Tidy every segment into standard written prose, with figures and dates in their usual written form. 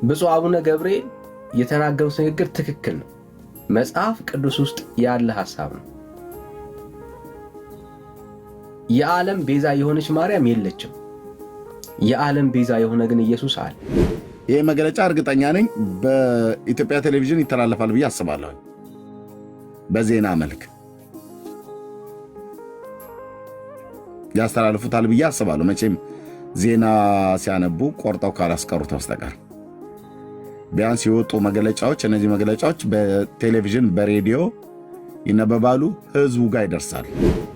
ብፁዕ አቡነ ገብርኤል የተናገሩት ንግግር ትክክል ነው። መጽሐፍ ቅዱስ ውስጥ ያለ ሐሳብ ነው። የዓለም ቤዛ የሆነች ማርያም የለችም። የዓለም ቤዛ የሆነ ግን ኢየሱስ አለ። ይሄ መግለጫ እርግጠኛ ነኝ በኢትዮጵያ ቴሌቪዥን ይተላለፋል ብዬ አስባለሁ። በዜና መልክ ያስተላልፉታል ብዬ አስባለሁ። መቼም ዜና ሲያነቡ ቆርጠው ካላስቀሩት በስተቀር ቢያንስ የወጡ መግለጫዎች፣ እነዚህ መግለጫዎች በቴሌቪዥን በሬዲዮ ይነበባሉ፣ ህዝቡ ጋር ይደርሳል።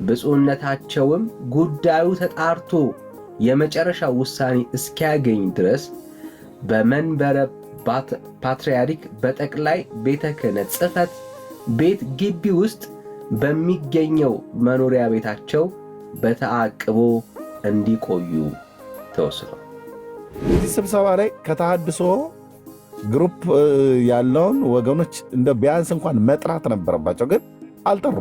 ብፁዕነታቸውም ጉዳዩ ተጣርቶ የመጨረሻ ውሳኔ እስኪያገኝ ድረስ በመንበረ ፓትርያርክ በጠቅላይ ቤተ ክህነት ጽሕፈት ቤት ግቢ ውስጥ በሚገኘው መኖሪያ ቤታቸው በተአቅቦ እንዲቆዩ ተወስኗል። እዚህ ስብሰባ ላይ ከተሐድሶ ግሩፕ ያለውን ወገኖች እንደ ቢያንስ እንኳን መጥራት ነበረባቸው፣ ግን አልጠሩ።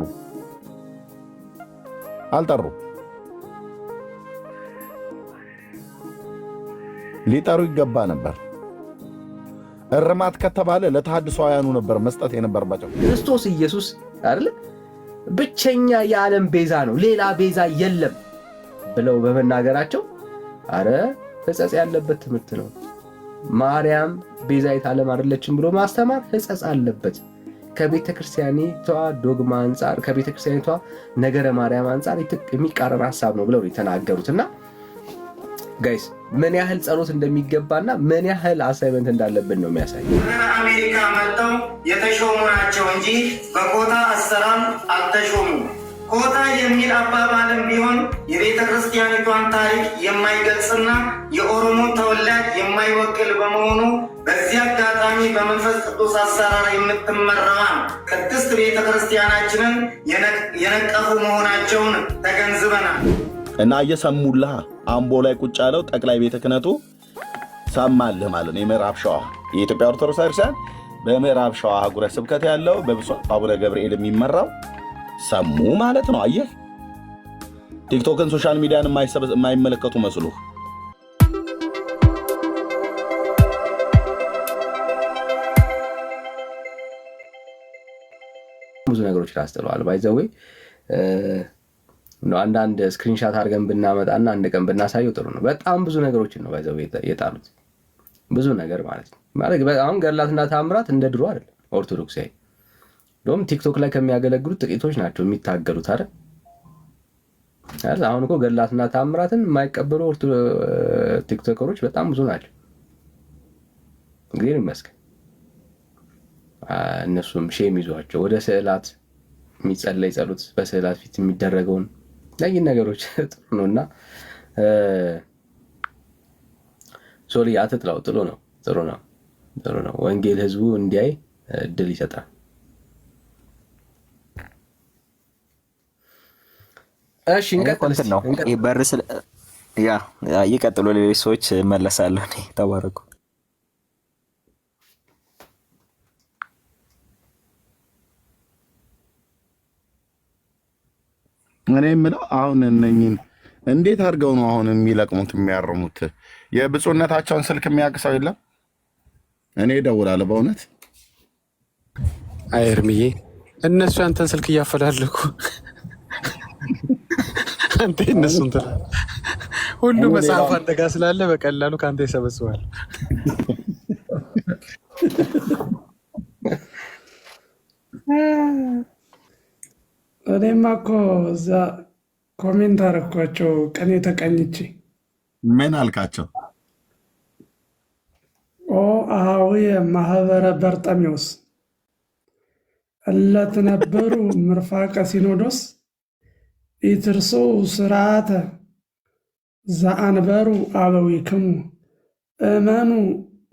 ሊጠሩ ይገባ ነበር። እርማት ከተባለ ለተሐድሶውያኑ ነበር መስጠት የነበረባቸው። ክርስቶስ ኢየሱስ አይደል ብቸኛ የዓለም ቤዛ ነው፣ ሌላ ቤዛ የለም ብለው በመናገራቸው አረ ሕጸጽ ያለበት ትምህርት ነው። ማርያም ቤዛዊት ዓለም አይደለችም ብሎ ማስተማር ሕጸጽ አለበት። ከቤተ ክርስቲያኒቷ ዶግማ አንጻር፣ ከቤተ ክርስቲያኒቷ ነገረ ማርያም አንጻር የሚቃረን ሐሳብ ነው ብለው የተናገሩትና ጋይስ ምን ያህል ጸሎት እንደሚገባና ምን ያህል አሳይመንት እንዳለብን ነው የሚያሳየው። አሜሪካ መጥተው የተሾሙ ናቸው እንጂ በኮታ አሰራም አልተሾሙ። ኮታ የሚል አባባልም ቢሆን የቤተ ክርስቲያኒቷን ታሪክ የማይገልጽና የኦሮሞ ተወላጅ የማይወክል በመሆኑ በዚህ አጋጣሚ በመንፈስ ቅዱስ አሰራር የምትመራዋን ቅድስት ቤተ ክርስቲያናችንን የነቀፉ መሆናቸውን ተገንዝበናል። እና እየሰሙልህ አምቦ ላይ ቁጭ ያለው ጠቅላይ ቤተ ክህነቱ ሰማልህ ማለት ነው። የምዕራብ ሸዋ የኢትዮጵያ ኦርቶዶክስ ቤተክርስቲያን በምዕራብ ሸዋ አህጉረ ስብከት ያለው በብፁዕ አቡነ ገብርኤል የሚመራው ሰሙ ማለት ነው። አየህ፣ ቲክቶክን ሶሻል ሚዲያን የማይመለከቱ መስሉ ብዙ ነገሮች ላስተዋል ባይዘዌ ነው። አንዳንድ ስክሪንሻት አድርገን ብናመጣና አንድ ቀን ብናሳየው ጥሩ ነው። በጣም ብዙ ነገሮችን ነው ባይዘዌ የጣሉት፣ ብዙ ነገር ማለት ነው። ማለት አሁን ገድላትና ተአምራት እንደ ድሮ አይደለም። ኦርቶዶክሳዊ እንደውም ቲክቶክ ላይ ከሚያገለግሉት ጥቂቶች ናቸው የሚታገሉት አይደል? አሁን እኮ ገድላትና ተአምራትን የማይቀበሉ ቲክቶከሮች በጣም ብዙ ናቸው። እንግዲህ ይመስገን እነሱም ሼም ይዟቸው ወደ ስዕላት የሚጸለይ ጸሎት በስዕላት ፊት የሚደረገውን ለይን ነገሮች ጥሩ ነውና ሶሪ አትጥላው። ጥሩ ነው። ወንጌል ህዝቡ እንዲያይ እድል ይሰጣል። እሺ እንቀጥል ነው በርስ ይቀጥሉ። ሌሎች ሰዎች መለሳለሁ። ተባረኩ። እኔ የምለው አሁን እነኝን እንዴት አድርገው ነው አሁን የሚለቅሙት የሚያርሙት? የብፁዕነታቸውን ስልክ የሚያውቅ ሰው የለም? እኔ እደውላለሁ በእውነት። አይ እርምዬ፣ እነሱ ያንተን ስልክ እያፈላለኩ አንተ እነሱን ሁሉ መጽሐፍ አደጋ ስላለ በቀላሉ ከአንተ ይሰበስባል። እኔማ እኮ እዛ ኮሜንት አደረኳቸው ቀኔ ተቀኝቼ። ምን አልካቸው? ኦ አሃዊ ማህበረ በርጠሚዎስ እለትነበሩ ምርፋቀ ሲኖዶስ ኢትርሶ ስርዓተ ዘአንበሩ አበዊክሙ እመኑ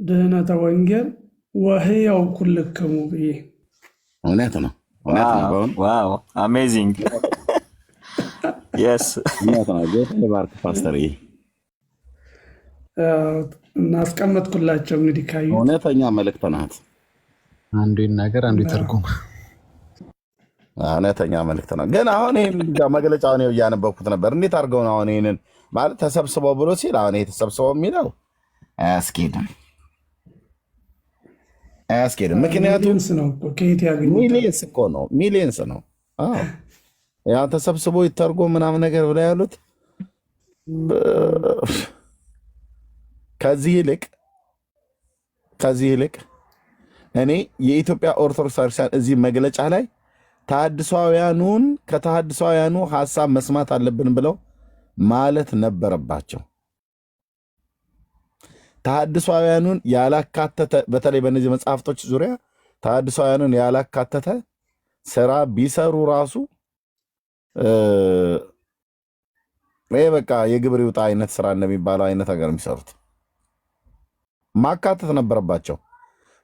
ድህነተ ወንጌል ወህያው ኩልክሙ ብዬ። እውነት ነው። ዋው አሜዚንግ የስ ባርክ ፓስተር እናስቀመጥኩላቸው። እንግዲህ ካዩ እውነተኛ መልእክት ናት። አንዱ ይናገር አንዱ ይተርጉም። እውነተኛ መልእክት ነው። ግን አሁን ይሄን መግለጫውን እያነበብኩት ነበር። እንዴት አድርገው ነው አሁን ይሄንን ማለት ተሰብስበው ብሎ ሲል አሁን ይሄ ተሰብስበው የሚለው አያስኬድም። አያስኬድም። ምክንያቱም ሚሊየንስ ነው እኮ ከየት ያገኙታል? ሚሊየንስ እኮ ነው፣ ሚሊየንስ ነው። አዎ ያ ተሰብስቦ ይተርጎ ምናምን ነገር ብላ ያሉት ከዚህ ይልቅ እኔ የኢትዮጵያ ኦርቶዶክስ ክርስቲያን እዚህ መግለጫ ላይ ተሐድሷውያኑን ከተሐድሷውያኑ ሐሳብ መስማት አለብን ብለው ማለት ነበረባቸው። ተሐድሷውያኑን ያላካተተ በተለይ በእነዚህ መጽሐፍቶች ዙሪያ ተሐድሷውያኑን ያላካተተ ስራ ቢሰሩ ራሱ ይሄ በቃ የግብር ይውጣ አይነት ስራ እንደሚባለው አይነት ነገር የሚሰሩት ማካተት ነበረባቸው።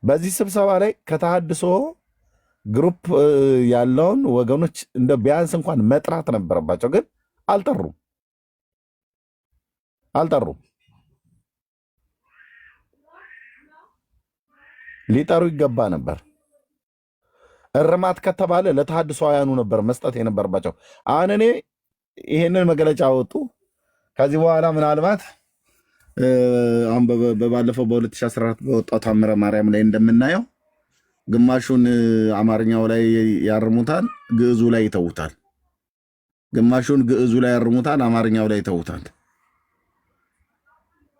በዚህ ስብሰባ ላይ ከተሐድሶ ግሩፕ ያለውን ወገኖች እንደ ቢያንስ እንኳን መጥራት ነበረባቸው፣ ግን አልጠሩም። ሊጠሩ ይገባ ነበር። እርማት ከተባለ ለተሐድሷውያኑ ነበር መስጠት የነበረባቸው። አሁን እኔ ይሄንን መግለጫ ወጡ። ከዚህ በኋላ ምናልባት አሁን በባለፈው በ2014 በወጣው ታምረ ማርያም ላይ እንደምናየው ግማሹን አማርኛው ላይ ያርሙታል፣ ግዕዙ ላይ ይተውታል። ግማሹን ግዕዙ ላይ ያርሙታል፣ አማርኛው ላይ ይተውታል።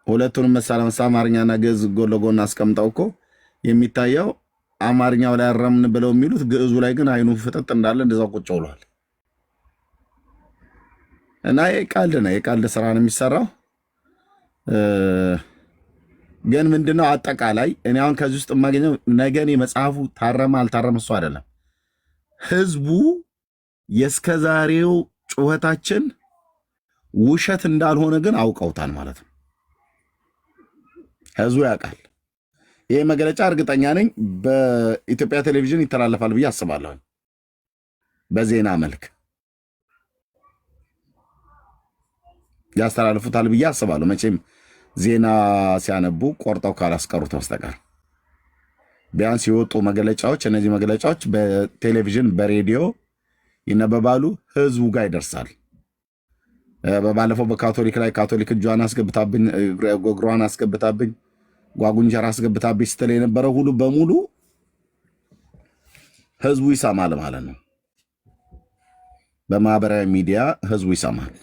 ሁለቱንም መሳ አማርኛና ግዕዝ ጎን ለጎን አስቀምጠው እኮ የሚታየው አማርኛው ላይ ያረምን ብለው የሚሉት ግዕዙ ላይ ግን አይኑ ፍጥጥ እንዳለ እንደዛው ቁጭ ብሏል። እና የቀልድ ስራ ነው የሚሰራው። ግን ምንድነው አጠቃላይ እኔ አሁን ከዚህ ውስጥ የማገኘው ነገኔ መጽሐፉ ታረመ አልታረመ እሱ አይደለም። ህዝቡ የእስከዛሬው ጩኸታችን ውሸት እንዳልሆነ ግን አውቀውታል ማለት ነው። ህዝቡ ያውቃል። ይህ መግለጫ እርግጠኛ ነኝ በኢትዮጵያ ቴሌቪዥን ይተላለፋል ብዬ አስባለሁ፣ በዜና መልክ ያስተላልፉታል ብዬ አስባለሁ። መቼም ዜና ሲያነቡ ቆርጠው ካላስቀሩት በስተቀር ቢያንስ የወጡ መግለጫዎች፣ እነዚህ መግለጫዎች በቴሌቪዥን በሬዲዮ ይነበባሉ፣ ህዝቡ ጋር ይደርሳል። በባለፈው በካቶሊክ ላይ ካቶሊክ እጇን አስገብታብኝ ጎግሯን አስገብታብኝ ጓጉንጀራ አስገብታብኝ ስትል የነበረው ሁሉ በሙሉ ህዝቡ ይሰማል ማለት ነው። በማህበራዊ ሚዲያ ህዝቡ ይሰማል።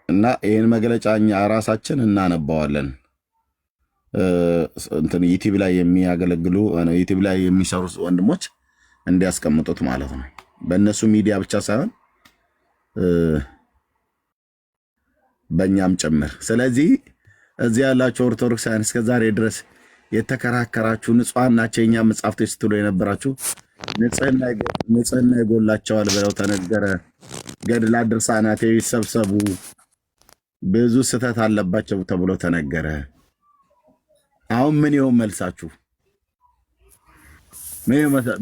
እና ይህን መግለጫ እኛ ራሳችን እናነባዋለን። ዩቲዩብ ላይ የሚያገለግሉ ዩቲዩብ ላይ የሚሰሩ ወንድሞች እንዲያስቀምጡት ማለት ነው። በእነሱ ሚዲያ ብቻ ሳይሆን በእኛም ጭምር። ስለዚህ እዚህ ያላችሁ ኦርቶዶክሳውያን እስከ ዛሬ ድረስ የተከራከራችሁ ንጹሐን ናቸው የኛ መጽሐፍቶች ስትሉ የነበራችሁ ንጽህና ይጎላቸዋል ብለው ተነገረ። ገድላት ድርሳናት ይሰብሰቡ፣ ብዙ ስህተት አለባቸው ተብሎ ተነገረ። አሁን ምን ይሆን መልሳችሁ?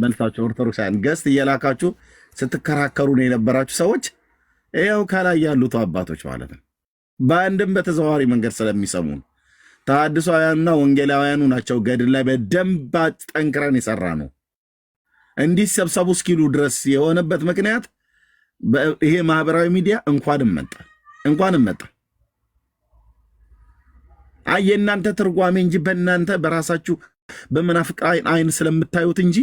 መልሳችሁ ኦርቶዶክሳውያን ገስት እየላካችሁ ስትከራከሩ ነው የነበራችሁ ሰዎች ይኸው ከላይ ያሉት አባቶች ማለት ነው። በአንድም በተዘዋዋሪ መንገድ ስለሚሰሙን ተሐድሷውያኑና ወንጌላውያኑ ናቸው ገድል ላይ በደንብ ጠንክረን የሰራ ነው እንዲሰብሰቡ እስኪሉ ድረስ የሆነበት ምክንያት ይሄ ማህበራዊ ሚዲያ እንኳንም መጣ። አይ የእናንተ ትርጓሜ እንጂ በእናንተ በራሳችሁ በመናፍቅ አይን ስለምታዩት እንጂ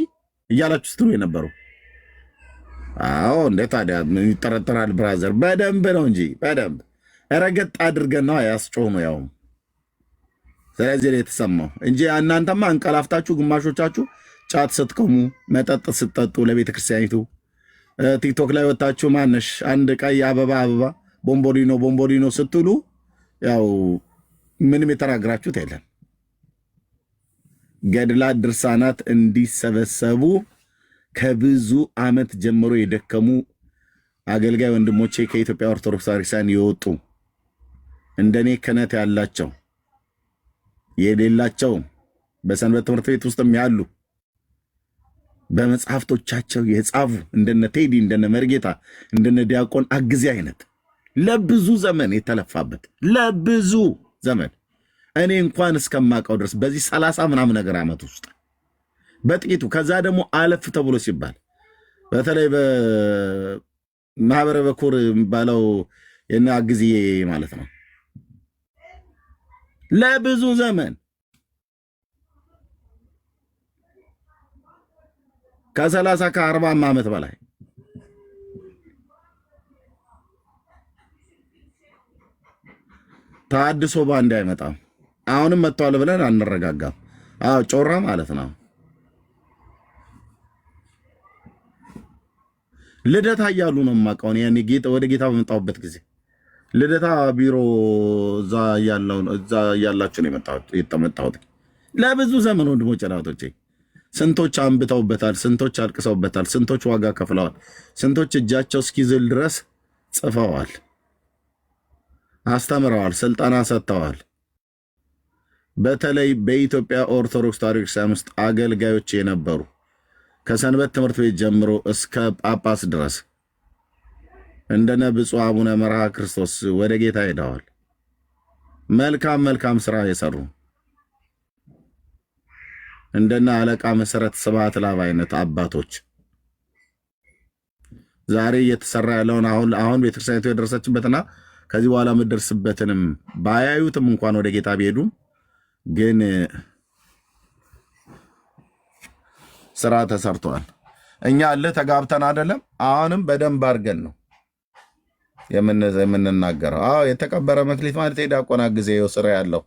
እያላችሁ ስትሉ የነበረው። አዎ እንዴ ታዲያ ምን ይጠረጠራል? ብራዘር በደንብ ነው እንጂ በደንብ ረገጥ አድርገን ነው ያስጮህ ነው ያው። ስለዚህ የተሰማው እንጂ እናንተማ አንቀላፍታችሁ ግማሾቻችሁ ጫት ስትቀሙ መጠጥ ስትጠጡ ለቤተ ክርስቲያኒቱ ቲክቶክ ላይ ወጣችሁ ማነሽ አንድ ቀይ አበባ ቦምቦሊኖ ስትሉ ያው ምንም የተናገራችሁት የለም። ገድላት ድርሳናት እንዲሰበሰቡ ከብዙ ዓመት ጀምሮ የደከሙ አገልጋይ ወንድሞቼ ከኢትዮጵያ ኦርቶዶክስ ክርስቲያን የወጡ እንደኔ ክህነት ያላቸው የሌላቸው በሰንበት ትምህርት ቤት ውስጥም ያሉ በመጽሐፍቶቻቸው የጻፉ እንደነ ቴዲ እንደነ መርጌታ እንደነ ዲያቆን አግዚ አይነት ለብዙ ዘመን የተለፋበት ለብዙ ዘመን እኔ እንኳን እስከማውቀው ድረስ በዚህ 30 ምናምን ነገር ዓመት ውስጥ በጥቂቱ ከዛ ደግሞ አለፍ ተብሎ ሲባል በተለይ በማህበረ በኩር የሚባለው የና አግዝዬ ማለት ነው ለብዙ ዘመን ከ30 ከ40 ዓመት በላይ ተሐድሶ ባንዴ አይመጣም። አሁንም መጥቷል ብለን አንረጋጋም። አዎ ጮራ ማለት ነው። ልደታ እያሉ ነው የማውቀው ያኔ ወደ ጌታ በመጣሁበት ጊዜ ልደታ ቢሮ እዛ ያላችሁ ነው የመጣሁት። ለብዙ ዘመን ወንድሞቼ እናቶቼ ስንቶች አንብተውበታል፣ ስንቶች አልቅሰውበታል፣ ስንቶች ዋጋ ከፍለዋል፣ ስንቶች እጃቸው እስኪዝል ድረስ ጽፈዋል፣ አስተምረዋል፣ ስልጠና ሰጥተዋል። በተለይ በኢትዮጵያ ኦርቶዶክስ ተዋሕዶ ክርስቲያን ውስጥ አገልጋዮች የነበሩ ከሰንበት ትምህርት ቤት ጀምሮ እስከ ጳጳስ ድረስ እንደነ ብፁዕ አቡነ መርሃ ክርስቶስ ወደ ጌታ ሄደዋል። መልካም መልካም ስራ የሰሩ እንደነ አለቃ መሰረት ስብሐት ላብ አይነት አባቶች ዛሬ እየተሰራ ያለውን አሁን ቤተክርስቲያኒቱ የደረሰችበትና ከዚህ በኋላ የምትደርስበትንም ባያዩትም እንኳን ወደ ጌታ ቢሄዱም ግን ስራ ተሰርቷል። እኛ ተጋብተን አይደለም፣ አሁንም በደንብ አድርገን ነው የምንናገረው። አዎ የተቀበረ መክሊት ማለት ዲያቆናት ጊዜ ስራ ያለው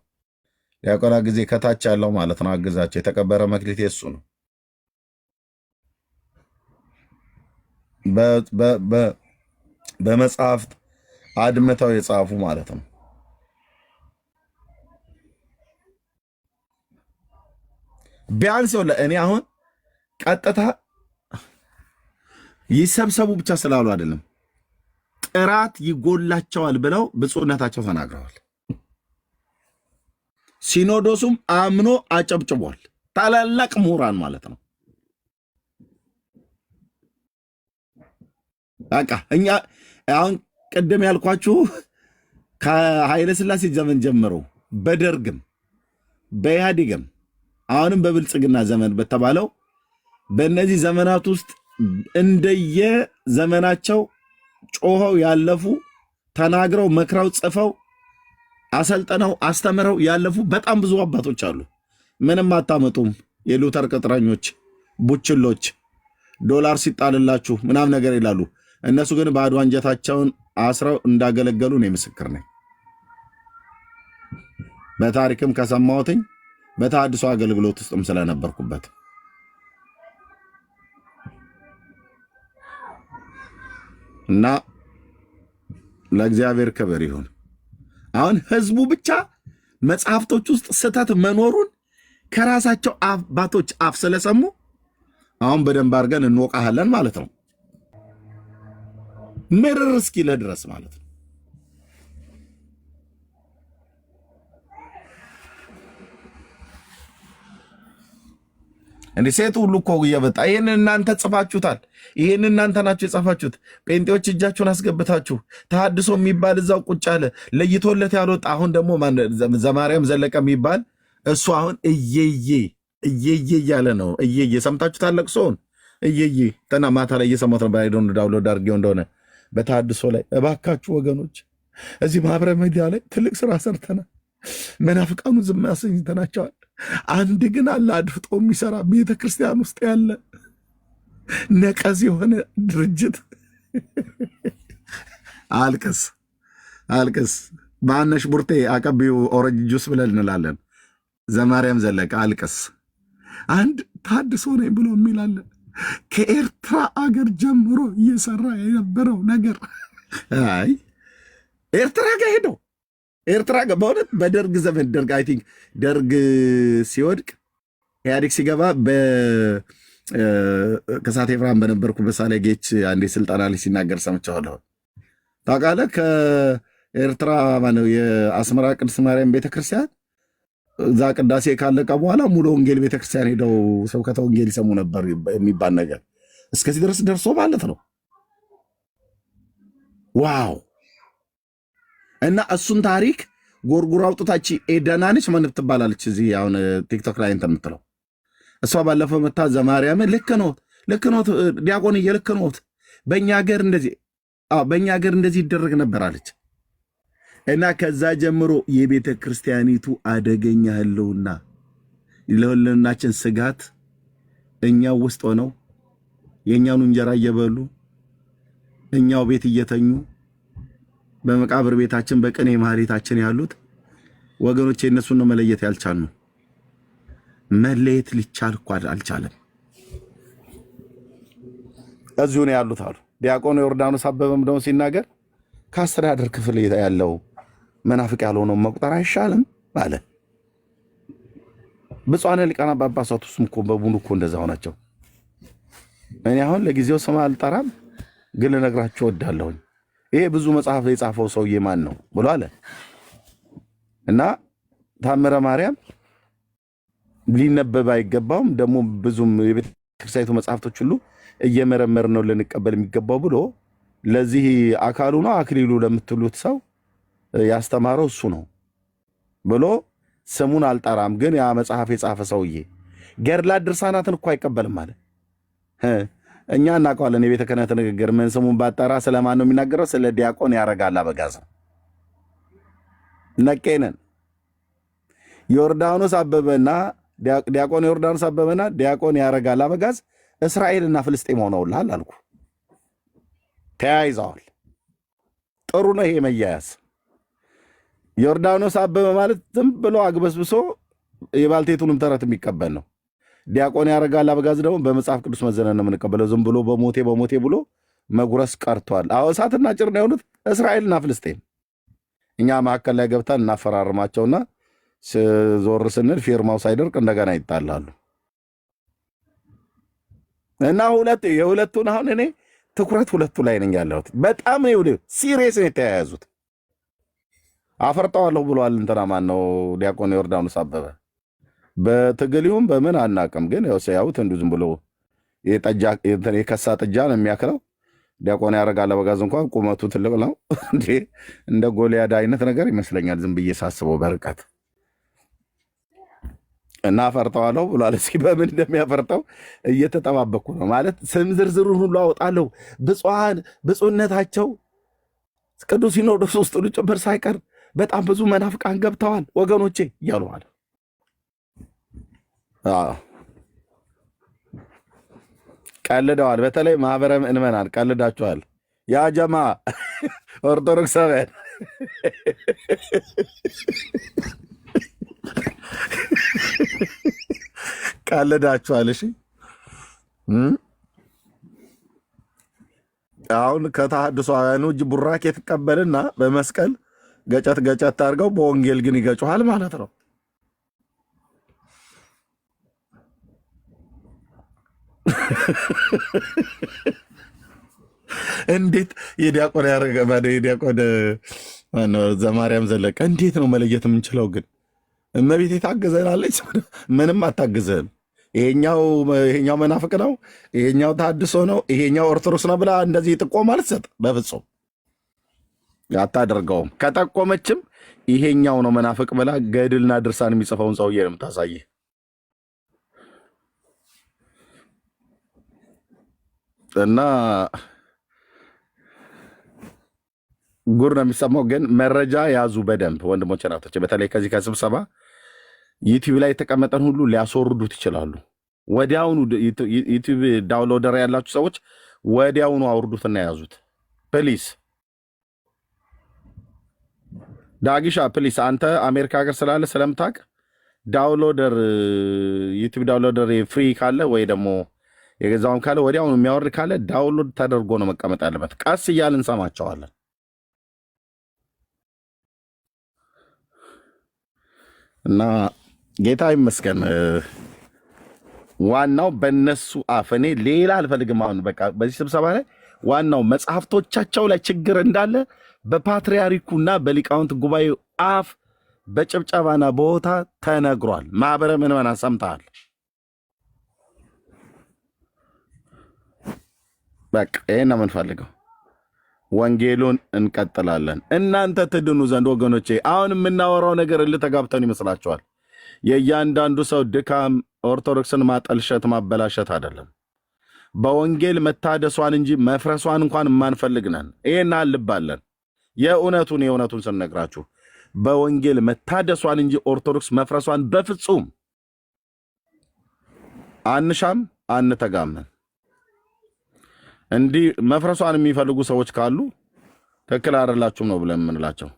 ዲያቆናት ጊዜ ከታች ያለው ማለት ነው። አግዛቸው የተቀበረ መክሊት የሱ ነው። በመጽሐፍት አድምተው የጻፉ ማለት ነው። ቢያንስ እኔ አሁን ቀጥታ ይሰብሰቡ ብቻ ስላሉ አይደለም ጥራት ይጎላቸዋል ብለው ብፁዕነታቸው ተናግረዋል። ሲኖዶሱም አምኖ አጨብጭቧል። ታላላቅ ምሁራን ማለት ነው። በቃ እኛ አሁን ቅድም ያልኳችሁ ከኃይለ ሥላሴ ዘመን ጀምሮ በደርግም በኢህአዴግም አሁንም በብልጽግና ዘመን በተባለው በእነዚህ ዘመናት ውስጥ እንደየ ዘመናቸው ጮኸው ያለፉ ተናግረው መክረው ጽፈው አሰልጥነው አስተምረው ያለፉ በጣም ብዙ አባቶች አሉ። ምንም አታመጡም የሉተር ቅጥረኞች፣ ቡችሎች፣ ዶላር ሲጣልላችሁ ምናምን ነገር ይላሉ። እነሱ ግን ባዶ አንጀታቸውን አስረው እንዳገለገሉ ነው ምስክር ነኝ። በታሪክም ከሰማሁትኝ በተሐድሶ አገልግሎት ውስጥም ስለነበርኩበት እና ለእግዚአብሔር ክብር ይሁን። አሁን ህዝቡ ብቻ መጽሐፍቶች ውስጥ ስህተት መኖሩን ከራሳቸው አባቶች አፍ ስለሰሙ አሁን በደንብ አድርገን እንወቃለን ማለት ነው። ምርር እስኪለ ድረስ ማለት ነው። እንዴ ሴት ሁሉ እኮ እየበጣ ይሄን እናንተ ጽፋችሁታል። ይሄን እናንተ ናችሁ የጻፋችሁት። ጴንጤዎች እጃችሁን አስገብታችሁ ተሐድሶ የሚባል እዛው ቁጭ አለ ለይቶለት ያልወጣ። አሁን ደግሞ ዘማርያም ዘለቀ የሚባል እሱ አሁን እየየ እያለ ነው። እየየ ሰምታችሁታል። ለቅሶውን እየየ ተና ማታ ላይ እየሰማሁት ነው። ባይዶን ዳውንሎድ አድርጌው እንደሆነ በተሐድሶ ላይ እባካችሁ ወገኖች እዚህ ማህበራዊ ሚዲያ ላይ ትልቅ ስራ ሰርተናል። መናፍቃኑ ዝም ያሰኝተናቸዋል። አንድ ግን አለ አድፍጦ የሚሰራ ቤተ ክርስቲያን ውስጥ ያለ ነቀዝ የሆነ ድርጅት። አልቅስ አልቅስ በአነሽ ቡርቴ አቀቢው ኦረንጅ ጁስ ብለን እንላለን። ዘማርያም ዘለቀ አልቅስ። አንድ ተሐድሶ ነኝ ብሎ የሚላለ ከኤርትራ አገር ጀምሮ እየሰራ የነበረው ነገር አይ ኤርትራ ጋር ሄደው ኤርትራ በእውነት በደርግ ዘመን ደርግ አይ ቲንክ ደርግ ሲወድቅ ኢህአዴግ ሲገባ ከሳቴ ብርሃን በነበርኩ በሳሌ ጌች አንዴ ስልጠና ላይ ሲናገር ሰምቻለሁ። ታውቃለህ ከኤርትራ ማነው የአስመራ ቅድስት ማርያም ቤተክርስቲያን እዛ ቅዳሴ ካለቀ በኋላ ሙሉ ወንጌል ቤተክርስቲያን ሄደው ስብከተ ወንጌል ይሰሙ ነበር የሚባል ነገር እስከዚህ ድረስ ደርሶ ማለት ነው። ዋው! እና እሱን ታሪክ ጎርጉራ አውጥታች ኤደናነች ማን ትባላለች? እዚህ አሁን ቲክቶክ ላይ እንትን የምትለው እሷ ባለፈው መታ ዘማርያምን ልክ ነው ዲያቆንዬ ልክ ነው በእኛ ሀገር እንደዚህ ይደረግ ነበር አለች። እና ከዛ ጀምሮ የቤተ ክርስቲያኒቱ አደገኛ ህልውና ለሁሉናችን ስጋት እኛው ውስጥ ሆነው የኛኑ እንጀራ እየበሉ እኛው ቤት እየተኙ በመቃብር ቤታችን በቅኔ ማህሌታችን ያሉት ወገኖቼ እነሱን ነው መለየት ያልቻልነው። መለየት ሊቻል እኮ አልቻለም። እዚሁ ነው ያሉት አሉ ዲያቆን ዮርዳኖስ አበበም ደግሞ ሲናገር ከአስተዳደር ክፍል ያለው መናፍቅ ያልሆነው መቁጠር አይሻልም አለ። ብፁዓን ሊቃነ ጳጳሳቱም እኮ በሙሉ እኮ እንደዛው ናቸው። እኔ አሁን ለጊዜው ስም አልጠራም፣ ግን ልነግራችሁ እወዳለሁኝ። ይሄ ብዙ መጽሐፍ የጻፈው ሰውዬ ማን ነው ብሎ አለ እና ታምረ ማርያም ሊነበብ አይገባውም ደግሞ ብዙም የቤተክርስቲያኒቱ መጽሐፍቶች ሁሉ እየመረመር ነው ልንቀበል የሚገባው ብሎ ለዚህ አካሉ ነው አክሊሉ ለምትሉት ሰው ያስተማረው እሱ ነው ብሎ ስሙን አልጠራም፣ ግን ያ መጽሐፍ የጻፈ ሰውዬ ገድላት ድርሳናትን እኮ አይቀበልም ማለት እኛ እናውቀዋለን። የቤተ ክህነት ንግግር ምን ስሙን ባጠራ ስለማን ነው የሚናገረው? ስለ ዲያቆን ያረጋል አበጋዝ ነቄነን ዮርዳኖስ አበበና ዲያቆን ዮርዳኖስ አበበና ዲያቆን ያረጋል አበጋዝ እስራኤልና ፍልስጤም ሆነውልሃል አልኩ። ተያይዘዋል። ጥሩ ነው ይሄ መያያዝ። ዮርዳኖስ አበበ ማለት ዝም ብሎ አግበስብሶ የባልቴቱንም ተረት የሚቀበል ነው። ዲያቆን ያረጋል አበጋዝ ደግሞ በመጽሐፍ ቅዱስ መዘነን ነው የምንቀበለው። ዝም ብሎ በሞቴ ብሎ መጉረስ ቀርቷል። አዎ እሳትና ጭር ነው የሆኑት እስራኤልና ፍልስጤም። እኛ መካከል ላይ ገብተን እናፈራርማቸውና ዞር ስንል ፊርማው ሳይደርቅ እንደገና ይጣላሉ። እና የሁለቱን አሁን እኔ ትኩረት ሁለቱ ላይ ነኝ ያለሁት። በጣም ነው ሲሪየስ ነው የተያያዙት። አፈርጠዋለሁ ብሏል እንትና ማን ነው ዲያቆን ዮርዳኖስ አበበ። በትግሊውም በምን አናቅም፣ ግን ያው ሲያዩት እንዱ ዝም ብሎ የከሳ ጥጃ ነው የሚያክለው። ዲያቆን ያረጋል አበጋዝ እንኳን ቁመቱ ትልቅ ነው እንደ ጎልያድ አይነት ነገር ይመስለኛል ዝም ብዬ ሳስበው በርቀት። እና አፈርጠዋለሁ ብሏል። እስኪ በምን እንደሚያፈርጠው እየተጠባበኩ ነው። ማለት ስም ዝርዝሩን ሁሉ አወጣለሁ። ብፁዕነታቸው ቅዱስ ሲኖዶስ ውስጥ ጭምር ሳይቀር በጣም ብዙ መናፍቃን ገብተዋል ወገኖቼ እያሉ አለ። ቀልደዋል። በተለይ ማህበረ ምእመናን ቀልዳቸዋል። ያ ጀማ ኦርቶዶክሳውያን ቀልዳቸዋል። እሺ አሁን ከተሐድሶውያኑ እጅ ቡራኬ ትቀበልና በመስቀል ገጨት አድርገው በወንጌል ግን ይገጩሃል ማለት ነው። እንዴት የዲያቆን ዘማርያም ዘለቀ እንዴት ነው መለየት የምንችለው? ግን እመቤቴ ታግዘናለች። ምንም አታግዘን። ይሄኛው መናፍቅ ነው፣ ይሄኛው ተሐድሶ ነው፣ ይሄኛው ኦርቶዶክስ ነው ብላ እንደዚህ ጥቆማ አልትሰጥ በፍጹም አታደርገውም። ከጠቆመችም ይሄኛው ነው መናፍቅ ብላ ገድልና ድርሳን የሚጽፈውን ሰውዬ ነው የምታሳይህ። እና ጉር ነው የሚሰማው። ግን መረጃ ያዙ በደንብ ወንድሞች ናቶች። በተለይ ከዚህ ከስብሰባ ዩቲዩብ ላይ የተቀመጠን ሁሉ ሊያስወርዱት ይችላሉ። ወዲያውኑ ዩቲዩብ ዳውንሎደር ያላችሁ ሰዎች ወዲያውኑ አውርዱትና ያዙት ፕሊስ። ዳጊሻ ፕሊስ፣ አንተ አሜሪካ ሀገር ስላለ ስለምታውቅ ዳውንሎደር ዩቲዩብ ዳውንሎደር ፍሪ ካለ ወይ ደግሞ የገዛውም ካለ ወዲያውኑ የሚያወርድ ካለ ዳውንሎድ ተደርጎ ነው መቀመጥ ያለበት። ቀስ እያልን እንሰማቸዋለን። እና ጌታ ይመስገን። ዋናው በነሱ አፍ እኔ ሌላ አልፈልግም። አሁን በቃ በዚህ ስብሰባ ላይ ዋናው መጽሐፍቶቻቸው ላይ ችግር እንዳለ በፓትርያርኩና በሊቃውንት ጉባኤው አፍ በጭብጨባና በሆታ ተነግሯል። ማህበረ ምዕመናን ሰምተሃል። በቃ ይሄን ነው የምንፈልገው። ወንጌሉን እንቀጥላለን። እናንተ ትድኑ ዘንድ ወገኖቼ። አሁን የምናወራው ነገር ልተጋብተን ይመስላችኋል? የእያንዳንዱ ሰው ድካም ኦርቶዶክስን ማጠልሸት ማበላሸት አይደለም። በወንጌል መታደሷን እንጂ መፍረሷን እንኳን የማንፈልግ ነን። ይሄን አልባለን። የእውነቱን ስንነግራችሁ በወንጌል መታደሷን እንጂ ኦርቶዶክስ መፍረሷን በፍጹም አንሻም፣ አንተጋምን። እንዲህ መፍረሷን የሚፈልጉ ሰዎች ካሉ ትክክል አይደላችሁም ነው ብለን የምንላቸው።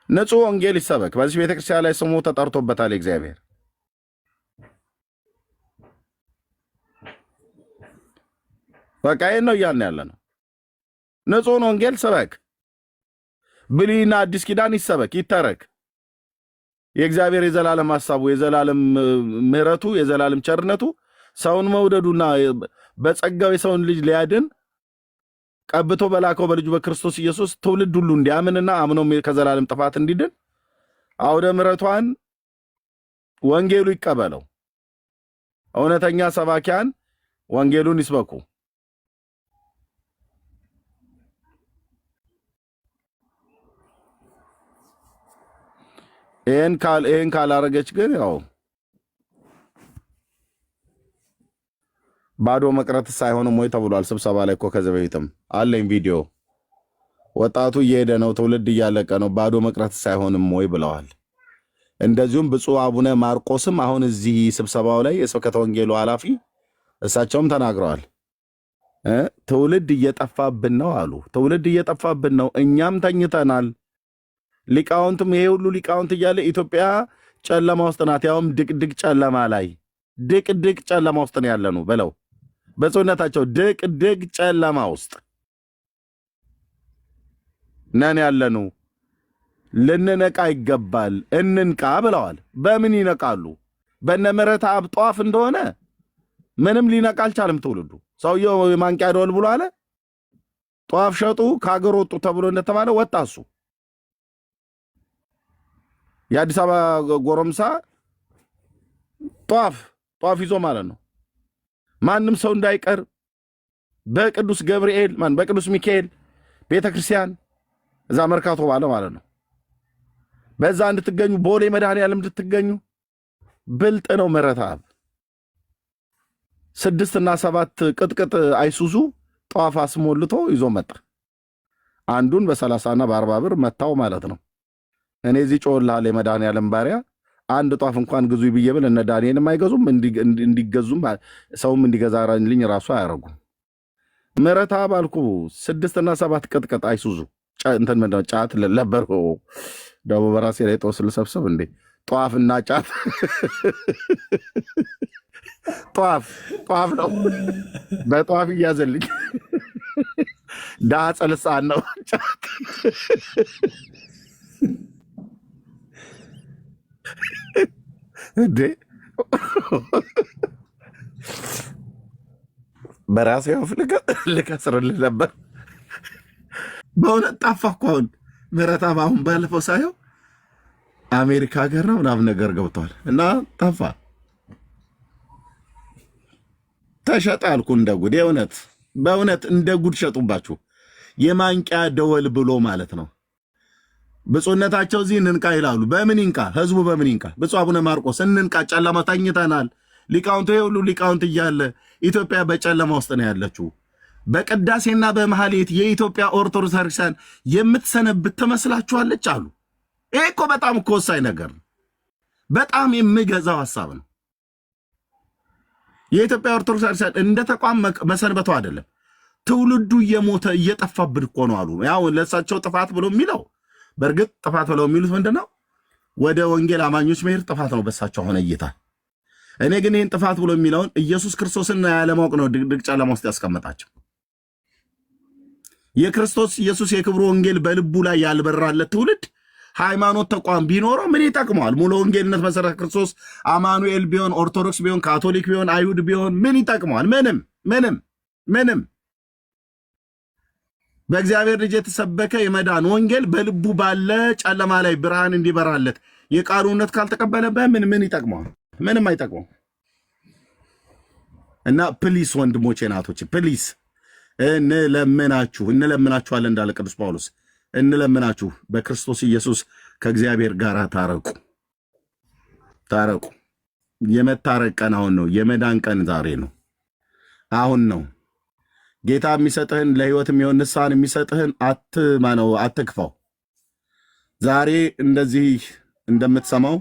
ንጹሕ ወንጌል ይሰበክ። በዚህ ቤተክርስቲያን ላይ ስሙ ተጠርቶበታል እግዚአብሔር። በቃ ይሄን ነው እያልን ያለ ነው። ንጹሕን ወንጌል ስበክ። ብሉይና አዲስ ኪዳን ይሰበክ ይተረክ። የእግዚአብሔር የዘላለም ሐሳቡ፣ የዘላለም ምሕረቱ፣ የዘላለም ቸርነቱ ሰውን መውደዱና በጸጋው የሰውን ልጅ ሊያድን ቀብቶ በላከው በልጁ በክርስቶስ ኢየሱስ ትውልድ ሁሉ እንዲያምንና አምኖም ከዘላለም ጥፋት እንዲድን አውደ ምሕረቷን ወንጌሉ ይቀበለው። እውነተኛ ሰባኪያን ወንጌሉን ይስበኩ። ይሄን ካላረገች ግን ያው ባዶ መቅረት ሳይሆንም ወይ ተብሏል። ስብሰባ ላይ እኮ ከዚህ በፊትም አለኝ ቪዲዮ። ወጣቱ እየሄደ ነው፣ ትውልድ እያለቀ ነው፣ ባዶ መቅረት ሳይሆንም ወይ ብለዋል። እንደዚሁም ብፁዕ አቡነ ማርቆስም አሁን እዚህ ስብሰባው ላይ የስብከተ ወንጌሉ ኃላፊ እሳቸውም ተናግረዋል። ትውልድ እየጠፋብን ነው አሉ። ትውልድ እየጠፋብን ነው፣ እኛም ተኝተናል። ሊቃውንትም ይሄ ሁሉ ሊቃውንት እያለ ኢትዮጵያ ጨለማ ውስጥ ናት። ያውም ድቅድቅ ጨለማ ላይ ድቅድቅ ጨለማ ውስጥ ነው ያለኑ በለው በሰውነታቸው ድቅድቅ ጨለማ ውስጥ ነን ያለኑ። ልንነቃ ይገባል፣ እንንቃ ብለዋል። በምን ይነቃሉ? በነ ምሕረት አብ ጧፍ እንደሆነ ምንም ሊነቃ አልቻለም ትውልዱ። ሰውየው ማንቂያ ደወል ብሎ አለ። ጧፍ ሸጡ ከሀገር ወጡ ተብሎ እንደተባለ ወጣ እሱ። የአዲስ አበባ ጎረምሳ ጧፍ ይዞ ማለት ነው። ማንም ሰው እንዳይቀር በቅዱስ ገብርኤል በቅዱስ ሚካኤል ቤተክርስቲያን እዛ መርካቶ ባለ ማለት ነው በዛ እንድትገኙ፣ ቦሌ መድኃኔዓለም እንድትገኙ ብልጥ ነው ምሕረት አብ። 6 እና 7 ቅጥቅጥ አይሱዙ ጧፍ አስሞልቶ ይዞ መጣ። አንዱን በ30 እና በ40 ብር መታው ማለት ነው። እኔ እዚህ ጮህልሃል የመድኃኔዓለም ባሪያ፣ አንድ ጧፍ እንኳን ግዙ ብዬ ብል እነ ዳንኤልም አይገዙም፣ እንዲገዙም ሰውም እንዲገዛልኝ ራሱ አያረጉም። ምሕረት አብ አልኩ 6 እና 7 ቅጥቅጥ አይሱዙ እንትን ምንድን ነው ጫት ለበር ደግሞ በራሴ ላይ ጦስ ልሰብስብ እንዴ? ጧፍና ጫት ጧፍ ነው። በጧፍ እያዘልኝ ዳህ ጸልሳን ነው ጫት እንዴ? በራሴ ልከስርልህ ነበር። በእውነት ጠፋ እኮ አሁን ምሕረት አብ። አሁን ባለፈው ሳየው አሜሪካ ሀገር ነው ምናምን ነገር ገብቷል እና ጠፋ፣ ተሸጠ አልኩ እንደ ጉድ። በእውነት እንደ ጉድ ሸጡባችሁ። የማንቂያ ደወል ብሎ ማለት ነው። ብፁዕነታቸው እዚህ እንንቃ ይላሉ። በምን ይንቃ ህዝቡ? በምን ይንቃ? ብፁዕ አቡነ ማርቆስ እንንቃ፣ ጨለማ ተኝተናል። ሊቃውንቱ ይሄ ሁሉ ሊቃውንት እያለ ኢትዮጵያ በጨለማ ውስጥ ነው ያለችው። በቅዳሴና በመሐሌት የኢትዮጵያ ኦርቶዶክስ ክርስቲያን የምትሰነብት ትመስላችኋለች አሉ። ይሄ እኮ በጣም እኮ ወሳኝ ነገር ነው። በጣም የምገዛው ሐሳብ ነው። የኢትዮጵያ ኦርቶዶክስ ክርስቲያን እንደ ተቋም መሰንበቱ አይደለም፣ ትውልዱ እየሞተ እየጠፋብን እኮ ነው አሉ። ያው ለእሳቸው ጥፋት ብሎ የሚለው በእርግጥ ጥፋት ብለው የሚሉት ምንድነው? ወደ ወንጌል አማኞች መሄድ ጥፋት ነው በእሳቸው ሆነ እይታ። እኔ ግን ይህን ጥፋት ብሎ የሚለውን ኢየሱስ ክርስቶስን ያለማወቅ ነው ድቅድቅ ጨለማ ውስጥ ያስቀመጣቸው። የክርስቶስ ኢየሱስ የክብሩ ወንጌል በልቡ ላይ ያልበራለት ትውልድ ሃይማኖት ተቋም ቢኖረው ምን ይጠቅመዋል? ሙሉ ወንጌልነት መሰረት ክርስቶስ አማኑኤል ቢሆን፣ ኦርቶዶክስ ቢሆን፣ ካቶሊክ ቢሆን፣ አይሁድ ቢሆን ምን ይጠቅመዋል? ምንም። በእግዚአብሔር ልጅ የተሰበከ የመዳን ወንጌል በልቡ ባለ ጨለማ ላይ ብርሃን እንዲበራለት የቃሉ እውነት ካልተቀበለበት ምን ይጠቅመዋል? ምንም አይጠቅመው። እና ፕሊስ ወንድሞቼ ናቶች ፕሊስ እንለምናችኋለን እንዳለ ቅዱስ ጳውሎስ እንለምናችሁ በክርስቶስ ኢየሱስ ከእግዚአብሔር ጋር ታረቁ። የመታረቅ ቀን አሁን ነው። የመዳን ቀን ዛሬ ነው፣ አሁን ነው። ጌታ የሚሰጥህን ለህይወት የሚሆን ንስሐን የሚሰጥህን አትክፋው። ዛሬ እንደዚህ እንደምትሰማው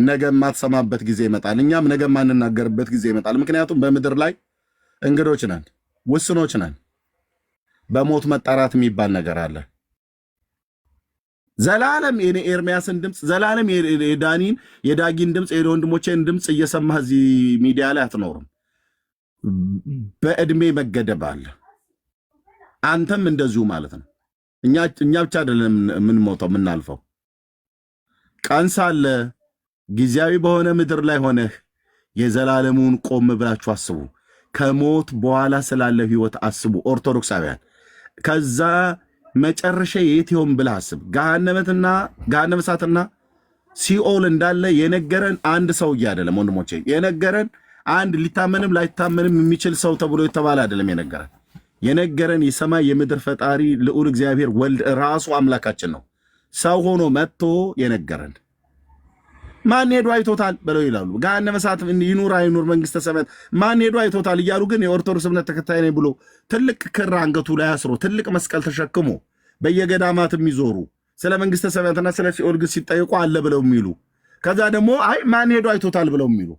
ነገ የማትሰማበት ጊዜ ይመጣል። እኛም ነገ የማንናገርበት ጊዜ ይመጣል። ምክንያቱም በምድር ላይ እንግዶች ነን። ውስኖች ነን። በሞት መጣራት የሚባል ነገር አለ። ዘላለም የኤርሚያስን ድምፅ ዘላለም የዳጊን ድምፅ የወንድሞቼን ድምፅ እየሰማህ እዚህ ሚዲያ ላይ አትኖርም። በእድሜ መገደብ አለ። አንተም እንደዚሁ ማለት ነው። እኛ ብቻ አይደለም የምንሞተው የምናልፈው። ቀን ሳለ ጊዜያዊ በሆነ ምድር ላይ ሆነህ የዘላለሙን ቆም ብላችሁ አስቡ። ከሞት በኋላ ስላለው ህይወት አስቡ ኦርቶዶክሳውያን። ከዛ መጨረሻ የት ይሆን ብለህ አስብ። ገሃነመ እሳትና ሲኦል እንዳለ የነገረን አንድ ሰውዬ አይደለም ወንድሞቼ። የነገረን አንድ ሊታመንም ላይታመንም የሚችል ሰው ተብሎ የተባለ አይደለም የነገረን የሰማይ የምድር ፈጣሪ ልዑል እግዚአብሔር ወልድ ራሱ አምላካችን ነው። ሰው ሆኖ መጥቶ የነገረን ማን ሄዶ አይቶታል ብለው ይላሉ። ገሃነመ እሳት ይኑር አይኑር መንግስተ ሰማያት ማን ሄዶ አይቶታል እያሉ ግን የኦርቶዶክስ እምነት ተከታይ ነኝ ብሎ ትልቅ ክር አንገቱ ላይ አስሮ ትልቅ መስቀል ተሸክሞ በየገዳማት የሚዞሩ ስለ መንግስተ ሰማያትና ስለ ሲኦል ግን ሲጠይቁ አለ ብለው የሚሉ ከዛ ደግሞ አይ ማን ሄዶ አይቶታል ብለው የሚሉ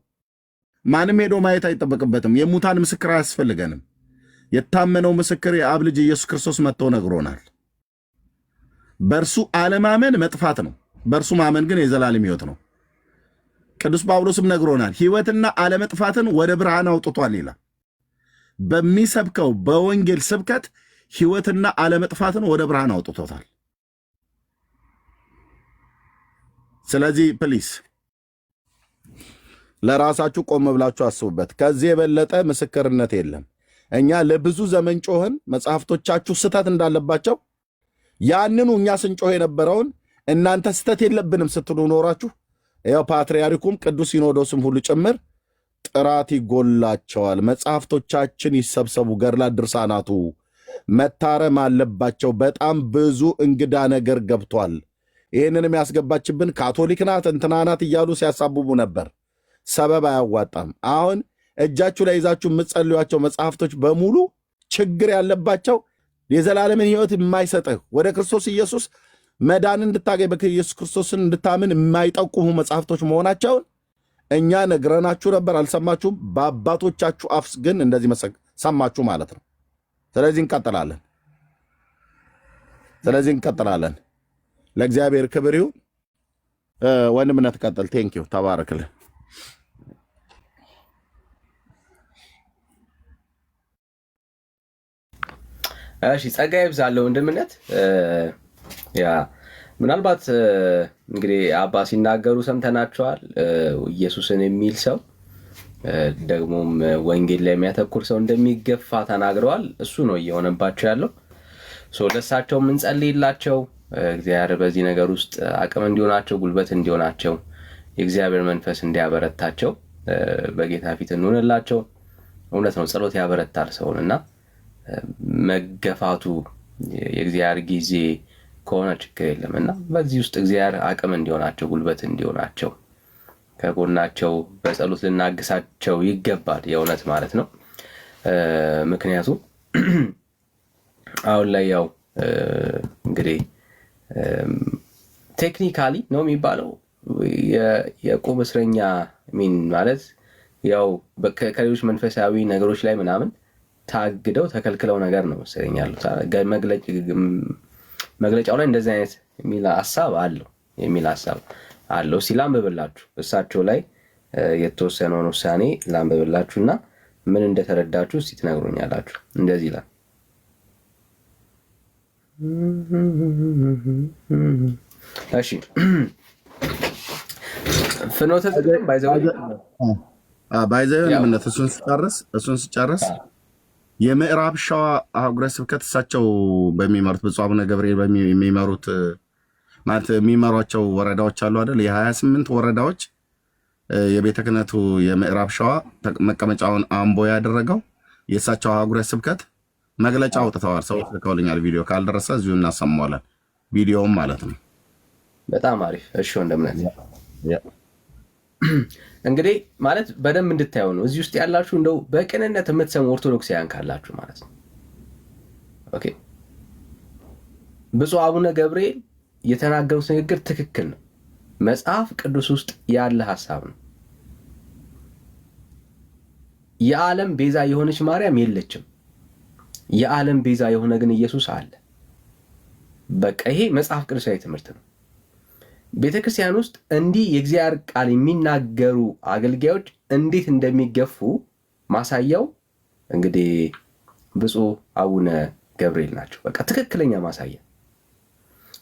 ማንም ሄዶ ማየት አይጠበቅበትም። የሙታን ምስክር አያስፈልገንም። የታመነው ምስክር የአብ ልጅ ኢየሱስ ክርስቶስ መጥቶ ነግሮናል። በእርሱ አለማመን መጥፋት ነው፣ በእርሱ ማመን ግን የዘላለም ህይወት ነው። ቅዱስ ጳውሎስም ነግሮናል። ህይወትና አለመጥፋትን ወደ ብርሃን አውጥቷል ይላል። በሚሰብከው በወንጌል ስብከት ህይወትና አለመጥፋትን ወደ ብርሃን አውጥቶታል። ስለዚህ ፕሊስ ለራሳችሁ ቆም ብላችሁ አስቡበት። ከዚህ የበለጠ ምስክርነት የለም። እኛ ለብዙ ዘመን ጮህን መጽሐፍቶቻችሁ ስተት እንዳለባቸው ያንኑ እኛ ስንጮህ የነበረውን እናንተ ስተት የለብንም ስትሉ ኖራችሁ ያው ፓትርያርኩም ቅዱስ ሲኖዶስም ሁሉ ጭምር ጥራት ይጎላቸዋል። መጽሐፍቶቻችን ይሰብሰቡ፣ ገድላት ድርሳናቱ መታረም አለባቸው። በጣም ብዙ እንግዳ ነገር ገብቷል። ይህንንም ያስገባችብን ካቶሊክ ናት እንትና ናት እያሉ ሲያሳብቡ ነበር። ሰበብ አያዋጣም። አሁን እጃችሁ ላይ ይዛችሁ የምትጸልዩአቸው መጽሐፍቶች በሙሉ ችግር ያለባቸው የዘላለምን ህይወት የማይሰጥህ ወደ ክርስቶስ ኢየሱስ መዳን እንድታገኝ በኢየሱስ ክርስቶስን እንድታምን የማይጠቁሙ መጽሐፍቶች መሆናቸውን እኛ ነግረናችሁ ነበር፣ አልሰማችሁም። በአባቶቻችሁ አፍ ግን እንደዚህ ሰማችሁ ማለት ነው። ስለዚህ እንቀጥላለን። ለእግዚአብሔር ክብር ይሁን። ወንድምነት ቀጥል። ቴንኪው ተባረክልን። እሺ ጸጋ ይብዛለሁ ወንድምነት። ያ ምናልባት እንግዲህ አባ ሲናገሩ ሰምተናቸዋል። ኢየሱስን የሚል ሰው ደግሞም ወንጌል ላይ የሚያተኩር ሰው እንደሚገፋ ተናግረዋል። እሱ ነው እየሆነባቸው ያለው። ለእሳቸው የምንጸልይላቸው እግዚአብሔር በዚህ ነገር ውስጥ አቅም እንዲሆናቸው፣ ጉልበት እንዲሆናቸው፣ የእግዚአብሔር መንፈስ እንዲያበረታቸው በጌታ ፊት እንሆንላቸው። እውነት ነው ጸሎት ያበረታል ሰውን እና መገፋቱ የእግዚአብሔር ጊዜ ከሆነ ችግር የለም እና በዚህ ውስጥ እግዚአብሔር አቅም እንዲሆናቸው፣ ጉልበት እንዲሆናቸው፣ ከጎናቸው በጸሎት ልናግሳቸው ይገባል። የእውነት ማለት ነው። ምክንያቱም አሁን ላይ ያው እንግዲህ ቴክኒካሊ ነው የሚባለው የቁም እስረኛ ማለት ያው ከሌሎች መንፈሳዊ ነገሮች ላይ ምናምን ታግደው ተከልክለው ነገር ነው መሰለኝ ያሉት። መግለጫው ላይ እንደዚህ አይነት የሚል ሀሳብ አለው። እስኪ ላንብብላችሁ፣ እሳቸው ላይ የተወሰነውን ውሳኔ ላንብብላችሁና ምን እንደተረዳችሁ እስኪ ትነግሩኛላችሁ። እንደዚህ ይላል። እሺ ፍኖተ ጥቅም ባይዘው እሱን ስጨርስ የምዕራብ ሸዋ አህጉረ ስብከት እሳቸው በሚመሩት ብፁዕ አቡነ ገብርኤል የሚመሩት ማለት የሚመሯቸው ወረዳዎች አሉ አይደል? የ28 ወረዳዎች የቤተ ክህነቱ የምዕራብ ሸዋ መቀመጫውን አምቦ ያደረገው የእሳቸው አህጉረ ስብከት መግለጫ አውጥተዋል። ሰዎች ልከውልኛል። ቪዲዮ ካልደረሰ እዚሁ እናሰማዋለን። ቪዲዮውም ማለት ነው። በጣም አሪፍ። እሺ ወንድምነት እንግዲህ ማለት በደንብ እንድታዩ ነው። እዚህ ውስጥ ያላችሁ እንደው በቅንነት የምትሰሙ ኦርቶዶክሳውያን ካላችሁ ማለት ነው። ኦኬ ብፁዕ አቡነ ገብርኤል የተናገሩት ንግግር ትክክል ነው። መጽሐፍ ቅዱስ ውስጥ ያለ ሐሳብ ነው። የዓለም ቤዛ የሆነች ማርያም የለችም። የዓለም ቤዛ የሆነ ግን ኢየሱስ አለ። በቃ ይሄ መጽሐፍ ቅዱሳዊ ትምህርት ነው። ቤተክርስቲያን ውስጥ እንዲህ የእግዚአብሔር ቃል የሚናገሩ አገልጋዮች እንዴት እንደሚገፉ ማሳያው እንግዲህ ብፁዕ አቡነ ገብርኤል ናቸው። በቃ ትክክለኛ ማሳያ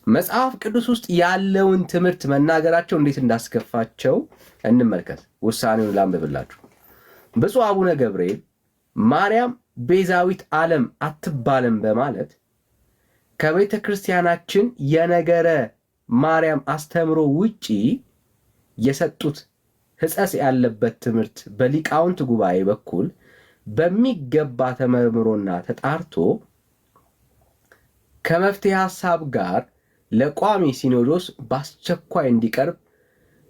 መጽሐፍ ቅዱስ ውስጥ ያለውን ትምህርት መናገራቸው እንዴት እንዳስከፋቸው እንመልከት። ውሳኔውን ላንብብላችሁ። ብፁዕ አቡነ ገብርኤል ማርያም ቤዛዊት ዓለም አትባልም በማለት ከቤተ ክርስቲያናችን የነገረ ማርያም አስተምሮ ውጪ የሰጡት ሕጸጽ ያለበት ትምህርት በሊቃውንት ጉባኤ በኩል በሚገባ ተመርምሮና ተጣርቶ ከመፍትሄ ሐሳብ ጋር ለቋሚ ሲኖዶስ በአስቸኳይ እንዲቀርብ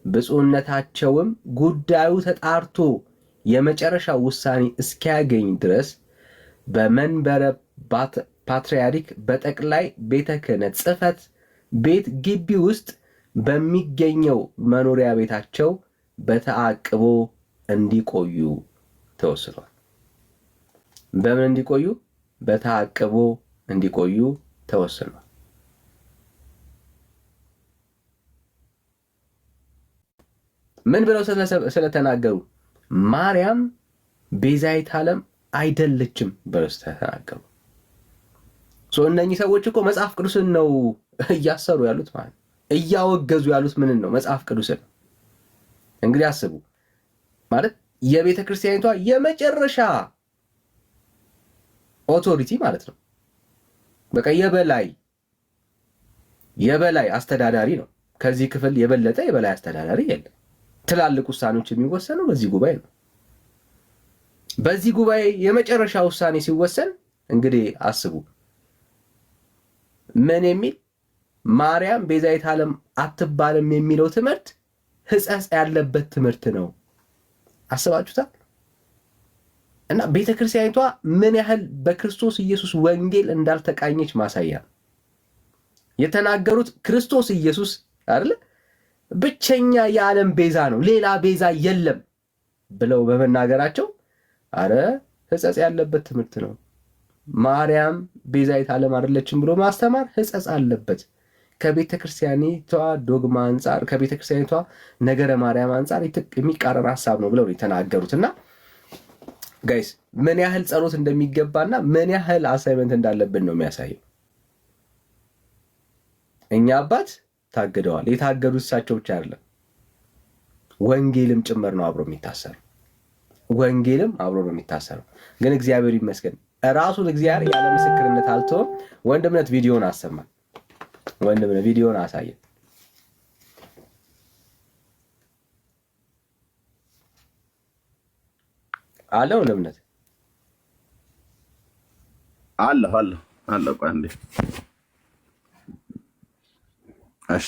ብፁዕነታቸውም ጉዳዩ ተጣርቶ የመጨረሻ ውሳኔ እስኪያገኝ ድረስ በመንበረ ፓትርያርክ በጠቅላይ ቤተ ክህነት ጽሕፈት ቤት ግቢ ውስጥ በሚገኘው መኖሪያ ቤታቸው በተአቅቦ እንዲቆዩ ተወስኗል። በምን እንዲቆዩ? በተአቅቦ እንዲቆዩ ተወስኗል። ምን ብለው ስለተናገሩ? ማርያም ቤዛዊት ዓለም አይደለችም ብለው ስለተናገሩ። እነኚህ ሰዎች እኮ መጽሐፍ ቅዱስን ነው እያሰሩ ያሉት ማለት እያወገዙ ያሉት ምንን ነው? መጽሐፍ ቅዱስን። እንግዲህ አስቡ ማለት የቤተ ክርስቲያኒቷ የመጨረሻ ኦቶሪቲ ማለት ነው። በቃ የበላይ አስተዳዳሪ ነው። ከዚህ ክፍል የበለጠ የበላይ አስተዳዳሪ የለም። ትላልቅ ውሳኔዎች የሚወሰነው በዚህ ጉባኤ ነው። በዚህ ጉባኤ የመጨረሻ ውሳኔ ሲወሰን እንግዲህ አስቡ ምን የሚል ማርያም ቤዛዊት ዓለም አትባልም የሚለው ትምህርት ሕጸጽ ያለበት ትምህርት ነው። አስባችሁታል? እና ቤተ ክርስቲያኒቷ ምን ያህል በክርስቶስ ኢየሱስ ወንጌል እንዳልተቃኘች ማሳያ የተናገሩት ክርስቶስ ኢየሱስ አይደለ ብቸኛ የዓለም ቤዛ ነው፣ ሌላ ቤዛ የለም ብለው በመናገራቸው አረ ሕጸጽ ያለበት ትምህርት ነው። ማርያም ቤዛዊት ዓለም አይደለችም ብሎ ማስተማር ሕጸጽ አለበት። ከቤተ ክርስቲያኒቷ ዶግማ አንጻር፣ ከቤተ ክርስቲያኒቷ ነገረ ማርያም አንጻር የሚቃረን ሐሳብ ነው ብለው የተናገሩት እና ጋይስ ምን ያህል ጸሎት እንደሚገባና ምን ያህል አሳይመንት እንዳለብን ነው የሚያሳየው። እኛ አባት ታግደዋል። የታገዱት እሳቸው ብቻ አይደለም፣ ወንጌልም ጭምር ነው አብሮ የሚታሰረው። ወንጌልም አብሮ ነው የሚታሰረው። ግን እግዚአብሔር ይመስገን ራሱን እግዚአብሔር ያለ ምስክርነት አልተወም። ወንድምነት ቪዲዮን አሰማን። ወንድምነት ቪዲዮን አሳየን። አለ ወንድምነት አለ ቆይ አንዴ እሺ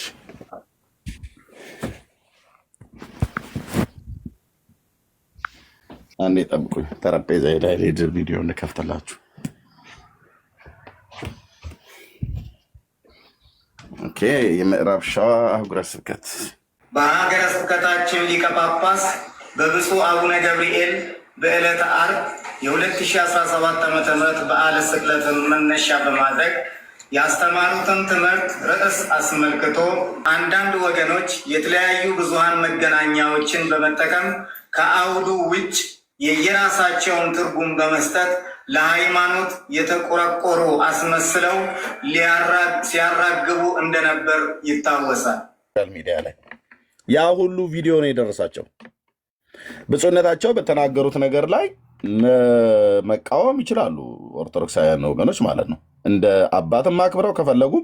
አንዴ ጠብቁኝ። ጠረጴዛ ላይ ሌድር ቪዲዮ እንከፍትላችሁ። ኦኬ። የምዕራብ ሸዋ አህጉረ ስብከት በሀገረ ስብከታችን ሊቀ ጳጳስ በብፁዕ አቡነ ገብርኤል በዕለተ ዓርብ የ2017 ዓ.ም በዓለ ስቅለትን መነሻ በማድረግ ያስተማሩትን ትምህርት ርዕስ አስመልክቶ አንዳንድ ወገኖች የተለያዩ ብዙሃን መገናኛዎችን በመጠቀም ከአውዱ ውጭ የየራሳቸውን ትርጉም በመስጠት ለሃይማኖት የተቆረቆሩ አስመስለው ሲያራግቡ እንደነበር ይታወሳል። ሚዲያ ላይ ያ ሁሉ ቪዲዮ ነው የደረሳቸው። ብፁዕነታቸው በተናገሩት ነገር ላይ መቃወም ይችላሉ፣ ኦርቶዶክሳውያን ወገኖች ማለት ነው። እንደ አባትም አክብረው ከፈለጉም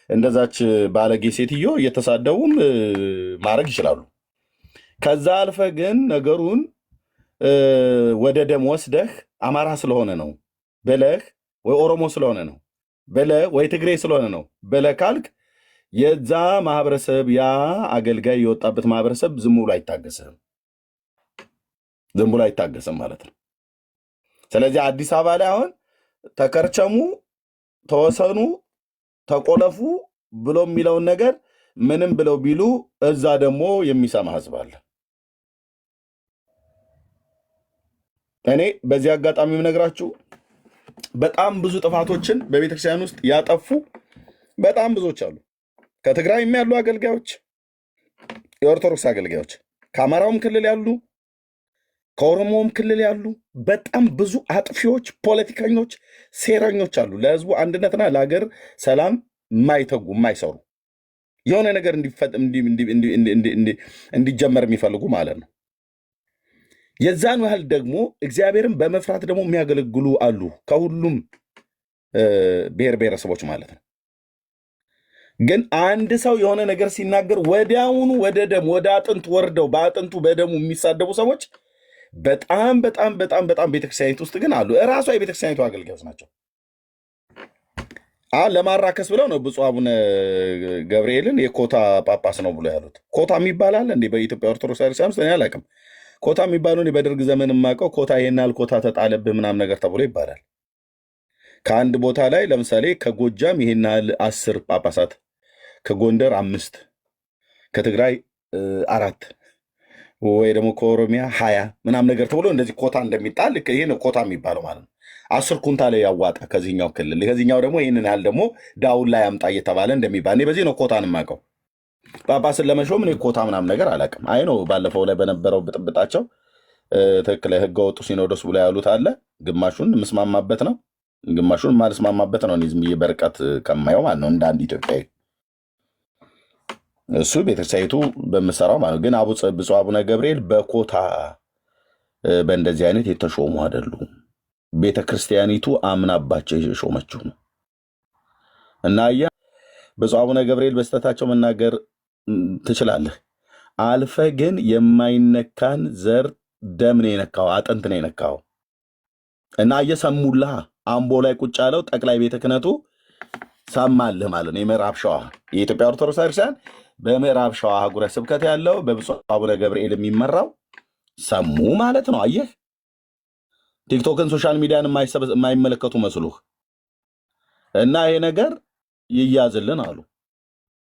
እንደዛች ባለጌ ሴትዮ እየተሳደቡም ማድረግ ይችላሉ። ከዛ አልፈ ግን ነገሩን ወደ ደም ወስደህ አማራ ስለሆነ ነው ብለህ ወይ ኦሮሞ ስለሆነ ነው ብለህ ወይ ትግሬ ስለሆነ ነው ብለህ ካልክ የዛ ማህበረሰብ ያ አገልጋይ የወጣበት ማህበረሰብ ዝም ብሎ አይታገስም ማለት ነው። ስለዚህ አዲስ አበባ ላይ አሁን ተከርቸሙ፣ ተወሰኑ፣ ተቆለፉ ብሎ የሚለውን ነገር ምንም ብለው ቢሉ እዛ ደግሞ የሚሰማ ህዝብ አለ። እኔ በዚህ አጋጣሚ የምነግራችሁ በጣም ብዙ ጥፋቶችን በቤተክርስቲያን ውስጥ ያጠፉ በጣም ብዙዎች አሉ። ከትግራይም ያሉ አገልጋዮች፣ የኦርቶዶክስ አገልጋዮች፣ ከአማራውም ክልል ያሉ፣ ከኦሮሞውም ክልል ያሉ በጣም ብዙ አጥፊዎች፣ ፖለቲከኞች፣ ሴረኞች አሉ። ለህዝቡ አንድነትና ለሀገር ሰላም የማይተጉ የማይሰሩ የሆነ ነገር እንዲጀመር የሚፈልጉ ማለት ነው። የዛን ያህል ደግሞ እግዚአብሔርን በመፍራት ደግሞ የሚያገለግሉ አሉ። ከሁሉም ብሔር ብሔረሰቦች ማለት ነው። ግን አንድ ሰው የሆነ ነገር ሲናገር ወዲያውኑ ወደ ደም ወደ አጥንት ወርደው በአጥንቱ በደሙ የሚሳደቡ ሰዎች በጣም በጣም በጣም በጣም ቤተክርስቲያኒት ውስጥ ግን አሉ። እራሷ የቤተክርስቲያኒቱ አገልጋዮች ናቸው። ለማራከስ ብለው ነው ብፁዕ አቡነ ገብርኤልን የኮታ ጳጳስ ነው ብሎ ያሉት። ኮታ የሚባላል እንዴ በኢትዮጵያ ኦርቶዶክስ ቤተክርስቲያን ውስጥ? እኔ አላውቅም። ኮታ የሚባለውን በደርግ ዘመን የማውቀው ኮታ ይሄን ያህል ኮታ ተጣለብህ ምናምን ነገር ተብሎ ይባላል። ከአንድ ቦታ ላይ ለምሳሌ ከጎጃም ይሄን ያህል 10 ጳጳሳት፣ ከጎንደር 5፣ ከትግራይ 4 ወይ ደግሞ ከኦሮሚያ 20 ምናምን ነገር ተብሎ እንደዚህ ኮታ እንደሚጣል ይሄ ነው ኮታ የሚባለው ማለት ነው። 10 ኩንታል ያዋጣ ከዚህኛው ክልል ከዚህኛው ደግሞ ይህንን ያህል ደግሞ ዳውን ላይ አምጣ እየተባለ እንደሚባል እኔ በዚህ ነው ኮታን የማውቀው። ጳጳስን ለመሾም እኔ ኮታ ምናምን ነገር አላውቅም። አይ ነው ባለፈው ላይ በነበረው ብጥብጣቸው ትክክል ህገ ወጡ ሲኖዶስ ብሎ ያሉት አለ። ግማሹን የምስማማበት ነው፣ ግማሹን የማልስማማበት ነው። እኔ ዝም ብዬ በርቀት ከማየው ማለት ነው እንደ አንድ ኢትዮጵያዊ እሱ ቤተክርስቲያኒቱ በምሰራው ማለት ግን ብፁዕ አቡነ ገብርኤል በኮታ በእንደዚህ አይነት የተሾሙ አይደሉም። ቤተክርስቲያኒቱ አምናባቸው የሾመችው ነው። እና ያ ብፁዕ አቡነ ገብርኤል በስተታቸው መናገር ትችላለህ። አልፈ ግን የማይነካን ዘር ደም ነው የነካው፣ አጥንት ነው የነካው። እና እየሰሙልህ አምቦ ላይ ቁጭ ያለው ጠቅላይ ቤተ ክህነቱ ሰማልህ ማለት ነው። የምዕራብ ሸዋ የኢትዮጵያ ኦርቶዶክስ ቤተክርስቲያን በምዕራብ ሸዋ አህጉረ ስብከት ያለው በብፁዕ አቡነ ገብርኤል የሚመራው ሰሙ ማለት ነው። አየህ፣ ቲክቶክን ሶሻል ሚዲያን የማይመለከቱ መስሉህ እና ይሄ ነገር ይያዝልን አሉ።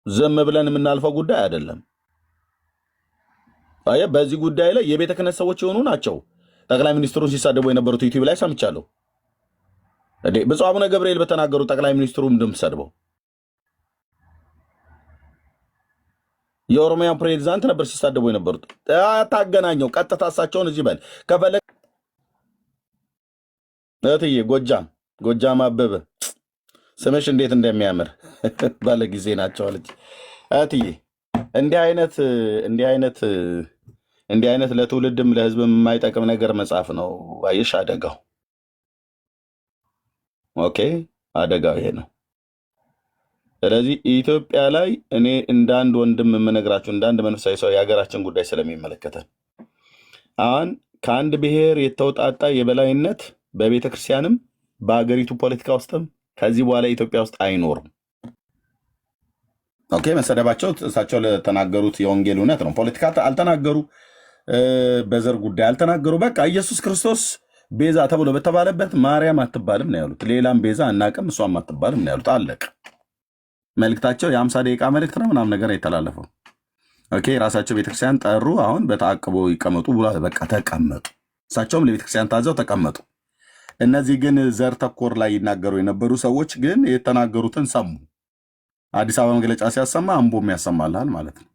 ዝም ብለን የምናልፈው ጉዳይ አይደለም። አየህ፣ በዚህ ጉዳይ ላይ የቤተ ክህነት ሰዎች የሆኑ ናቸው ጠቅላይ ሚኒስትሩን ሲሳደቡ የነበሩት ዩቲዩብ ላይ ሰምቻለሁ። ብፁዕ አቡነ ገብርኤል በተናገሩ ጠቅላይ ሚኒስትሩ እንደምሰድበው የኦሮሚያን ፕሬዚዳንት ነበር ሲሳደቡ የነበሩት። ታገናኘው ቀጥታ እሳቸውን እዚህ በል ከፈለግ እህትዬ ጎጃም አበበ ስምሽ እንዴት እንደሚያምር ባለ ጊዜ ናቸው አለች እህትዬ። እንዲህ አይነት ለትውልድም ለሕዝብም የማይጠቅም ነገር መጽሐፍ ነው። አየሽ አደጋው። ኦኬ አደጋው ይሄ ነው። ስለዚህ ኢትዮጵያ ላይ እኔ እንደ አንድ ወንድም የምነግራችሁ እንደ አንድ መንፈሳዊ ሰው የሀገራችን ጉዳይ ስለሚመለከተን አሁን ከአንድ ብሔር የተውጣጣ የበላይነት በቤተ ክርስቲያንም በሀገሪቱ ፖለቲካ ውስጥም ከዚህ በኋላ ኢትዮጵያ ውስጥ አይኖርም። ኦኬ መሰደባቸው እሳቸው ለተናገሩት የወንጌል እውነት ነው። ፖለቲካ አልተናገሩ፣ በዘር ጉዳይ አልተናገሩ። በቃ ኢየሱስ ክርስቶስ ቤዛ ተብሎ በተባለበት ማርያም አትባልም ነው ያሉት። ሌላም ቤዛ አናቅም እሷም አትባልም ነው ያሉት። አለቅ መልእክታቸው የ50 ደቂቃ መልእክት ነው ምናምን ነገር የተላለፈው። ኦኬ ራሳቸው ቤተክርስቲያን ጠሩ። አሁን በተአቅቦ ይቀመጡ ብሏል። በቃ ተቀመጡ። እሳቸውም ለቤተክርስቲያን ታዘው ተቀመጡ። እነዚህ ግን ዘር ተኮር ላይ ይናገሩ የነበሩ ሰዎች ግን የተናገሩትን ሰሙ። አዲስ አበባ መግለጫ ሲያሰማ አምቦም ያሰማልሃል ማለት ነው።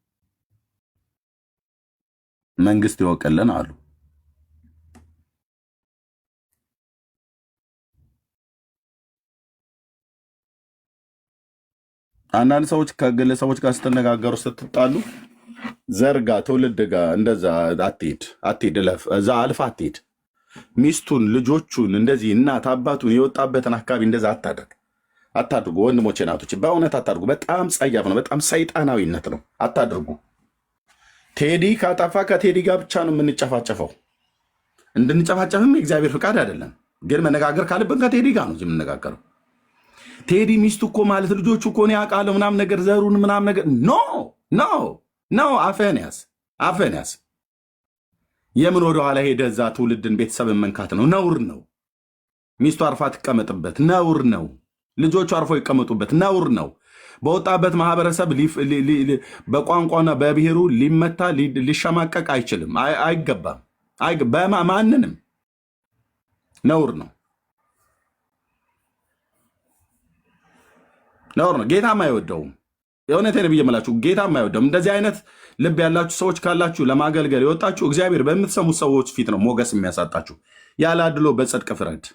መንግስት ይወቅልን አሉ። አንዳንድ ሰዎች ከግለሰቦች ጋር ስትነጋገሩ ስትጣሉ ዘርጋ ትውልድ ጋር እንደዛ አትሄድ እለፍ፣ እዛ አልፍ አትሄድ። ሚስቱን ልጆቹን እንደዚህ እናት አባቱን የወጣበትን አካባቢ እንደዛ አታድርጉ። ወንድሞቼ ናቶች በእውነት አታድርጉ። በጣም ጸያፍ ነው። በጣም ሰይጣናዊነት ነው። አታድርጉ። ቴዲ ካጠፋ ከቴዲ ጋር ብቻ ነው የምንጨፋጨፈው። እንድንጨፋጨፍም የእግዚአብሔር ፍቃድ አይደለም። ግን መነጋገር ካለብን ከቴዲ ጋር ነው የምንነጋገረው። ቴዲ ሚስቱ እኮ ማለት ልጆቹ እኮ እኔ አውቃለሁ ምናምን ነገር ዘሩን ምናምን ነገር ኖ አፍህን ያዝ። የምን ወደኋላ ሄደ እዛ ትውልድን ቤተሰብን መንካት ነው። ነውር ነው። ሚስቱ አርፋ ትቀመጥበት ነውር ነው። ልጆቹ አርፎ ይቀመጡበት ነውር ነው። በወጣበት ማህበረሰብ በቋንቋና በብሔሩ ሊመታ ሊሸማቀቅ አይችልም፣ አይገባም። ማንንም ነውር ነው። ነውር ነው። ጌታም አይወደውም። የእውነቴን ብዬ የምላችሁ ጌታም አይወደውም። እንደዚህ አይነት ልብ ያላችሁ ሰዎች ካላችሁ ለማገልገል የወጣችሁ እግዚአብሔር በምትሰሙት ሰዎች ፊት ነው ሞገስ የሚያሳጣችሁ። ያለ አድሎ በጽድቅ ፍረድ።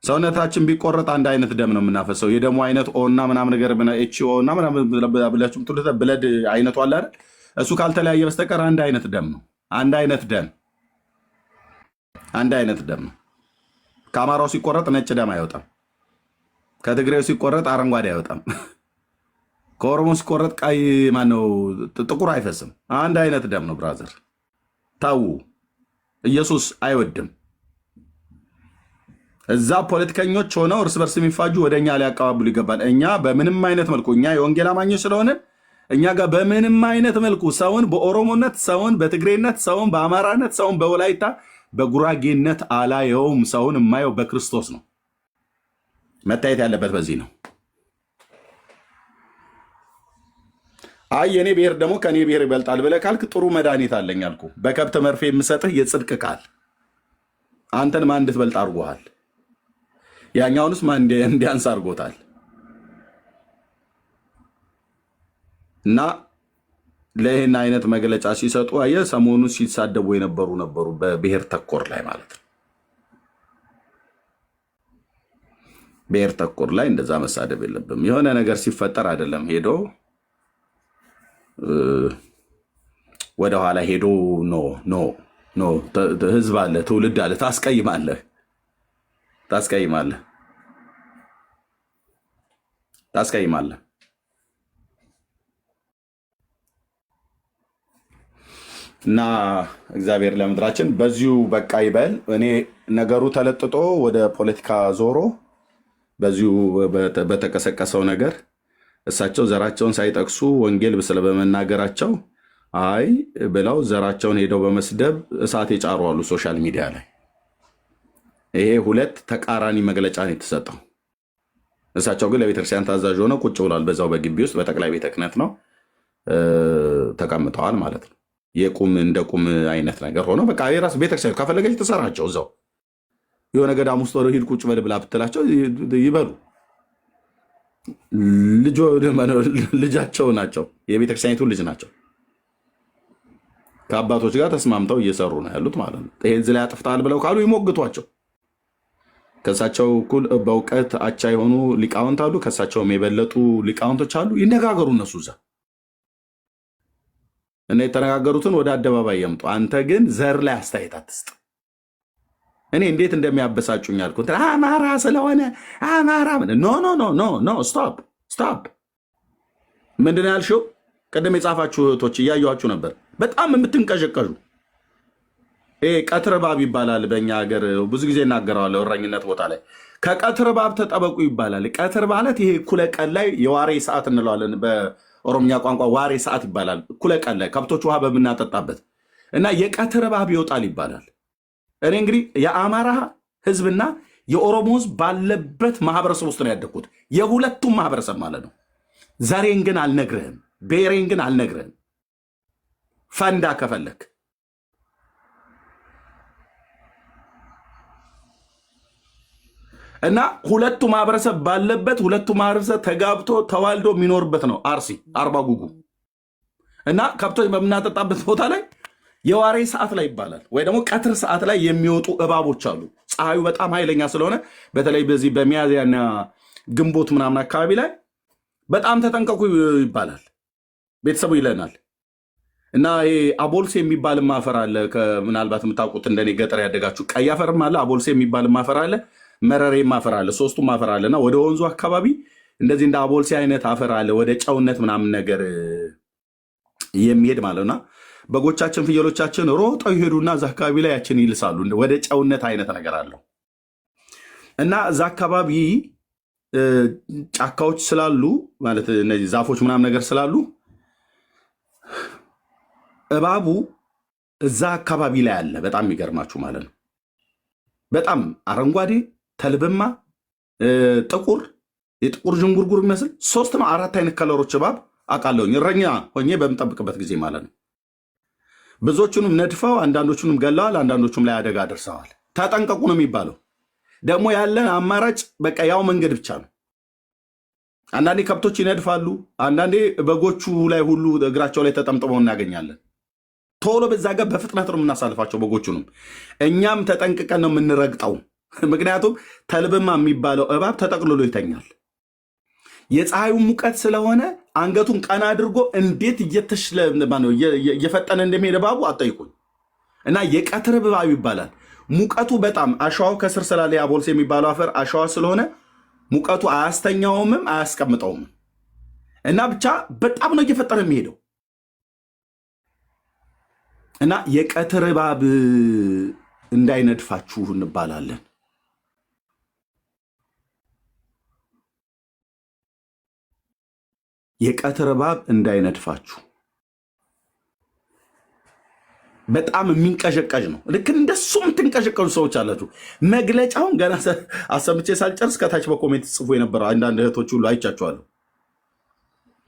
ሰውነታችን ቢቆረጥ አንድ አይነት ደም ነው የምናፈሰው። የደሙ አይነት ኦና ምናምን ነገር ኤችኦ እና ምናምን ብላችሁ ብለድ አይነቱ አለ አይደል? እሱ ካልተለያየ በስተቀር አንድ አይነት ደም ነው። አንድ አይነት ደም ነው። ከአማራው ሲቆረጥ ነጭ ደም አይወጣም። ከትግሬው ሲቆረጥ አረንጓዴ አይወጣም። ከኦሮሞ ሲቆረጥ ቀይ ማነው ጥቁር አይፈስም። አንድ አይነት ደም ነው። ብራዘር ታው ኢየሱስ አይወድም። እዛ ፖለቲከኞች ሆነው እርስ በርስ የሚፋጁ ወደኛ ሊያቀባብሉ ይገባል። እኛ በምንም አይነት መልኩ እኛ የወንጌል አማኞች ስለሆነ እኛ ጋር በምንም አይነት መልኩ ሰውን በኦሮሞነት፣ ሰውን በትግሬነት፣ ሰውን በአማራነት፣ ሰውን በወላይታ በጉራጌነት አላየውም። ሰውን የማየው በክርስቶስ ነው። መታየት ያለበት በዚህ ነው። አይ የኔ ብሔር ደግሞ ከኔ ብሔር ይበልጣል ብለህ ካልክ ጥሩ መድኃኒት አለኝ አልኩ። በከብት መርፌ የምሰጥህ የጽድቅ ቃል አንተን ማን እንድትበልጥ አድርጎሃል? ያኛውንስ ማን እንዲያንስ አድርጎታል? እና ለይህን አይነት መግለጫ ሲሰጡ አየህ፣ ሰሞኑ ሲሳደቡ ነበሩ በብሔር ተኮር ላይ ማለት ነው። ብሔር ተኮር ላይ እንደዛ መሳደብ የለብም። የሆነ ነገር ሲፈጠር አይደለም ሄዶ ወደኋላ ሄዶ ኖ ህዝብ አለ፣ ትውልድ አለ፣ ታስቀይማለህ። እና እግዚአብሔር ለምድራችን በዚሁ በቃ ይበል። እኔ ነገሩ ተለጥጦ ወደ ፖለቲካ ዞሮ በዚሁ በተቀሰቀሰው ነገር እሳቸው ዘራቸውን ሳይጠቅሱ ወንጌል ስለ በመናገራቸው አይ ብለው ዘራቸውን ሄደው በመስደብ እሳት የጫሩ አሉ ሶሻል ሚዲያ ላይ። ይሄ ሁለት ተቃራኒ መግለጫ ነው የተሰጠው። እሳቸው ግን ለቤተክርስቲያን ታዛዥ ሆነው ቁጭ ብሏል። በዛው በግቢ ውስጥ በጠቅላይ ቤተ ክህነት ነው ተቀምጠዋል ማለት ነው። የቁም እንደ ቁም አይነት ነገር ሆኖ በቃ የራስ ቤተክርስቲያን ከፈለገች ተሰራቸው እዛው የሆነ ገዳም ውስጥ ወደ ሂድ ቁጭ በል ብላ ብትላቸው ይበሉ። ልጃቸው ናቸው፣ የቤተክርስቲያኒቱ ልጅ ናቸው። ከአባቶች ጋር ተስማምተው እየሰሩ ነው ያሉት ማለት ነው። ይሄ እዚህ ላይ አጥፍተሃል ብለው ካሉ ይሞግቷቸው። ከእሳቸው እኩል በእውቀት አቻ የሆኑ ሊቃውንት አሉ፣ ከእሳቸውም የበለጡ ሊቃውንቶች አሉ። ይነጋገሩ እነሱ እዛ እና የተነጋገሩትን ወደ አደባባይ ያምጡ። አንተ ግን ዘር ላይ አስተያየት አትስጥ። እኔ እንዴት እንደሚያበሳጩኝ አልኩት። አማራ ስለሆነ አማራ ኖ ስቶፕ። ምንድን ያልሽው? ቅድም የጻፋችሁ እህቶች እያየኋችሁ ነበር። በጣም የምትንቀዠቀዡ ቀትር እባብ ይባላል በእኛ ሀገር ብዙ ጊዜ እናገረዋለሁ። እረኝነት ቦታ ላይ ከቀትር እባብ ተጠበቁ ይባላል። ቀትር ማለት ይሄ እኩለ ቀን ላይ የዋሬ ሰዓት እንለዋለን በኦሮምኛ ቋንቋ ዋሬ ሰዓት ይባላል። እኩለ ቀን ላይ ከብቶች ውሃ በምናጠጣበት እና የቀትር እባብ ይወጣል ይባላል። እኔ እንግዲህ የአማራ ህዝብና የኦሮሞ ህዝብ ባለበት ማህበረሰብ ውስጥ ነው ያደግኩት። የሁለቱም ማህበረሰብ ማለት ነው። ዘሬን ግን አልነግርህም፣ ብሔሬን ግን አልነግርህም። ፈንዳ ከፈለክ እና ሁለቱ ማህበረሰብ ባለበት ሁለቱ ማህበረሰብ ተጋብቶ ተዋልዶ የሚኖርበት ነው አርሲ አርባ ጉጉ እና ከብቶች በምናጠጣበት ቦታ ላይ የዋሬ ሰዓት ላይ ይባላል ወይ ደግሞ ቀትር ሰዓት ላይ የሚወጡ እባቦች አሉ። ፀሐዩ በጣም ኃይለኛ ስለሆነ በተለይ በዚህ በሚያዝያና ግንቦት ምናምን አካባቢ ላይ በጣም ተጠንቀቁ ይባላል። ቤተሰቡ ይለናል። እና ይሄ አቦልሴ የሚባል ማፈር አለ። ምናልባት የምታውቁት እንደኔ ገጠር ያደጋችሁ ቀይ አፈርም አለ፣ አቦልሴ የሚባል ማፈር አለ፣ መረሬ ማፈር አለ። ሶስቱም ማፈር አለ እና ወደ ወንዙ አካባቢ እንደዚህ እንደ አቦልሴ አይነት አፈር አለ፣ ወደ ጨውነት ምናምን ነገር የሚሄድ ማለት ነው። በጎቻችን ፍየሎቻችን ሮጠው ይሄዱና እዛ አካባቢ ላይ ያችን ይልሳሉ። ወደ ጨውነት አይነት ነገር አለው እና እዛ አካባቢ ጫካዎች ስላሉ ማለት እነዚህ ዛፎች ምናምን ነገር ስላሉ እባቡ እዛ አካባቢ ላይ አለ። በጣም የሚገርማችሁ ማለት ነው። በጣም አረንጓዴ፣ ተልብማ፣ ጥቁር፣ የጥቁር ዥንጉርጉር የሚመስል 3 ነው 4 አይነት ከለሮች እባብ አውቃለሁኝ እረኛ ሆኜ በምጠብቅበት ጊዜ ማለት ነው። ብዙዎቹንም ነድፈው አንዳንዶቹንም ገለዋል፣ አንዳንዶቹም ላይ አደጋ አድርሰዋል። ተጠንቀቁ ነው የሚባለው። ደግሞ ያለን አማራጭ በቃ ያው መንገድ ብቻ ነው። አንዳንዴ ከብቶች ይነድፋሉ። አንዳንዴ በጎቹ ላይ ሁሉ እግራቸው ላይ ተጠምጥመው እናገኛለን። ቶሎ በዛ ጋር በፍጥነት ነው የምናሳልፋቸው በጎቹንም። እኛም ተጠንቅቀን ነው የምንረግጠው። ምክንያቱም ተልብማ የሚባለው እባብ ተጠቅልሎ ይተኛል። የፀሐዩ ሙቀት ስለሆነ አንገቱን ቀና አድርጎ እንዴት እየፈጠነ እንደሚሄድ እባቡ አጠይቁኝ። እና የቀትር እባብ ይባላል። ሙቀቱ በጣም አሸዋው ከስር ስላለ ያቦልስ የሚባለው አፈር አሸዋ ስለሆነ ሙቀቱ አያስተኛውምም አያስቀምጠውም። እና ብቻ በጣም ነው እየፈጠነ የሚሄደው። እና የቀትር እባብ እንዳይነድፋችሁ እንባላለን። የቀትር እባብ እንዳይነድፋችሁ። በጣም የሚንቀዠቀዥ ነው። ልክ እንደሱ የምትንቀዠቀዡ ሰዎች አላችሁ። መግለጫውን ገና አሰምቼ ሳልጨርስ ከታች በኮሜንት ጽፎ የነበረ አንዳንድ እህቶች ሁሉ አይቻችኋለሁ።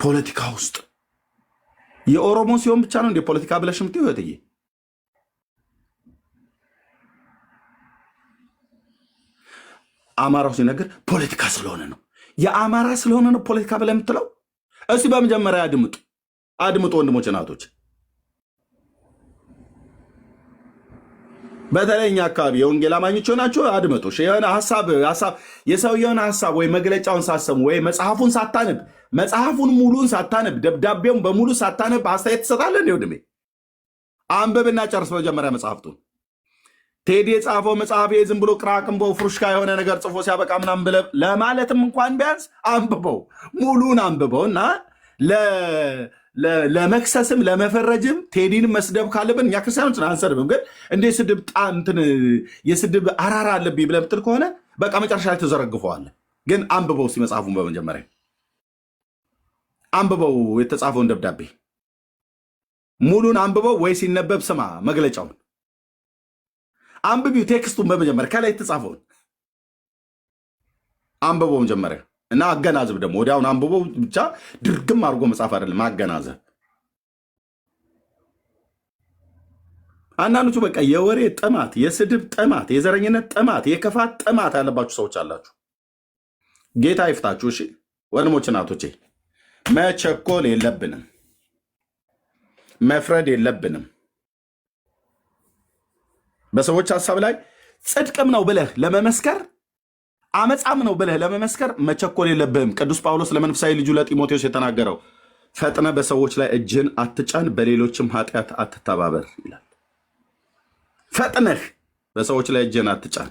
ፖለቲካ ውስጥ የኦሮሞ ሲሆን ብቻ ነው እንደ ፖለቲካ ብለሽ ምትይው እህትዬ? አማራው ሲነገር ፖለቲካ ስለሆነ ነው። የአማራ ስለሆነ ነው ፖለቲካ ብለህ የምትለው? እስቲ በመጀመሪያ አድምጡ ወንድሞች እናቶች። በተለይ እኛ አካባቢ የወንጌል አማኞች ሆናችሁ አድምጡ። የሰውየውን ሀሳብ ወይ መግለጫውን ሳሰሙ ወይ መጽሐፉን ሳታነብ መጽሐፉን ሙሉን ሳታነብ ደብዳቤውን በሙሉ ሳታነብ አስተያየት ትሰጣለህ? እንዲ ወድሜ አንብብና ጨርስ መጀመሪያ መጽሐፍቱን። ቴዲ የጻፈው መጽሐፍ ዝም ብሎ ቅራቅንቦ ፍሩሽካ የሆነ ነገር ጽፎ ሲያበቃ ምናምን ብለህ ለማለትም እንኳን ቢያንስ አንብበው፣ ሙሉን አንብበው እና ለመክሰስም ለመፈረጅም ቴዲንም መስደብ ካለብን እኛ ክርስቲያኖችን አንሰድብም። ግን እንደ ስድብ የስድብ አራራ አለብኝ ብለህ ብትል ከሆነ በቃ መጨረሻ ላይ ተዘረግፈዋለህ። ግን አንብበው መጽሐፉን በመጀመሪያ አንብበው፣ የተጻፈውን ደብዳቤ ሙሉን አንብበው፣ ወይ ሲነበብ ስማ መግለጫውን አንብቢው። ቴክስቱን በመጀመሪያ ከላይ የተጻፈውን አንብበው መጀመሪያ እና አገናዘብ። ደግሞ ወዲያውን አንብበው ብቻ ድርግም አድርጎ መጻፍ አይደለም፣ አገናዘብ። አንዳንዶቹ በቃ የወሬ ጥማት፣ የስድብ ጥማት፣ የዘረኝነት ጥማት፣ የክፋት ጥማት ያለባችሁ ሰዎች አላችሁ። ጌታ ይፍታችሁ። እሺ ወንድሞች እናቶቼ፣ መቸኮል የለብንም፣ መፍረድ የለብንም። በሰዎች ሀሳብ ላይ ጽድቅም ነው ብለህ ለመመስከር አመፃም ነው ብለህ ለመመስከር መቸኮል የለብህም። ቅዱስ ጳውሎስ ለመንፈሳዊ ልጁ ለጢሞቴዎስ የተናገረው ፈጥነ በሰዎች ላይ እጅን አትጫን፣ በሌሎችም ኃጢአት አትተባበር ይላል። ፈጥነህ በሰዎች ላይ እጅን አትጫን።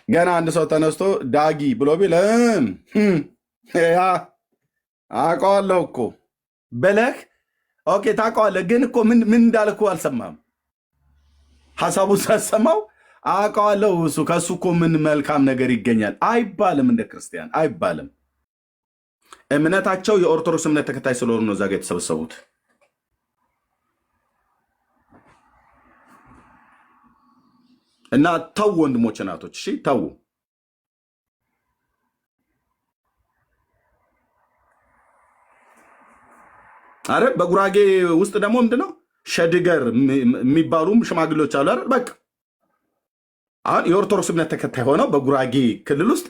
ገና አንድ ሰው ተነስቶ ዳጊ ብሎ ቢልም አውቀዋለሁ እኮ ብለህ ኦኬ ታውቀዋለህ፣ ግን እኮ ምን እንዳልኩ አልሰማም። ሀሳቡን ሳሰማው አውቀዋለሁ እሱ ከእሱ እኮ ምን መልካም ነገር ይገኛል አይባልም። እንደ ክርስቲያን አይባልም። እምነታቸው የኦርቶዶክስ እምነት ተከታይ ስለሆኑ ነው እዛ ጋ የተሰበሰቡት። እና ተው ወንድሞች እናቶች፣ እሺ ተው። አረ በጉራጌ ውስጥ ደግሞ ምንድነው ሸድገር የሚባሉም ሽማግሌዎች አሉ አይደል? በቃ አሁን የኦርቶዶክስ እምነት ተከታይ ሆነው በጉራጌ ክልል ውስጥ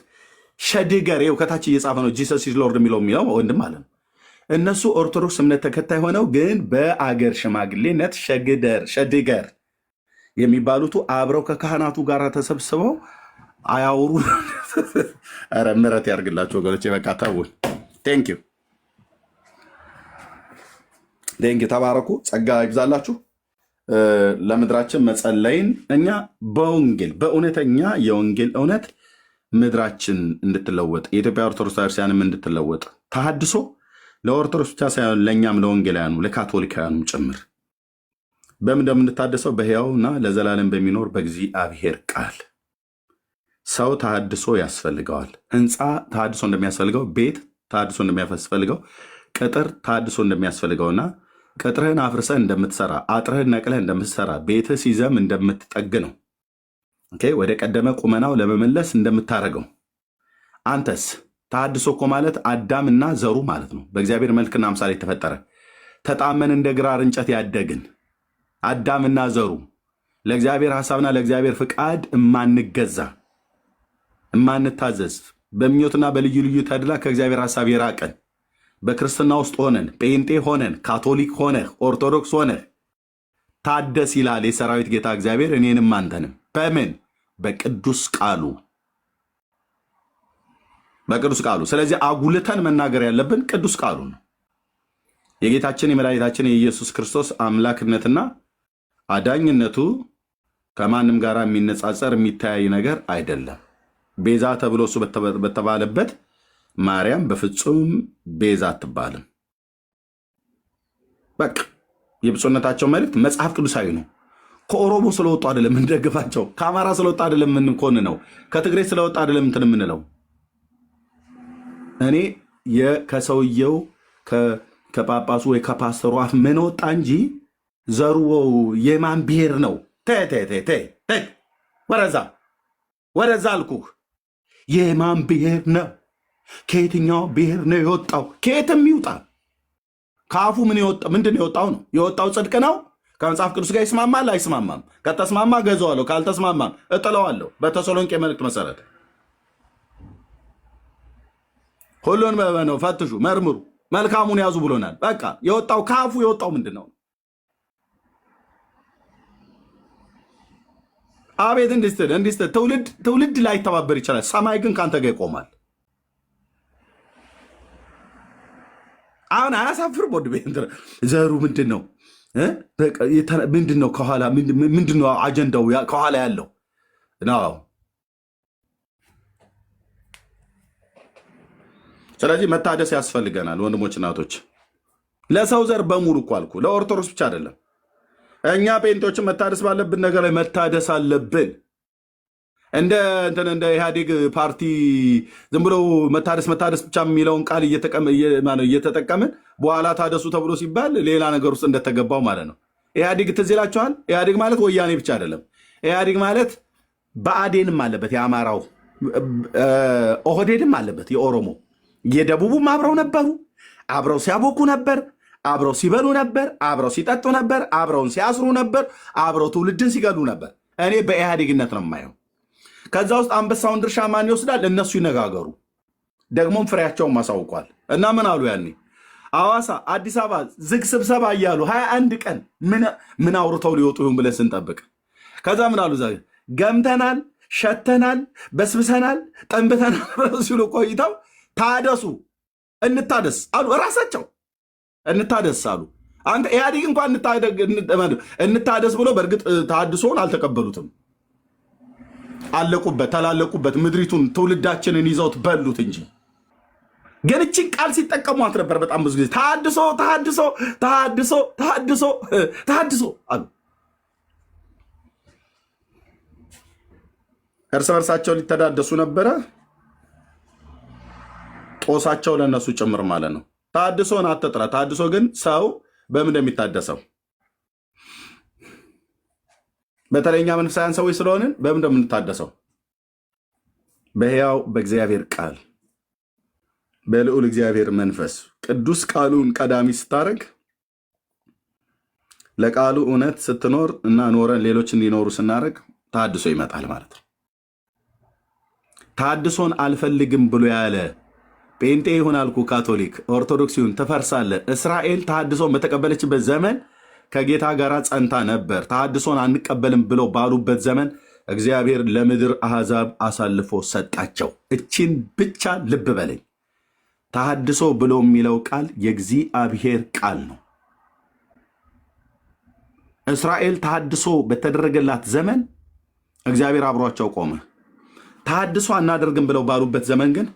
ሸድገር ይኸው ከታች እየጻፈ ነው ጂሰስ ኢዝ ሎርድ የሚለው ወንድም አለ። እነሱ ኦርቶዶክስ እምነት ተከታይ ሆነው ግን በአገር ሽማግሌነት ሸድገር የሚባሉቱ አብረው ከካህናቱ ጋር ተሰብስበው አያውሩ። ኧረ ምሕረት ያርግላችሁ ወገኖቼ። በቃ ተውን። ቴንክ ዩ ተባረኩ። ጸጋ ይብዛላችሁ። ለምድራችን መጸለይን እኛ በወንጌል በእውነተኛ የወንጌል እውነት ምድራችን እንድትለወጥ የኢትዮጵያ ኦርቶዶክስ ክርስቲያንም እንድትለወጥ ተሐድሶ ለኦርቶዶክስ ብቻ ሳይሆን ለእኛም ለወንጌላውያኑ ለካቶሊካውያኑም ጭምር በምን እንደምንታደሰው በሕያውና ለዘላለም በሚኖር በእግዚአብሔር ቃል። ሰው ተሐድሶ ያስፈልገዋል። ሕንፃ ተሐድሶ እንደሚያስፈልገው፣ ቤት ተሐድሶ እንደሚያስፈልገው፣ ቅጥር ተሐድሶ እንደሚያስፈልገውና ቅጥርህን አፍርሰህ እንደምትሰራ፣ አጥርህን ነቅለህ እንደምትሰራ፣ ቤትህ ሲዘም እንደምትጠግ ነው። ወደ ቀደመ ቁመናው ለመመለስ እንደምታደርገው። አንተስ ተሐድሶ እኮ ማለት አዳምና ዘሩ ማለት ነው። በእግዚአብሔር መልክና አምሳል የተፈጠረ ተጣመን እንደ ግራር እንጨት ያደግን አዳምና ዘሩ ለእግዚአብሔር ሐሳብና ለእግዚአብሔር ፍቃድ እማንገዛ እማንታዘዝ በምኞትና በልዩ ልዩ ተድላ ከእግዚአብሔር ሐሳብ የራቀን በክርስትና ውስጥ ሆነን ጴንጤ ሆነን ካቶሊክ ሆነህ ኦርቶዶክስ ሆነህ ታደስ ይላል የሰራዊት ጌታ እግዚአብሔር እኔንም አንተንም። በምን? በቅዱስ ቃሉ በቅዱስ ቃሉ። ስለዚህ አጉልተን መናገር ያለብን ቅዱስ ቃሉ ነው። የጌታችን የመድኃኒታችን የኢየሱስ ክርስቶስ አምላክነትና አዳኝነቱ ከማንም ጋር የሚነጻጸር የሚተያይ ነገር አይደለም። ቤዛ ተብሎ እሱ በተባለበት ማርያም በፍጹም ቤዛ አትባልም። በቃ የብፁዕነታቸው መልእክት መጽሐፍ ቅዱሳዊ ነው። ከኦሮሞ ስለወጡ አይደለም የምንደግፋቸው፣ ከአማራ ስለወጡ አይደለም የምንኮን ነው፣ ከትግሬ ስለወጡ አይደለም እንትን የምንለው። እኔ ከሰውየው ከጳጳሱ ወይ ከፓስተሩ አፍ ምን ወጣ እንጂ ዘሩ የማን ብሔር ነው? ወደዛ አልኩህ። የማን ብሔር ነው? ከየትኛው ብሔር ነው የወጣው? ከየትም ይውጣ ከአፉ ምንድን ነው የወጣው? ነው የወጣው ጽድቅ ነው? ከመጽሐፍ ቅዱስ ጋር ይስማማል አይስማማም? ከተስማማ ገዛዋለሁ፣ ካልተስማማም እጥለዋለሁ። በተሰሎንቄ መልእክት መሰረት ሁሉን ነው ፈትሹ፣ መርምሩ፣ መልካሙን ያዙ ብሎናል። በቃ የወጣው ከአፉ የወጣው ምንድን ነው? አቤት እንዲስትል ትውልድ ላይተባበር ይችላል፣ ሰማይ ግን ከአንተ ጋር ይቆማል። አሁን አያሳፍርም? ወድ ዘሩ ምንድን ነው? ምንድን ነው ከኋላ? ምንድን ነው አጀንዳው ከኋላ ያለው ነው? ስለዚህ መታደስ ያስፈልገናል ወንድሞች እናቶች፣ ለሰው ዘር በሙሉ እኮ አልኩ፣ ለኦርቶዶክስ ብቻ አይደለም። እኛ ጴንጤዎችን መታደስ ባለብን ነገር ላይ መታደስ አለብን። እንደ ኢህአዴግ ፓርቲ ዝም ብሎ መታደስ ብቻ የሚለውን ቃል እየተጠቀምን በኋላ ታደሱ ተብሎ ሲባል ሌላ ነገር ውስጥ እንደተገባው ማለት ነው። ኢህአዴግ ትዝ ይላችኋል? ኢህአዴግ ማለት ወያኔ ብቻ አይደለም። ኢህአዴግ ማለት ብአዴንም አለበት፣ የአማራው ኦህዴድም አለበት፣ የኦሮሞ የደቡቡም አብረው ነበሩ። አብረው ሲያቦኩ ነበር፣ አብረው ሲበሉ ነበር፣ አብረው ሲጠጡ ነበር፣ አብረውን ሲያስሩ ነበር፣ አብረው ትውልድን ሲገሉ ነበር። እኔ በኢህአዴግነት ነው የማየው። ከዛ ውስጥ አንበሳውን ድርሻ ማን ይወስዳል? እነሱ ይነጋገሩ። ደግሞም ፍሬያቸውን ማሳውቋል። እና ምን አሉ ያኔ አዋሳ፣ አዲስ አበባ ዝግ ስብሰባ እያሉ 21 ቀን ምን አውርተው ሊወጡ ይሁን ብለን ስንጠብቅ፣ ከዛ ምን አሉ? ገምተናል፣ ሸተናል፣ በስብሰናል፣ ጠንብተናል ሲሉ ቆይተው ታደሱ፣ እንታደስ አሉ። እራሳቸው እንታደስ አሉ። አንተ ኢህአዴግ እንኳን እንታደስ ብሎ በእርግጥ ታድሶን አልተቀበሉትም። አለቁበት፣ ተላለቁበት፣ ምድሪቱን ትውልዳችንን ይዘውት በሉት እንጂ። ግን እቺን ቃል ሲጠቀሟት ነበር በጣም ብዙ ጊዜ። ታድሶ ታድሶ ታድሶ ታድሶ ታድሶ አሉ። እርስ በርሳቸው ሊተዳደሱ ነበረ። ጦሳቸው ለነሱ ጭምር ማለት ነው። ታድሶን አትጥራ። ታድሶ ግን ሰው በምን እንደሚታደሰው በተለይኛ መንፈሳውያን ሰዎች ስለሆንን በምን እንደምንታደሰው በሕያው በእግዚአብሔር ቃል በልዑል እግዚአብሔር መንፈስ ቅዱስ ቃሉን ቀዳሚ ስታደርግ ለቃሉ እውነት ስትኖር እና ኖረን ሌሎች እንዲኖሩ ስናደርግ ታድሶ ይመጣል ማለት ነው። ታድሶን አልፈልግም ብሎ ያለ ጴንጤ ይሁን አልኩ፣ ካቶሊክ ኦርቶዶክስ ይሁን ትፈርሳለህ። እስራኤል ተሐድሶን በተቀበለችበት ዘመን ከጌታ ጋር ጸንታ ነበር። ተሐድሶን አንቀበልም ብለው ባሉበት ዘመን እግዚአብሔር ለምድር አሕዛብ አሳልፎ ሰጣቸው። እቺን ብቻ ልብ በለኝ። ተሐድሶ ብሎ የሚለው ቃል የእግዚአብሔር ቃል ነው። እስራኤል ተሐድሶ በተደረገላት ዘመን እግዚአብሔር አብሯቸው ቆመ። ተሐድሶ አናደርግም ብለው ባሉበት ዘመን ግን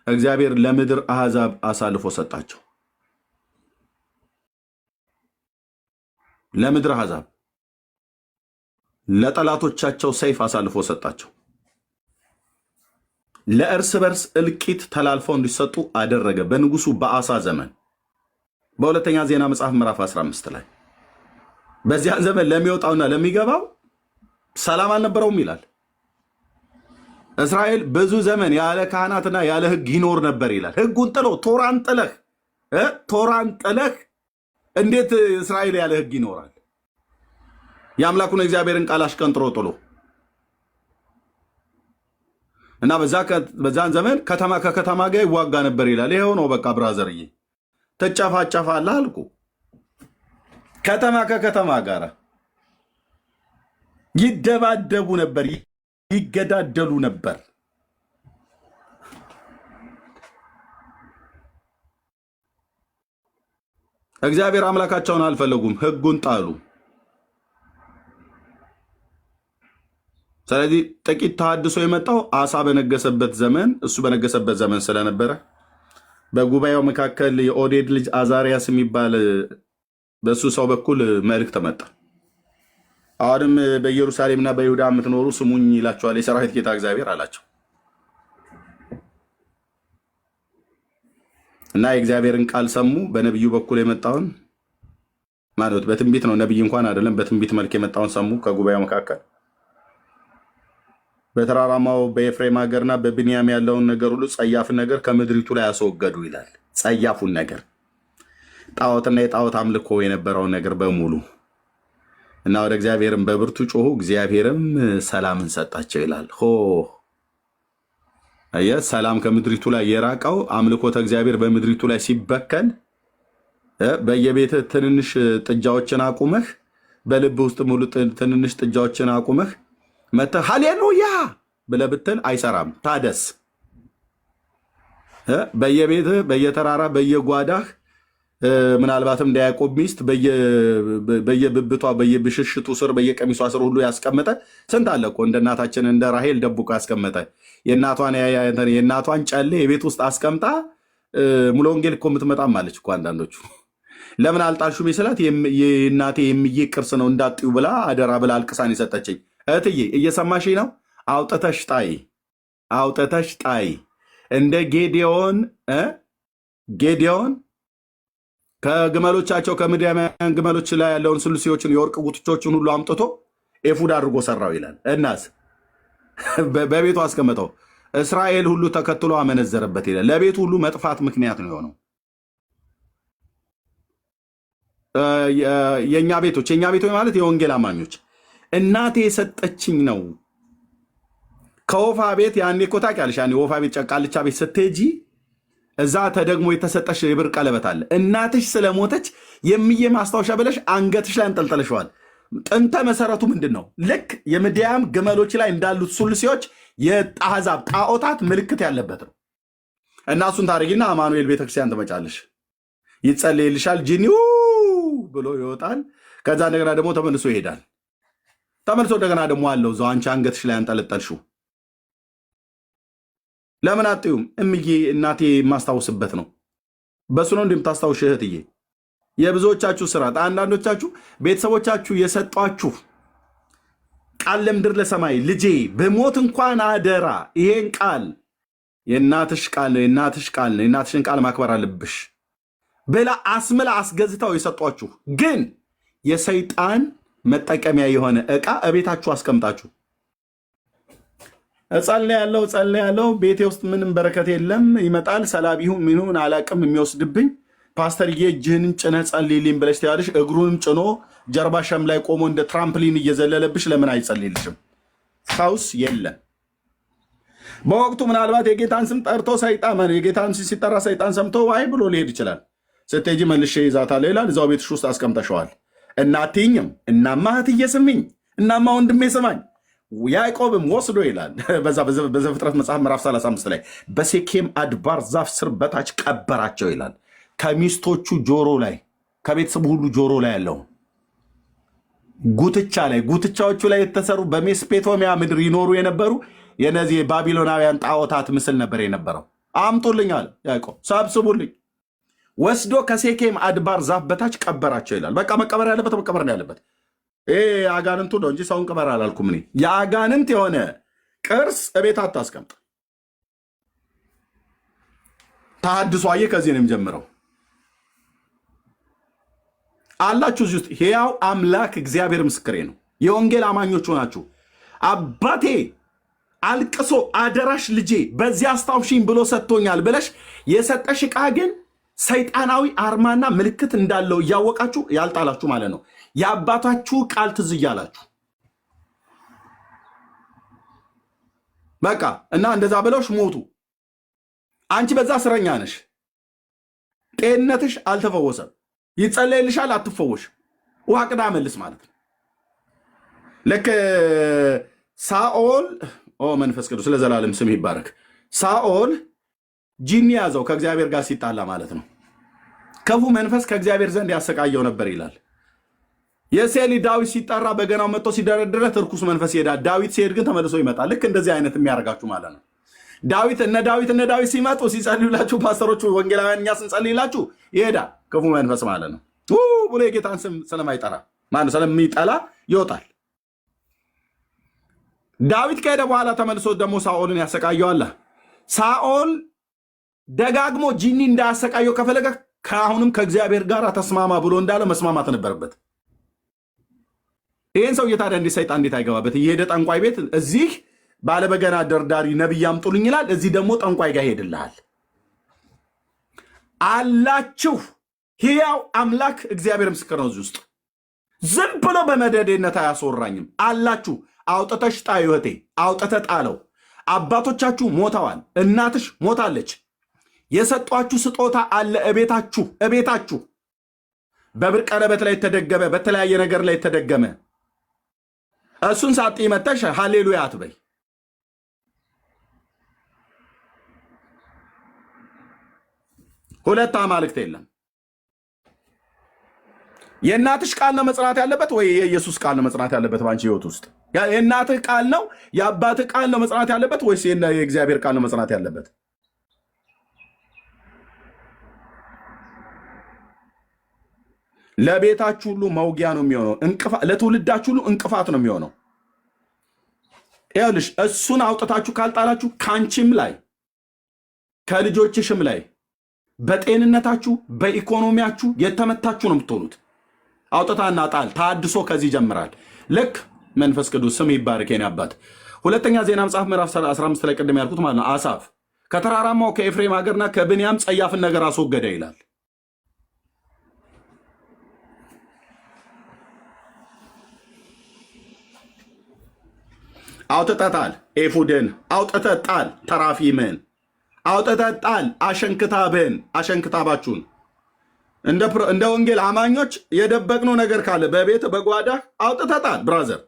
እግዚአብሔር ለምድር አሕዛብ አሳልፎ ሰጣቸው። ለምድር አሕዛብ ለጠላቶቻቸው ሰይፍ አሳልፎ ሰጣቸው። ለእርስ በርስ እልቂት ተላልፈው እንዲሰጡ አደረገ። በንጉሱ በአሳ ዘመን በሁለተኛ ዜና መጽሐፍ ምዕራፍ 15 ላይ በዚያ ዘመን ለሚወጣውና ለሚገባው ሰላም አልነበረውም ይላል። እስራኤል ብዙ ዘመን ያለ ካህናትና ያለ ሕግ ይኖር ነበር ይላል። ሕጉን ጥሎ ቶራን ጥለህ እንዴት እስራኤል ያለ ሕግ ይኖራል? የአምላኩን እግዚአብሔርን ቃል አሽቀንጥሮ ጥሎ እና በዛን ዘመን ከተማ ከከተማ ጋር ይዋጋ ነበር ይላል። ይሄው ነው በቃ ብራዘርዬ፣ ተጨፋጨፋለህ አልኩ። ከተማ ከከተማ ጋር ይደባደቡ ነበር፣ ይገዳደሉ ነበር። እግዚአብሔር አምላካቸውን አልፈለጉም፣ ሕጉን ጣሉ። ስለዚህ ጥቂት ተሐድሶ የመጣው አሳ በነገሰበት ዘመን እሱ በነገሰበት ዘመን ስለነበረ በጉባኤው መካከል የኦዴድ ልጅ አዛሪያስ የሚባል በሱ ሰው በኩል መልእክት መጣ። አሁንም በኢየሩሳሌምና በይሁዳ የምትኖሩ ስሙኝ ይላቸዋል የሰራዊት ጌታ እግዚአብሔር አላቸው እና የእግዚአብሔርን ቃል ሰሙ። በነቢዩ በኩል የመጣውን ማለት በትንቢት ነው፣ ነቢይ እንኳን አይደለም፣ በትንቢት መልክ የመጣውን ሰሙ። ከጉባኤው መካከል በተራራማው በኤፍሬም ሀገርና በብንያም ያለውን ነገር ሁሉ ጸያፍን ነገር ከምድሪቱ ላይ ያስወገዱ ይላል። ጸያፉን ነገር ጣዖትና የጣዖት አምልኮ የነበረውን ነገር በሙሉ እና ወደ እግዚአብሔርም በብርቱ ጮሁ፣ እግዚአብሔርም ሰላምን ሰጣቸው ይላል። ሰላም ከምድሪቱ ላይ የራቀው አምልኮተ እግዚአብሔር በምድሪቱ ላይ ሲበከል በየቤት ትንንሽ ጥጃዎችን አቁመህ በልብ ውስጥ ሙሉ ትንንሽ ጥጃዎችን አቁመህ መተህ ሃሌሉያ ብለህ ብትል አይሰራም። ታደስ በየቤትህ በየተራራ በየጓዳህ ምናልባትም እንደ ያዕቆብ ሚስት በየብብቷ በየብሽሽቱ ስር በየቀሚሷ ስር ሁሉ ያስቀመጠ ስንት አለ እኮ። እንደ እናታችን እንደ ራሄል ደብቆ ያስቀመጠ የእናቷን ጨሌ የቤት ውስጥ አስቀምጣ ሙሉ ወንጌል እኮ የምትመጣም አለች እኮ። አንዳንዶቹ ለምን አልጣልሹም ይስላት የእናቴ የምዬ ቅርስ ነው እንዳጥዩ ብላ አደራ ብላ አልቅሳን የሰጠችኝ እህትዬ፣ እየሰማሽ ነው? አውጥተሽ ጣይ። እንደ ጌዲዮን ከግመሎቻቸው ከምድያማውያን ግመሎች ላይ ያለውን ስሉሲዎችን የወርቅ ጉትቾችን ሁሉ አምጥቶ ኤፉድ አድርጎ ሰራው ይላል። እናስ በቤቱ አስቀመጠው። እስራኤል ሁሉ ተከትሎ አመነዘረበት ይላል። ለቤቱ ሁሉ መጥፋት ምክንያት ነው የሆነው። የእኛ ቤቶች ማለት የወንጌል አማኞች እናቴ የሰጠችኝ ነው። ከወፋ ቤት ያኔ እኮ ታውቂያለሽ፣ ያኔ ወፋ ቤት ጨቃልቻ ቤት ስትሄጂ እዛ ተደግሞ የተሰጠሽ የብር ቀለበት አለ። እናትሽ ስለሞተች የሚዬ ማስታወሻ ብለሽ አንገትሽ ላይ እንጠልጠልሸዋል። ጥንተ መሰረቱ ምንድን ነው? ልክ የምድያም ግመሎች ላይ እንዳሉት ሱልሲዎች የአሕዛብ ጣዖታት ምልክት ያለበት ነው። እና እሱን ታደርጊና አማኑኤል ቤተክርስቲያን ትመጫለሽ፣ ይጸልይልሻል፣ ጂኒው ብሎ ይወጣል። ከዛ እንደገና ደግሞ ተመልሶ ይሄዳል። ተመልሶ እንደገና ደግሞ አለው እዛው አንቺ አንገትሽ ላይ አንጠለጠልሽው። ለምን አጥዩም? እምዬ እናቴ የማስታውስበት ነው። በሱ ነው እንደምታስታውሽ እህትዬ። የብዙዎቻችሁ ስራት፣ አንዳንዶቻችሁ ቤተሰቦቻችሁ የሰጧችሁ ቃል ለምድር ለሰማይ ልጄ በሞት እንኳን አደራ ይሄን ቃል የእናትሽ ቃል ነው፣ የእናትሽ ቃል ነው፣ የእናትሽን ቃል ማክበር አለብሽ ብላ አስምላ አስገዝተው የሰጧችሁ ግን የሰይጣን መጠቀሚያ የሆነ ዕቃ እቤታችሁ አስቀምጣችሁ እጸልያለሁ ቤቴ ውስጥ ምንም በረከት የለም፣ ይመጣል ሰላቢሁ ምኑን አላቅም የሚወስድብኝ፣ ፓስተርዬ እጅህን ጭነህ ጸልይልኝ ብለሽ ትያለሽ። እግሩንም ጭኖ ጀርባሸም ላይ ቆሞ እንደ ትራምፕሊን እየዘለለብሽ ለምን አይጸልይልሽም? ፈውስ የለም። በወቅቱ ምናልባት የጌታን ስም ጠርቶ የጌታን ስም ሲጠራ ሰይጣን ሰምቶ ዋይ ብሎ ሊሄድ ይችላል። ስትሄጂ መልሼ ይዛታለሁ ይላል። እዛው ቤትሽ ውስጥ አስቀምጠሸዋል። እናትኝም እናማ እህትዬ ስሚኝ፣ እናማ ወንድሜ ስማኝ። ያዕቆብም ወስዶ ይላል በዘፍጥረት መጽሐፍ ምዕራፍ 35 ላይ በሴኬም አድባር ዛፍ ስር በታች ቀበራቸው ይላል። ከሚስቶቹ ጆሮ ላይ ከቤተሰቡ ሁሉ ጆሮ ላይ ያለው ጉትቻዎቹ ላይ የተሰሩ በሜሶፖታሚያ ምድር ይኖሩ የነበሩ የነዚህ የባቢሎናውያን ጣዖታት ምስል ነበር የነበረው። አምጡልኝ አለ ያዕቆብ፣ ሰብስቡልኝ። ወስዶ ከሴኬም አድባር ዛፍ በታች ቀበራቸው ይላል። በቃ መቀበር ያለበት መቀበር ነው ያለበት። አጋንንቱ ነው እንጂ ሰውን ቅበር አላልኩም እኔ። የአጋንንት የሆነ ቅርስ እቤት አታስቀምጥ። ተሐድሶ አየህ፣ ከዚህ ነው የሚጀምረው። አላችሁ እዚህ ውስጥ ሕያው አምላክ እግዚአብሔር ምስክሬ ነው። የወንጌል አማኞች ሆናችሁ አባቴ አልቅሶ አደራሽ ልጄ በዚህ አስታውሽኝ ብሎ ሰጥቶኛል ብለሽ የሰጠሽ ዕቃ ግን ሰይጣናዊ አርማና ምልክት እንዳለው እያወቃችሁ ያልጣላችሁ ማለት ነው። የአባታችሁ ቃል ትዝ እያላችሁ በቃ እና እንደዛ ብለውሽ ሞቱ። አንቺ በዛ እስረኛ ነሽ። ጤንነትሽ አልተፈወሰም። ይጸለይልሻል፣ አትፈወሽ። ውሃ ቅዳ መልስ ማለት ነው። ልክ ሳኦል መንፈስ ቅዱስ ለዘላለም ስም ይባረክ። ሳኦል ጂኒ ያዘው ከእግዚአብሔር ጋር ሲጣላ ማለት ነው። ክፉ መንፈስ ከእግዚአብሔር ዘንድ ያሰቃየው ነበር ይላል። የሴሊ ዳዊት ሲጠራ በገናው መጥቶ ሲደረድረት እርኩስ መንፈስ ይሄዳል። ዳዊት ሲሄድ ግን ተመልሶ ይመጣል። ልክ እንደዚህ አይነት የሚያደርጋችሁ ማለት ነው። እነ ዳዊት ሲመጡ ሲጸልዩላችሁ፣ ፓስተሮቹ ወንጌላውያን እኛ ስንጸልይላችሁ ይሄዳል ክፉ መንፈስ ማለት ነው ብሎ የጌታን ስም ስለማይጠራ ማለት ስለሚጠላ ይወጣል። ዳዊት ከሄደ በኋላ ተመልሶ ደግሞ ሳኦልን ያሰቃየዋል። ሳኦል ደጋግሞ ጂኒ እንዳያሰቃየው ከፈለገ ከአሁንም ከእግዚአብሔር ጋር ተስማማ ብሎ እንዳለ መስማማት ነበረበት። ይህን ሰውዬ ታዲያ እንዴት ሰይጣን እንዴት አይገባበት? እየሄደ ጠንቋይ ቤት እዚህ ባለበገና ደርዳሪ ነቢይ አምጡልኝ ይላል፣ እዚህ ደግሞ ጠንቋይ ጋር ይሄድልሃል አላችሁ። ሕያው አምላክ እግዚአብሔር ምስክር ነው። እዚህ ውስጥ ዝም ብሎ በመደዴነት አያስወራኝም አላችሁ። አውጥተሽ ጣዩ እህቴ፣ አውጥተ ጣለው። አባቶቻችሁ ሞተዋል፣ እናትሽ ሞታለች። የሰጧችሁ ስጦታ አለ እቤታችሁ በብር ቀለበት ላይ ተደገመ፣ በተለያየ ነገር ላይ ተደገመ። እሱን ሳጥ መተሽ ሃሌሉያ አትበይ። ሁለት አማልክት የለም። የእናትሽ ቃል ነው መጽናት ያለበት ወይ የኢየሱስ ቃል ነው መጽናት ያለበት? ባንቺ ህይወት ውስጥ የእናትህ ቃል ነው የአባትህ ቃል ነው መጽናት ያለበት ወይስ የእግዚአብሔር ቃል ነው መጽናት ያለበት? ለቤታችሁ ሁሉ መውጊያ ነው የሚሆነው። ለትውልዳችሁ ሁሉ እንቅፋት ነው የሚሆነው። ይኸውልሽ እሱን አውጥታችሁ ካልጣላችሁ ከአንቺም ላይ ከልጆችሽም ላይ በጤንነታችሁ በኢኮኖሚያችሁ የተመታችሁ ነው የምትሆኑት። አውጥታና ጣል። ታድሶ ከዚህ ይጀምራል። ልክ መንፈስ ቅዱስ ስም ይባረክ የኔ አባት። ሁለተኛ ዜና መጽሐፍ ምዕራፍ 15 ላይ ቅድም ያልኩት ማለት ነው። አሳፍ ከተራራማው ከኤፍሬም ሀገርና ከብንያም ጸያፍን ነገር አስወገደ ይላል። አውጥተጣል። ኤፉድን አውጥተጣል። ተራፊምን አውጥተጣል። አሸንክታባችሁን እንደ ወንጌል አማኞች የደበቅነው ነገር ካለ በቤት በጓዳ አውጥተጣል። ብራዘር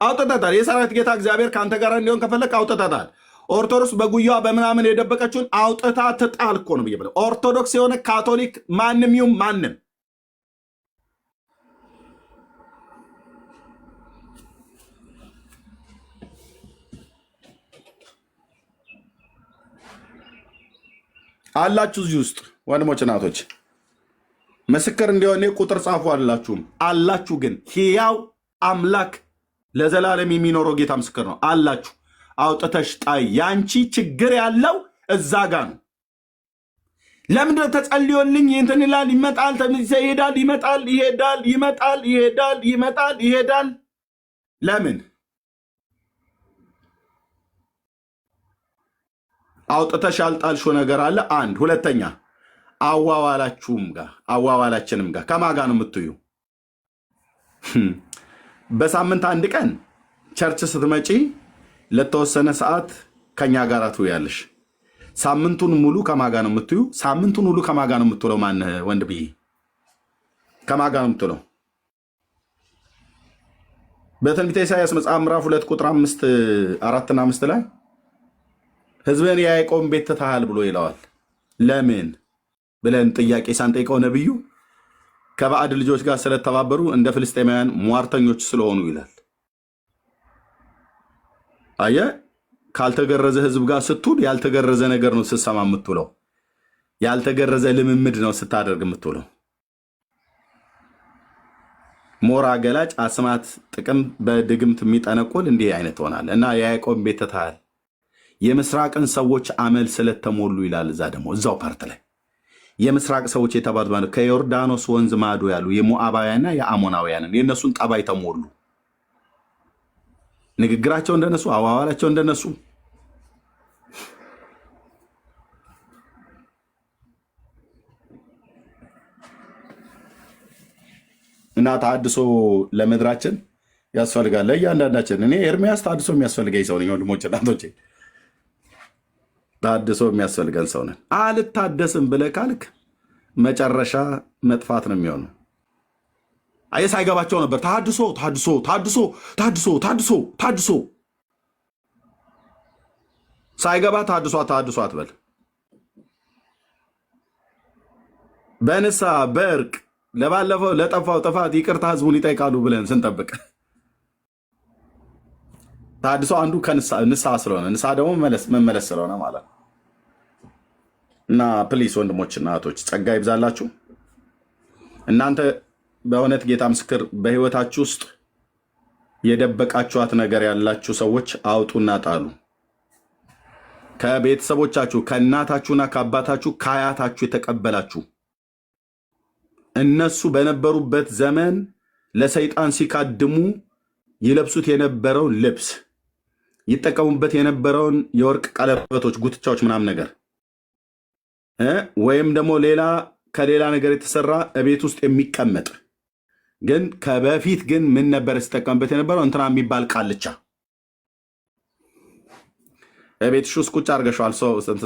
አውጥተጣል። የሰራዊት ጌታ እግዚአብሔር ከአንተ ጋር እንዲሆን ከፈለክ አውጥተጣል። ኦርቶዶክስ በጉያዋ በምናምን የደበቀችውን አውጥታ ትጣል እኮ ነው ብዬ ብለው። ኦርቶዶክስ የሆነ ካቶሊክ ማንም ይሁን ማንም አላችሁ እዚህ ውስጥ ወንድሞች እናቶች፣ ምስክር እንዲሆን ቁጥር ጻፉ። አላችሁ ግን ሕያው አምላክ ለዘላለም የሚኖረው ጌታ ምስክር ነው። አላችሁ። አውጥተሽ ጣይ። ያንቺ ችግር ያለው እዛ ጋ ነው። ለምንድነው ተጸልዮልኝ እንትን ይላል ይመጣል፣ ይሄዳል፣ ይመጣል፣ ይሄዳል፣ ይመጣል፣ ይሄዳል፣ ይመጣል፣ ይሄዳል። ለምን አውጥተሽ ያልጣልሽው ነገር አለ? አንድ ሁለተኛ አዋዋላችንም ጋር ከማጋ ነው የምትዩ። በሳምንት አንድ ቀን ቸርች ስትመጪ ለተወሰነ ሰዓት ከኛ ጋር ትውያለሽ። ሳምንቱን ሙሉ ከማጋ ነው የምትዩ። ሳምንቱን ሙሉ ከማጋ ነው የምትውለው። ማን ወንድ ብዬ ከማጋ ነው የምትውለው? በትንቢተ ኢሳይያስ መጽሐፍ ምዕራፍ 2 ቁጥር 4 እና 5 ላይ ሕዝብን የያዕቆብን ቤት ትተሃል ብሎ ይለዋል። ለምን ብለን ጥያቄ ሳንጠይቀው ነቢዩ ከባዕድ ልጆች ጋር ስለተባበሩ እንደ ፍልስጤማውያን ሟርተኞች ስለሆኑ ይላል። አየህ፣ ካልተገረዘ ሕዝብ ጋር ስትውል ያልተገረዘ ነገር ነው ስትሰማ የምትውለው። ያልተገረዘ ልምምድ ነው ስታደርግ የምትውለው። ሞራ ገላጭ፣ አስማት፣ ጥቅም በድግምት የሚጠነቁል እንዲህ አይነት ትሆናለህ እና የያዕቆብን ቤት ትተሃል የምስራቅን ሰዎች አመል ስለተሞሉ ይላል። እዛ ደግሞ እዛው ፓርት ላይ የምስራቅ ሰዎች የተባሉት ማለት ከዮርዳኖስ ወንዝ ማዶ ያሉ የሞዓባውያንና የአሞናውያንን የእነሱን ጠባይ ተሞሉ። ንግግራቸው እንደነሱ፣ አዋዋላቸው እንደነሱ። እና ተሐድሶ ለምድራችን ያስፈልጋል ለእያንዳንዳችን። እኔ ኤርሚያስ ተሐድሶ የሚያስፈልገኝ ሰው ነኝ ወንድሞቼ እናቶቼ፣ ተሐድሶ የሚያስፈልገን ሰው ነን። አልታደስም ብለህ ካልክ መጨረሻ መጥፋት ነው የሚሆነው። አየህ ሳይገባቸው ነበር ተሐድሶ ተሐድሶ ተሐድሶ ተሐድሶ ተሐድሶ ተሐድሶ ሳይገባ ተሐድሶ ተሐድሶ አትበል። በንስሐ በእርቅ ለባለፈው ለጠፋው ጥፋት ይቅርታ ህዝቡን ይጠይቃሉ ብለን ስንጠብቅ ተሐድሶ አንዱ ከንስሐ ስለሆነ ንስሐ ደግሞ መመለስ ስለሆነ ማለት ነው። እና ፕሊስ ወንድሞችና እህቶች ጸጋ ይብዛላችሁ። እናንተ በእውነት ጌታ ምስክር በህይወታችሁ ውስጥ የደበቃችኋት ነገር ያላችሁ ሰዎች አውጡና ጣሉ። ከቤተሰቦቻችሁ ከእናታችሁና ከአባታችሁ ከአያታችሁ የተቀበላችሁ እነሱ በነበሩበት ዘመን ለሰይጣን ሲካድሙ ይለብሱት የነበረውን ልብስ ይጠቀሙበት የነበረውን የወርቅ ቀለበቶች፣ ጉትቻዎች ምናምን ነገር ወይም ደግሞ ሌላ ከሌላ ነገር የተሰራ ቤት ውስጥ የሚቀመጥ ግን ከበፊት ግን ምን ነበር ሲጠቀምበት የነበረው እንትና የሚባል ቃልቻ ቤትሽ ውስጥ ቁጭ አድርገሽዋል፣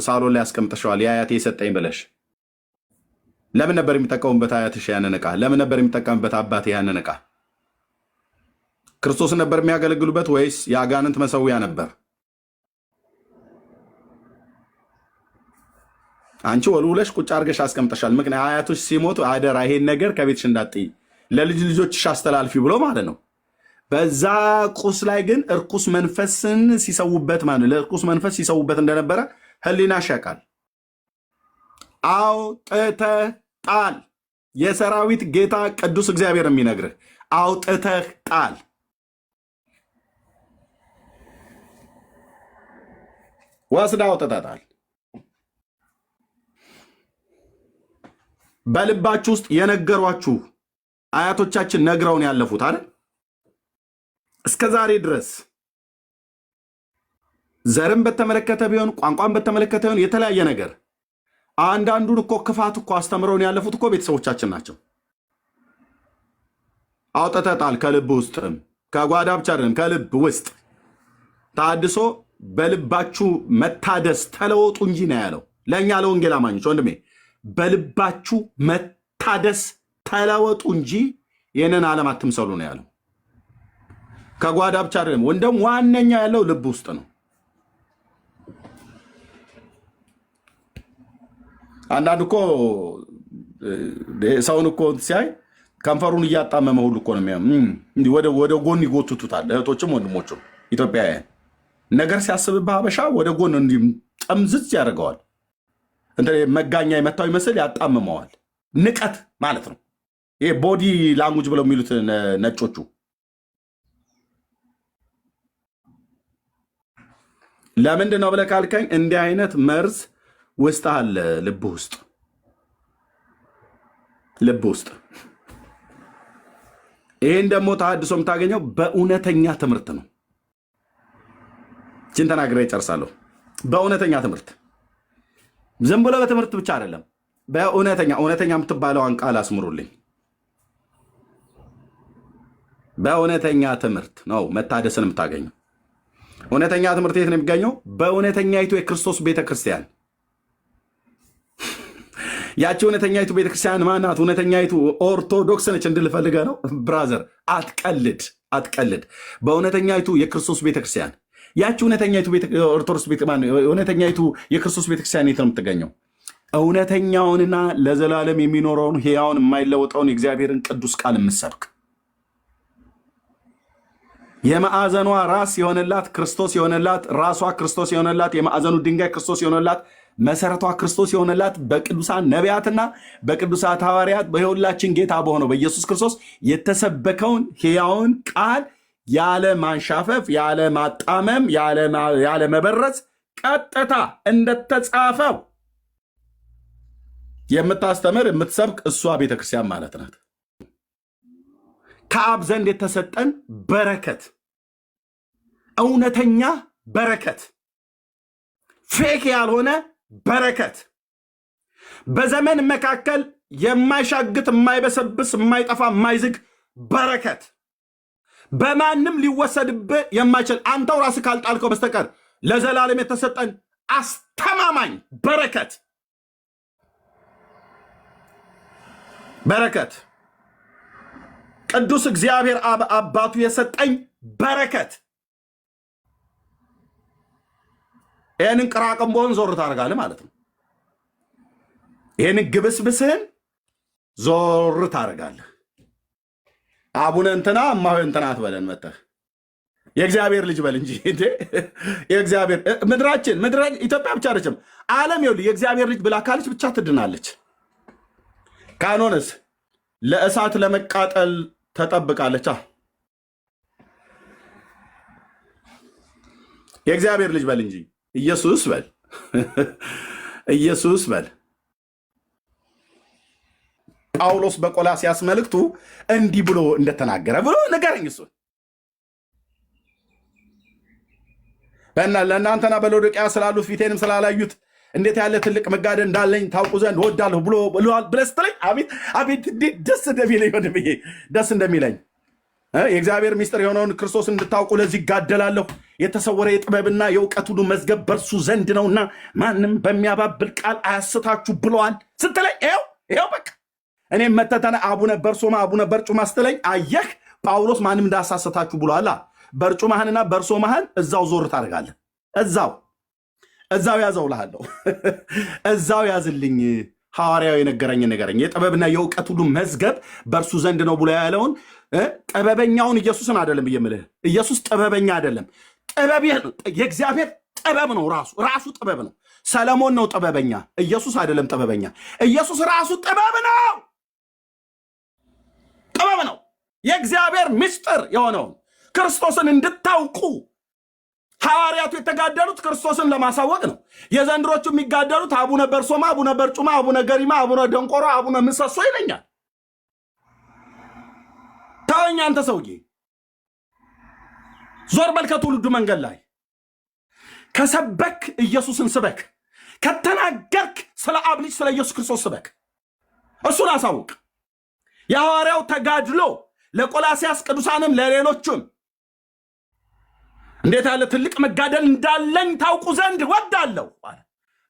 ሳሎን ላይ ያስቀምጠሽዋል። የአያቴ የሰጠኝ ብለሽ ለምን ነበር የሚጠቀሙበት አያትሽ ያንን ዕቃ? ለምን ነበር የሚጠቀምበት አባቴ ያንን ዕቃ? ክርስቶስን ነበር የሚያገለግሉበት ወይስ የአጋንንት መሰዊያ ነበር? አንቺ ወልውለሽ ቁጭ አድርገሽ አስቀምጠሻል። ምክንያት አያቶች ሲሞቱ አደራ ይሄን ነገር ከቤትሽ እንዳትይ ለልጅ ልጆችሽ አስተላልፊ ብሎ ማለት ነው። በዛ ቁስ ላይ ግን እርኩስ መንፈስን ሲሰውበት ማለት ለእርኩስ መንፈስ ሲሰውበት እንደነበረ ህሊናሽ ያውቃል። አውጥተህ ጣል። የሰራዊት ጌታ ቅዱስ እግዚአብሔር የሚነግርህ አውጥተህ ጣል። ወስዳ አውጥተህ ጣል። በልባችሁ ውስጥ የነገሯችሁ አያቶቻችን ነግረውን ያለፉት አይደል? እስከ ዛሬ ድረስ ዘርን በተመለከተ ቢሆን ቋንቋን በተመለከተ ቢሆን የተለያየ ነገር አንዳንዱን እኮ ክፋት እኮ አስተምረውን ያለፉት እኮ ቤተሰቦቻችን ናቸው። አውጥተህ ጣል። ከልብ ውስጥም ከጓዳ ብቻ አይደለም ከልብ ውስጥ ተሐድሶ በልባችሁ መታደስ ተለወጡ እንጂ ነው ያለው ለእኛ ለወንጌል አማኞች። ወንድሜ በልባችሁ መታደስ ተለወጡ እንጂ ይህንን ዓለም አትምሰሉ ነው ያለው። ከጓዳ ብቻ አይደለም ወንድም ዋነኛ ያለው ልብ ውስጥ ነው። አንዳንድ እኮ ሰውን እኮ ሲያይ ከንፈሩን እያጣመመ ሁሉ እኮ ነው እንዲህ ወደ ጎን ይጎትቱታል። እህቶችም ወንድሞችም ኢትዮጵያውያን ነገር ሲያስብብህ ሀበሻ ወደ ጎን እንዲህ ጠምዝዝ ያደርገዋል። መጋኛ የመታው ይመስል ያጣምመዋል። ንቀት ማለት ነው። ይሄ ቦዲ ላንጉጅ ብለው የሚሉት ነጮቹ። ለምንድን ነው ብለህ ካልከኝ እንዲህ አይነት መርዝ ውስጥ አለ ልብ ውስጥ ይህን ደግሞ ተሐድሶ የምታገኘው በእውነተኛ ትምህርት ነው። ችን ተናግሬ ይጨርሳለሁ። በእውነተኛ ትምህርት ዝም ብሎ በትምህርት ብቻ አይደለም። እውነተኛ የምትባለዋን ቃል አስምሩልኝ። በእውነተኛ ትምህርት ነው መታደስን የምታገኘው። እውነተኛ ትምህርት የት ነው የሚገኘው? በእውነተኛይቱ የክርስቶስ ቤተክርስቲያን። ያቺ እውነተኛይቱ ቤተክርስቲያን ማናት? እውነተኛይቱ ኦርቶዶክስ ነች እንድልፈልገ ነው። ብራዘር አትቀልድ። በእውነተኛይቱ የክርስቶስ ቤተክርስቲያን ያቺ እውነተኛይቱ እውነተኛይቱ የክርስቶስ ቤተክርስቲያን የት ነው የምትገኘው? እውነተኛውንና ለዘላለም የሚኖረውን ሕያውን የማይለወጠውን የእግዚአብሔርን ቅዱስ ቃል የምትሰብክ የማዕዘኗ ራስ የሆነላት ክርስቶስ የሆነላት ራሷ ክርስቶስ የሆነላት የማዕዘኑ ድንጋይ ክርስቶስ የሆነላት መሰረቷ ክርስቶስ የሆነላት በቅዱሳን ነቢያትና በቅዱሳት ሐዋርያት በሁላችን ጌታ በሆነው በኢየሱስ ክርስቶስ የተሰበከውን ሕያውን ቃል ያለ ማንሻፈፍ፣ ያለ ማጣመም፣ ያለ መበረዝ ቀጥታ እንደተጻፈው የምታስተምር የምትሰብክ እሷ ቤተክርስቲያን ማለት ናት። ከአብ ዘንድ የተሰጠን በረከት፣ እውነተኛ በረከት፣ ፌክ ያልሆነ በረከት፣ በዘመን መካከል የማይሻግት የማይበሰብስ የማይጠፋ የማይዝግ በረከት በማንም ሊወሰድብህ የማይችል አንተው ራስህ ካልጣልከው በስተቀር ለዘላለም የተሰጠን አስተማማኝ በረከት ቅዱስ እግዚአብሔር አባቱ የሰጠኝ በረከት። ይህንን ቅራቅንቦህን ዞር ታደርጋለህ ማለት ነው። ይህንን ግብስብስህን ዞር ታደርጋለህ። አቡነ እንትና እማሆይ እንትና አትበለን መጠህ የእግዚአብሔር ልጅ በል እንጂ የእግዚአብሔር ምድራችን ኢትዮጵያ ብቻ አይደለም ዓለም ይኸውልህ የእግዚአብሔር ልጅ ብላ ካለች ብቻ ትድናለች። ካልሆነስ ለእሳት ለመቃጠል ተጠብቃለች። የእግዚአብሔር ልጅ በል እንጂ ኢየሱስ በል ኢየሱስ በል። ጳውሎስ በቆላስያስ መልእክቱ እንዲህ ብሎ እንደተናገረ ብሎ ንገረኝ። እሱን ለእናንተና በሎዶቅያ ስላሉት ፊቴንም ስላላዩት እንዴት ያለ ትልቅ መጋደል እንዳለኝ ታውቁ ዘንድ እወዳለሁ ብለህ ስትለኝ አቤት ደስ እንደሚለኝ ወንድምዬ፣ ደስ እንደሚለኝ የእግዚአብሔር ምስጢር የሆነውን ክርስቶስ እንድታውቁ ለዚህ ይጋደላለሁ። የተሰወረ የጥበብና የእውቀት ሁሉ መዝገብ በእርሱ ዘንድ ነውና ማንም በሚያባብል ቃል አያስታችሁ ብለዋል ስትለኝ ይኸው በቃ እኔም መተተነ አቡነ በርሶማ አቡነ በርጩማ ስትለኝ አየህ ጳውሎስ ማንም እንዳያሳስታችሁ ብሏላ። በርጩማህንና በርሶማህን እዛው ዞር ታደርጋለህ። እዛው ያዘው ልሃለሁ። እዛው ያዝልኝ። ሐዋርያው የነገረኝ የጥበብና የእውቀት ሁሉ መዝገብ በእርሱ ዘንድ ነው ብሎ ያለውን ጥበበኛውን ኢየሱስን አይደለም ብዬምልህ። ኢየሱስ ጥበበኛ አይደለም። የእግዚአብሔር ጥበብ ነው። ራሱ ጥበብ ነው። ሰለሞን ነው ጥበበኛ፣ ኢየሱስ አይደለም ጥበበኛ። ኢየሱስ ራሱ ጥበብ ነው። የእግዚአብሔር ምስጢር የሆነውን ክርስቶስን እንድታውቁ ሐዋርያቱ የተጋደሉት ክርስቶስን ለማሳወቅ ነው። የዘንድሮቹ የሚጋደሉት አቡነ በርሶማ፣ አቡነ በርጩማ፣ አቡነ ገሪማ፣ አቡነ ደንቆሮ፣ አቡነ ምሰሶ ይለኛል። ተወኝ አንተ ሰውዬ፣ ዞር በል ከትውልዱ መንገድ ላይ። ከሰበክ ኢየሱስን ስበክ፣ ከተናገርክ ስለ አብ ልጅ ስለ ኢየሱስ ክርስቶስ ስበክ፣ እሱን አሳውቅ። የሐዋርያው ተጋድሎ ለቆላስያስ ቅዱሳንም ለሌሎቹም እንዴት ያለ ትልቅ መጋደል እንዳለኝ ታውቁ ዘንድ ወዳለሁ።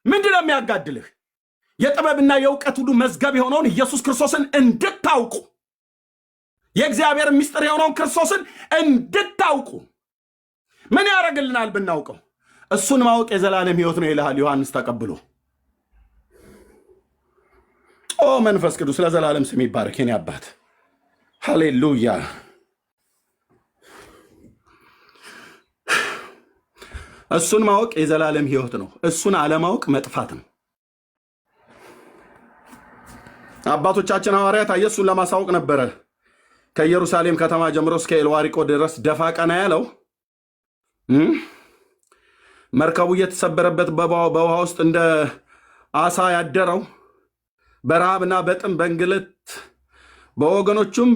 ምንድነው የሚያጋድልህ? የጥበብና የእውቀት ሁሉ መዝገብ የሆነውን ኢየሱስ ክርስቶስን እንድታውቁ፣ የእግዚአብሔር ምስጢር የሆነውን ክርስቶስን እንድታውቁ። ምን ያደርግልናል ብናውቀው? እሱን ማወቅ የዘላለም ሕይወት ነው ይልሃል ዮሐንስ ተቀብሎ። ኦ መንፈስ ቅዱስ ለዘላለም ስም ይባረክ የኔ አባት። ሃሌሉያ። እሱን ማወቅ የዘላለም ሕይወት ነው። እሱን አለማወቅ መጥፋት ነው። አባቶቻችን ሐዋርያት እሱን ለማሳወቅ ነበረ ከኢየሩሳሌም ከተማ ጀምሮ እስከ ኤልዋሪቆ ድረስ ደፋ ቀና ያለው። መርከቡ እየተሰበረበት በውሃ ውስጥ እንደ አሳ ያደረው፣ በረሃብና በጥም በእንግልት በወገኖቹም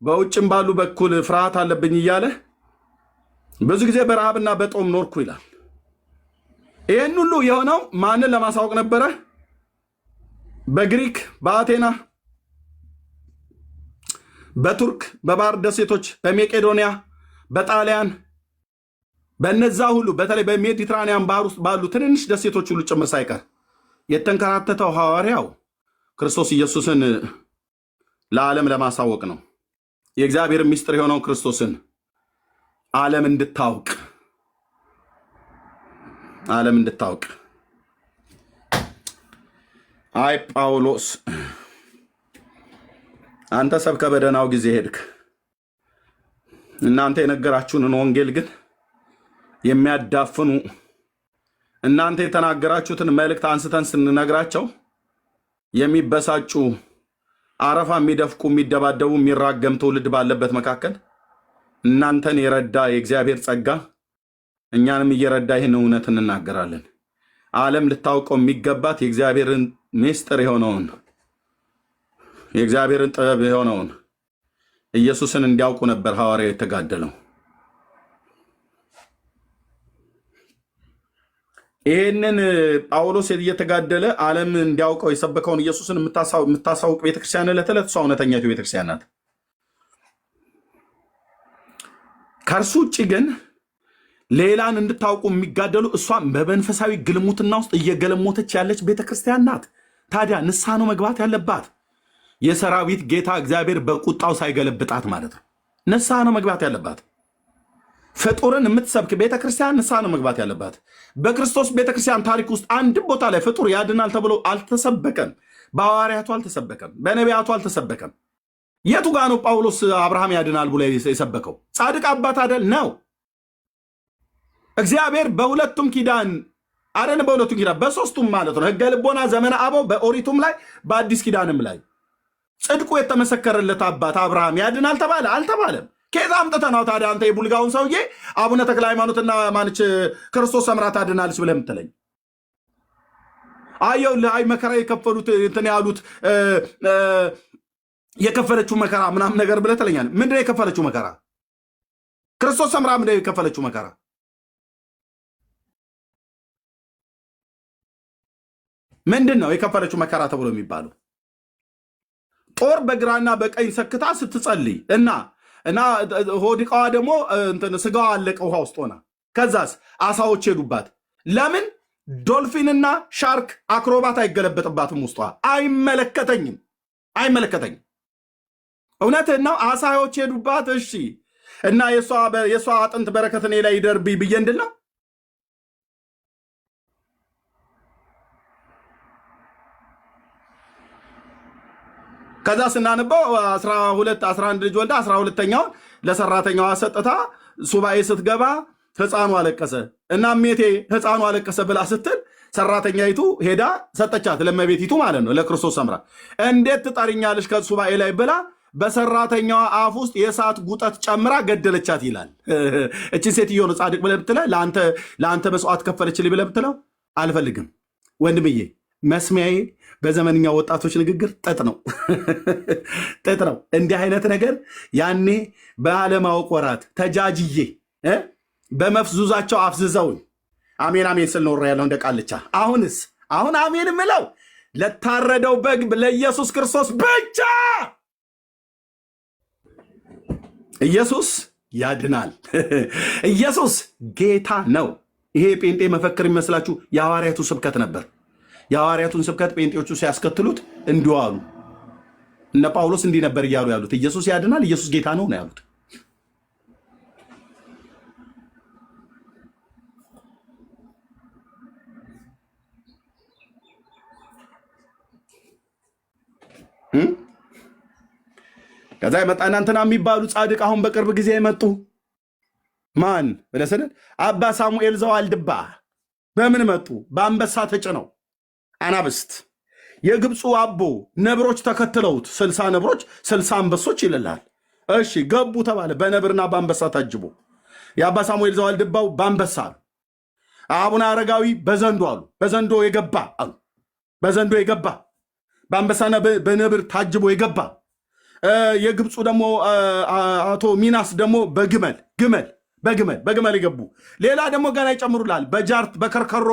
በውጭም ባሉ በኩል ፍርሃት አለብኝ እያለ ብዙ ጊዜ በረሃብና በጦም ኖርኩ ይላል። ይህን ሁሉ የሆነው ማንን ለማሳወቅ ነበረ? በግሪክ፣ በአቴና፣ በቱርክ፣ በባህር ደሴቶች፣ በሜቄዶንያ፣ በጣሊያን፣ በነዛ ሁሉ በተለይ በሜዲትራኒያን ባህር ውስጥ ባሉ ትንንሽ ደሴቶች ሁሉ ጭምር ሳይቀር የተንከራተተው ሐዋርያው ክርስቶስ ኢየሱስን ለዓለም ለማሳወቅ ነው። የእግዚአብሔር ምስጢር የሆነው ክርስቶስን ዓለም እንድታውቅ። አይ ጳውሎስ አንተ ሰብከ በደህናው ጊዜ ሄድክ። እናንተ የነገራችሁንን ወንጌል ግን የሚያዳፍኑ እናንተ የተናገራችሁትን መልእክት አንስተን ስንነግራቸው የሚበሳጩ አረፋ የሚደፍቁ የሚደባደቡ የሚራገም ትውልድ ባለበት መካከል እናንተን የረዳ የእግዚአብሔር ጸጋ እኛንም እየረዳ ይህን እውነት እንናገራለን። ዓለም ልታውቀው የሚገባት የእግዚአብሔርን ምስጢር የሆነውን የእግዚአብሔርን ጥበብ የሆነውን ኢየሱስን እንዲያውቁ ነበር ሐዋርያው የተጋደለው። ይህንን ጳውሎስ እየተጋደለ ዓለም እንዲያውቀው የሰበከውን ኢየሱስን የምታሳውቅ ቤተክርስቲያን ለተለት እሷ እውነተኛቱ ቤተክርስቲያን ናት። ከእርሱ ውጭ ግን ሌላን እንድታውቁ የሚጋደሉ እሷም በመንፈሳዊ ግልሙትና ውስጥ እየገለሞተች ያለች ቤተክርስቲያን ናት። ታዲያ ንስሐ ነው መግባት ያለባት። የሰራዊት ጌታ እግዚአብሔር በቁጣው ሳይገለብጣት ማለት ነው። ንስሐ ነው መግባት ያለባት። ፍጡርን የምትሰብክ ቤተክርስቲያን ንስሐ ነው መግባት ያለባት። በክርስቶስ ቤተክርስቲያን ታሪክ ውስጥ አንድም ቦታ ላይ ፍጡር ያድናል ተብሎ አልተሰበከም። በሐዋርያቱ አልተሰበከም። በነቢያቱ አልተሰበከም። የቱ ጋ ነው ጳውሎስ አብርሃም ያድናል ብሎ የሰበከው? ጻድቅ አባት አይደል ነው። እግዚአብሔር በሁለቱም ኪዳን አረን በሁለቱም ኪዳን በሶስቱም ማለት ነው። ሕገ ልቦና ዘመነ አበው በኦሪቱም ላይ በአዲስ ኪዳንም ላይ ጽድቁ የተመሰከረለት አባት አብርሃም ያድናል ተባለ? አልተባለም። ከዛ አምጥተህ ነው ታዲያ አንተ የቡልጋውን ሰውዬ አቡነ ተክለ ሃይማኖትና ማንች ክርስቶስ ሰምራ ታድናለች ብለህ የምትለኝ? አየውልህ፣ አይ መከራ የከፈሉት እንትን ያሉት የከፈለችው መከራ ምናምን ነገር ብለህ ትለኛለህ። ምንድነው የከፈለችው መከራ? ክርስቶስ ሰምራ ምንድነው የከፈለችው መከራ? ምንድን ነው የከፈለችው መከራ ተብሎ የሚባለው? ጦር በግራና በቀኝ ሰክታ ስትጸልይ እና ሆድቃዋ ደግሞ ስጋዋ አለቀ ውሃ ውስጥ ሆና፣ ከዛስ አሳዎች ሄዱባት። ለምን ዶልፊንና ሻርክ አክሮባት አይገለበጥባትም? ውስጧ አይመለከተኝም፣ አይመለከተኝም። እውነትህን ነው። አሳዎች ሄዱባት። እሺ፣ እና የእሷ አጥንት በረከት እኔ ላይ ይደርብኝ ብዬ እንድል ነው? ከዛ ስናነበው 11 ልጅ ወልዳ 12ኛውን ለሰራተኛዋ ሰጥታ ሱባኤ ስትገባ ሕፃኑ አለቀሰ እና ሜቴ ሕፃኑ አለቀሰ ብላ ስትል ሰራተኛይቱ ሄዳ ሰጠቻት፣ ለመቤቲቱ ማለት ነው፣ ለክርስቶስ ሰምራ። እንዴት ትጠሪኛለሽ ከሱባኤ ላይ ብላ በሰራተኛዋ አፍ ውስጥ የእሳት ጉጠት ጨምራ ገደለቻት ይላል። እችን ሴትዮ ነው ጻድቅ ብለህ ብትለው፣ ለአንተ መስዋዕት ከፈለችልኝ ብለህ ብትለው፣ አልፈልግም ወንድምዬ፣ መስሚያዬ በዘመንኛ ወጣቶች ንግግር ጥጥ ነው፣ ጥጥ ነው። እንዲህ አይነት ነገር ያኔ በአለማወቅ ወራት ተጃጅዬ በመፍዙዛቸው አፍዝዘውኝ አሜን አሜን ስል ኖር ያለው እንደ ቃልቻ። አሁን አሜን ምለው ለታረደው በግ ለኢየሱስ ክርስቶስ ብቻ። ኢየሱስ ያድናል። ኢየሱስ ጌታ ነው። ይሄ ጴንጤ መፈክር የሚመስላችሁ የሐዋርያቱ ስብከት ነበር። የሐዋርያቱን ስብከት ጴንጤዎቹ ሲያስከትሉት እንዲሁ አሉ። እነ ጳውሎስ እንዲህ ነበር እያሉ ያሉት፣ ኢየሱስ ያድናል፣ ኢየሱስ ጌታ ነው ነው ያሉት። ከዛ የመጣ እናንተና የሚባሉ ጻድቅ አሁን በቅርብ ጊዜ የመጡ ማን ብለህ ስንል አባ ሳሙኤል ዘዋልድባ በምን መጡ? በአንበሳ ተጭነው አናብስት የግብፁ አቦ ነብሮች ተከትለውት 60 ነብሮች 60 አንበሶች ይልላል። እሺ ገቡ ተባለ። በነብርና በአንበሳ ታጅቦ የአባ ሳሙኤል ዘዋልድባው በአንበሳ አሉ። አቡነ አረጋዊ በዘንዶ አሉ። በዘንዶ የገባ አሉ። በዘንዶ የገባ በአንበሳና በነብር ታጅቦ የገባ የግብፁ ደግሞ አቶ ሚናስ ደግሞ በግመል የገቡ። ሌላ ደግሞ ገና ይጨምሩላል። በጃርት በከርከሮ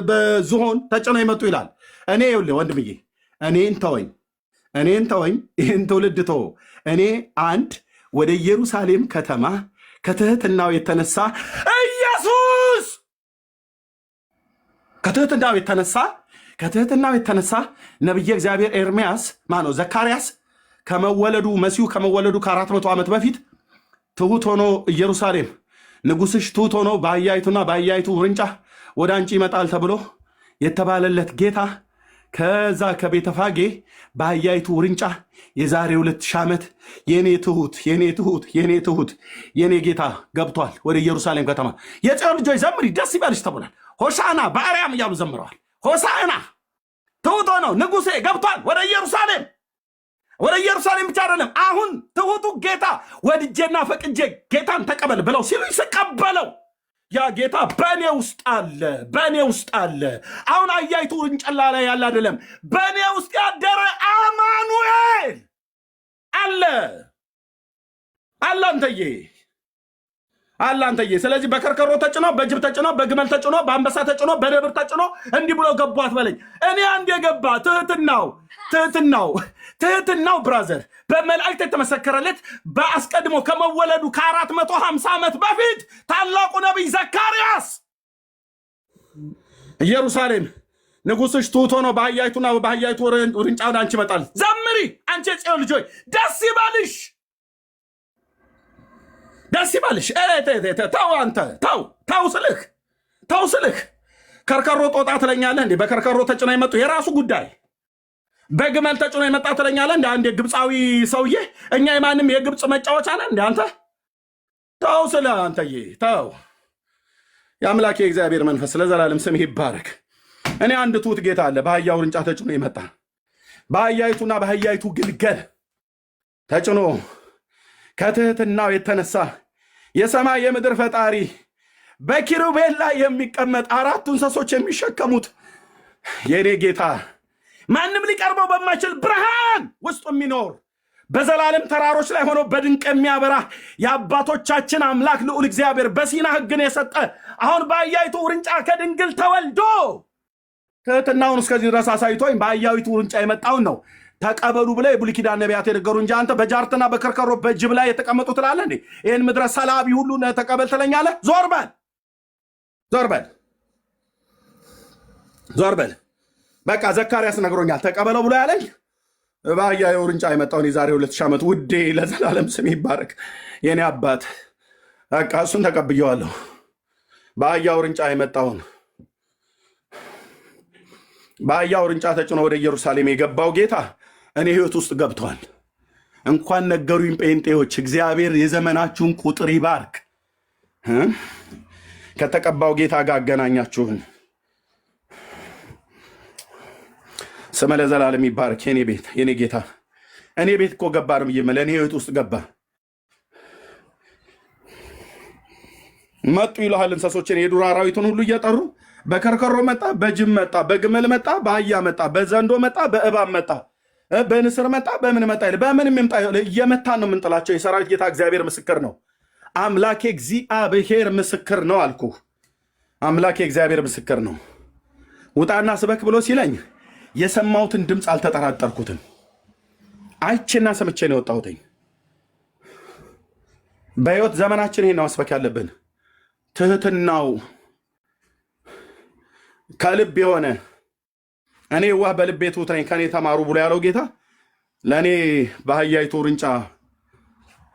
በዝሆን ተጭነው ይመጡ ይላል። እኔ ይኸውልህ ወንድምዬ፣ እኔን ተወኝ፣ ይህን ትውልድ ተወ። እኔ አንድ ወደ ኢየሩሳሌም ከተማ ከትህትናው የተነሳ ኢየሱስ ከትህትናው የተነሳ ነቢየ እግዚአብሔር ኤርምያስ ማነው ዘካርያስ መሲሁ ከመወለዱ ከ400 ዓመት በፊት ትሁት ሆኖ ኢየሩሳሌም ንጉሥሽ ትሁት ሆኖ በአህያይቱና በአህያይቱ ውርንጫ ወደ አንቺ ይመጣል ተብሎ የተባለለት ጌታ ከዛ ከቤተፋጌ በአህያይቱ ውርንጫ የዛሬ 2000 ዓመት የኔ ትሁት የኔ ጌታ ገብቷል ወደ ኢየሩሳሌም ከተማ። የጽዮን ልጆች ዘምሪ ደስ ይበልሽ ተብሏል። ሆሳዕና በአርያም እያሉ ዘምረዋል። ሆሳዕና ትሁት ሆነው ንጉሴ ገብቷል ወደ ኢየሩሳሌም። ወደ ኢየሩሳሌም ብቻ አይደለም፣ አሁን ትሁቱ ጌታ ወድጄና ፈቅጄ ጌታን ተቀበል ብለው ሲሉ ይስቀበለው ያ ጌታ በእኔ ውስጥ አለ። አሁን አህያይቱ ውርንጭላ ላይ ያለ አይደለም፣ በእኔ ውስጥ ያደረ አማኑኤል አለ። አንተዬ አለ አንተዬ። ስለዚህ በከርከሮ ተጭኖ፣ በጅብ ተጭኖ፣ በግመል ተጭኖ፣ በአንበሳ ተጭኖ፣ በነብር ተጭኖ እንዲህ ብሎ ገቧት በለኝ። እኔ አንድ የገባ ትህትናው ብራዘር በመላእክት የተመሰከረለት በአስቀድሞ ከመወለዱ ከ450 ዓመት በፊት ታላቁ ነቢይ ዘካርያስ ኢየሩሳሌም ንጉሥሽ ትሑት ሆኖ በአህያይቱና በአህያይቱ ውርንጫ ወደ አንቺ ይመጣል። ዘምሪ አንቺ የጽዮን ልጆች ደስ ይበልሽ፣ ደስ ይበልሽ። ተው አንተ ተው ስልህ ከርከሮ ጦጣ ትለኛለህ እንዴ? በከርከሮ ተጭኖ የመጡ የራሱ ጉዳይ። በግመል ተጭኖ የመጣ ትለኛለህ እንደ አንድ የግብፃዊ ሰውዬ። እኛ የማንም የግብፅ መጫወቻ ነን እንደ አንተ? ተው ስለ አንተዬ ተው። የአምላክ የእግዚአብሔር መንፈስ ለዘላለም ስምህ ይባረክ። እኔ አንድ ትሑት ጌታ አለ። በአህያ ውርንጫ ተጭኖ የመጣ በአህያይቱና በአህያይቱ ግልገል ተጭኖ ከትህትናው የተነሳ የሰማይ የምድር ፈጣሪ በኪሩቤል ላይ የሚቀመጥ 4 እንስሶች የሚሸከሙት የኔ ጌታ ማንም ሊቀርበው በማይችል ብርሃን ውስጥ የሚኖር በዘላለም ተራሮች ላይ ሆኖ በድንቅ የሚያበራ የአባቶቻችን አምላክ ልዑል እግዚአብሔር በሲና ሕግን የሰጠ አሁን በአህያይቱ ውርንጫ ከድንግል ተወልዶ ትህትናውን እስከዚህ ድረስ አሳይቶኝ በአህያይቱ ውርንጫ የመጣውን ነው ተቀበሉ ብለ የብሉይ ኪዳን ነቢያት የነገሩ እንጂ አንተ በጃርትና በከርከሮ በጅብ ላይ የተቀመጡ ትላለህ እንዴ? ይህን ምድረ ሰላቢ ሁሉ ተቀበል ትለኛለህ? ዞር በል። በቃ ዘካርያስ ነግሮኛል ተቀበለው ብሎ ያለኝ በአህያ ውርንጫ የመጣውን የዛሬ 2000 ዓመት ውዴ ለዘላለም ስም ይባረክ የኔ አባት። በቃ እሱን ተቀብየዋለሁ። በአህያ ውርንጫ የመጣውን በአህያ ውርንጫ ተጭኖ ወደ ኢየሩሳሌም የገባው ጌታ እኔ ህይወት ውስጥ ገብቷል። እንኳን ነገሩኝ ጴንጤዎች። እግዚአብሔር የዘመናችሁን ቁጥር ይባርክ። ከተቀባው ጌታ ጋር አገናኛችሁን። ስመ ለዘላለም ይባረክ። የኔ ጌታ እኔ ቤት እኮ ገባ ነው ብዬ እኔ ህይወት ውስጥ ገባ። መጡ ይልሃል እንስሶችን የዱር አራዊቱን ሁሉ እየጠሩ በከርከሮ መጣ፣ በጅብ መጣ፣ በግመል መጣ፣ በአህያ መጣ፣ በዘንዶ መጣ፣ በእባብ መጣ፣ በንስር መጣ፣ በምን መጣ ይል በምን ምምጣ እየመታን ነው የምንጥላቸው። የሰራዊት ጌታ እግዚአብሔር ምስክር ነው። አምላኬ እግዚአብሔር ምስክር ነው አልኩ። አምላኬ እግዚአብሔር ምስክር ነው። ውጣና ስበክ ብሎ ሲለኝ የሰማሁትን ድምፅ አልተጠራጠርኩትም። አይቼና ሰምቼ ነው የወጣሁትኝ። በህይወት ዘመናችን ይሄን ነው መስበክ ያለብን። ትህትናው ከልብ የሆነ እኔ ዋህ በልቤ ትሑት ነኝ ከኔ ተማሩ ብሎ ያለው ጌታ ለእኔ በአህያይቱ ውርንጫ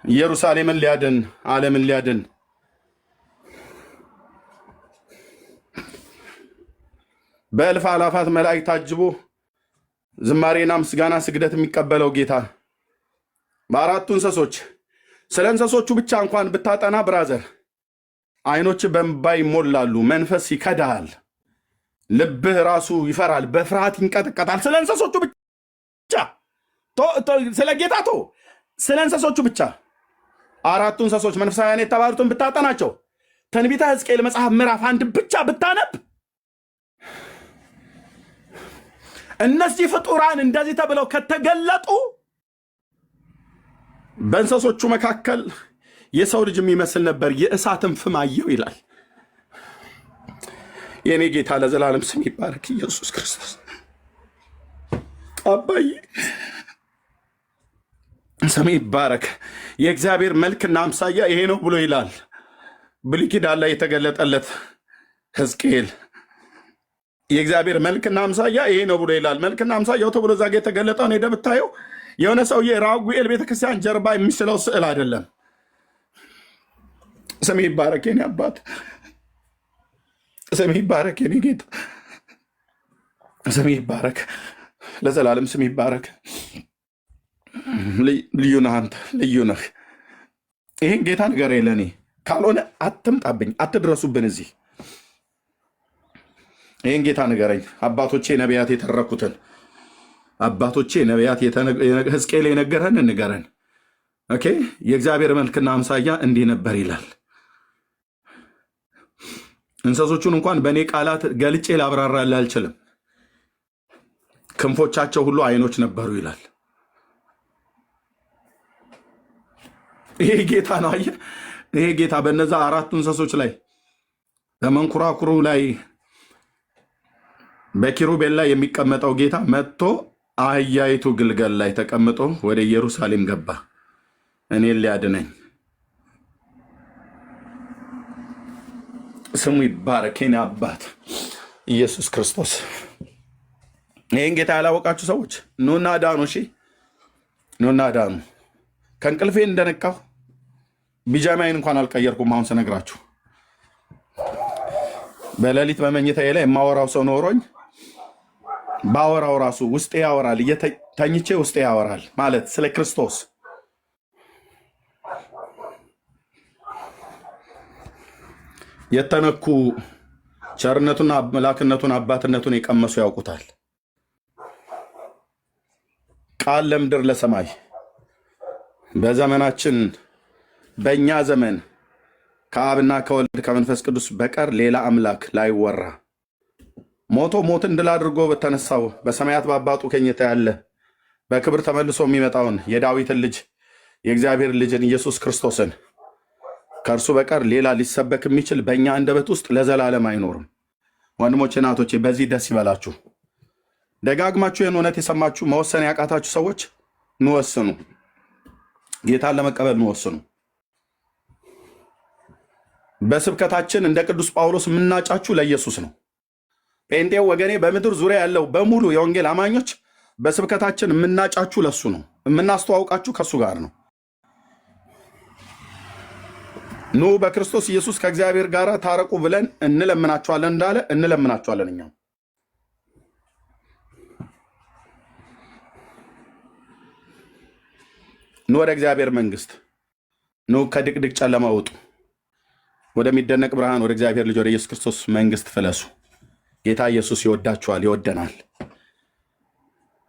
ኢየሩሳሌምን ሊያድን ዓለምን ሊያድን በእልፍ አላፋት መላእክት ታጅቦ ዝማሬና ምስጋና ስግደት የሚቀበለው ጌታ በ4ቱ እንስሶች። ስለ እንስሶቹ ብቻ እንኳን ብታጠና ብራዘር አይኖች በእንባ ይሞላሉ፣ መንፈስ ይከዳል፣ ልብህ ራሱ ይፈራል፣ በፍርሃት ይንቀጠቀጣል። ስለ እንስሶቹ ብቻ ስለ ጌታ ስለ እንስሶቹ ብቻ 4ቱ እንስሶች መንፈሳውያን የተባሉትን ብታጠናቸው ትንቢተ ሕዝቅኤል መጽሐፍ ምዕራፍ 1 ብቻ ብታነብ እነዚህ ፍጡራን እንደዚህ ተብለው ከተገለጡ በእንስሶቹ መካከል የሰው ልጅ የሚመስል ነበር፣ የእሳትን ፍም አየው ይላል። የኔ ጌታ ለዘላለም ስም ይባረክ። ኢየሱስ ክርስቶስ አባዬ ስም ይባረክ። የእግዚአብሔር መልክና አምሳያ ይሄ ነው ብሎ ይላል ብሉይ ኪዳን ላይ የተገለጠለት ሕዝቅኤል። የእግዚአብሔር መልክና አምሳያ ይሄ ነው ብሎ ይላል። መልክና አምሳያው ተብሎ እዛ ጋ የተገለጠውን ሄደህ ብታየው የሆነ ሰውዬ ራጉኤል ቤተክርስቲያን ጀርባ የሚስለው ስዕል አይደለም። ስም ይባረክ የኔ አባት፣ ስም ይባረክ የኔ ጌታ፣ ስም ይባረክ ለዘላለም ስም ይባረክ። ልዩ ነህ አንተ፣ ልዩ ነህ። ይህን ጌታ ንገረኝ ለእኔ፣ ካልሆነ አትምጣብኝ፣ አትድረሱብን እዚህ። ይህን ጌታ ንገረኝ። አባቶቼ ነቢያት የተረኩትን አባቶቼ ነቢያት ሕዝቅኤል የነገረን ንገረን። ኦኬ የእግዚአብሔር መልክና አምሳያ እንዲህ ነበር ይላል። እንስሶቹን እንኳን በእኔ ቃላት ገልጬ ላብራራልህ አልችልም። ክንፎቻቸው ሁሉ አይኖች ነበሩ ይላል። ይሄ ጌታ ነው። አየህ ይሄ ጌታ በነዛ አራቱ እንስሶች ላይ በመንኮራኩሩ ላይ በኪሩቤል ላይ የሚቀመጠው ጌታ መጥቶ አህያይቱ ግልገል ላይ ተቀምጦ ወደ ኢየሩሳሌም ገባ እኔን ሊያድነኝ። ስሙ ይባረክ የኔ አባት ኢየሱስ ክርስቶስ። ይህን ጌታ ያላወቃችሁ ሰዎች ኑና ዳኑ። እሺ ኑና ዳኑ። ከእንቅልፌ እንደነቃሁ ቢጃማይን እንኳን አልቀየርኩም። አሁን ስነግራችሁ በሌሊት በመኝታዬ ላይ የማወራው ሰው ኖሮኝ ባወራው ራሱ ውስጤ ያወራል፣ ተኝቼ ውስጤ ያወራል ማለት ስለ ክርስቶስ። የተነኩ ቸርነቱን፣ አምላክነቱን፣ አባትነቱን የቀመሱ ያውቁታል። ቃል ለምድር ለሰማይ በዘመናችን በእኛ ዘመን ከአብና ከወልድ ከመንፈስ ቅዱስ በቀር ሌላ አምላክ ላይወራ ሞቶ ሞትን ድል አድርጎ በተነሳው በሰማያት በአባቱ ቀኝ ያለ በክብር ተመልሶ የሚመጣውን የዳዊትን ልጅ የእግዚአብሔር ልጅን ኢየሱስ ክርስቶስን ከእርሱ በቀር ሌላ ሊሰበክ የሚችል በእኛ አንደበት ውስጥ ለዘላለም አይኖርም። ወንድሞቼ እናቶቼ በዚህ ደስ ይበላችሁ። ደጋግማችሁ ይህን እውነት የሰማችሁ መወሰን ያቃታችሁ ሰዎች እንወስኑ። ጌታን ለመቀበል እንወስኑ። በስብከታችን እንደ ቅዱስ ጳውሎስ የምናጫችሁ ለኢየሱስ ነው። ጴንጤው ወገኔ በምድር ዙሪያ ያለው በሙሉ የወንጌል አማኞች በስብከታችን የምናጫችሁ ለሱ ነው። የምናስተዋውቃችሁ ከሱ ጋር ነው። ኑ በክርስቶስ ኢየሱስ ከእግዚአብሔር ጋር ታረቁ ብለን እንለምናችኋለን እንዳለ እንለምናችኋለን። እኛም ኑ ወደ እግዚአብሔር መንግስት፣ ኑ ከድቅድቅ ጨለማ ውጡ፣ ወደሚደነቅ ብርሃን ወደ እግዚአብሔር ልጅ ወደ ኢየሱስ ክርስቶስ መንግስት ፍለሱ። ጌታ ኢየሱስ ይወዳችኋል፣ ይወደናል።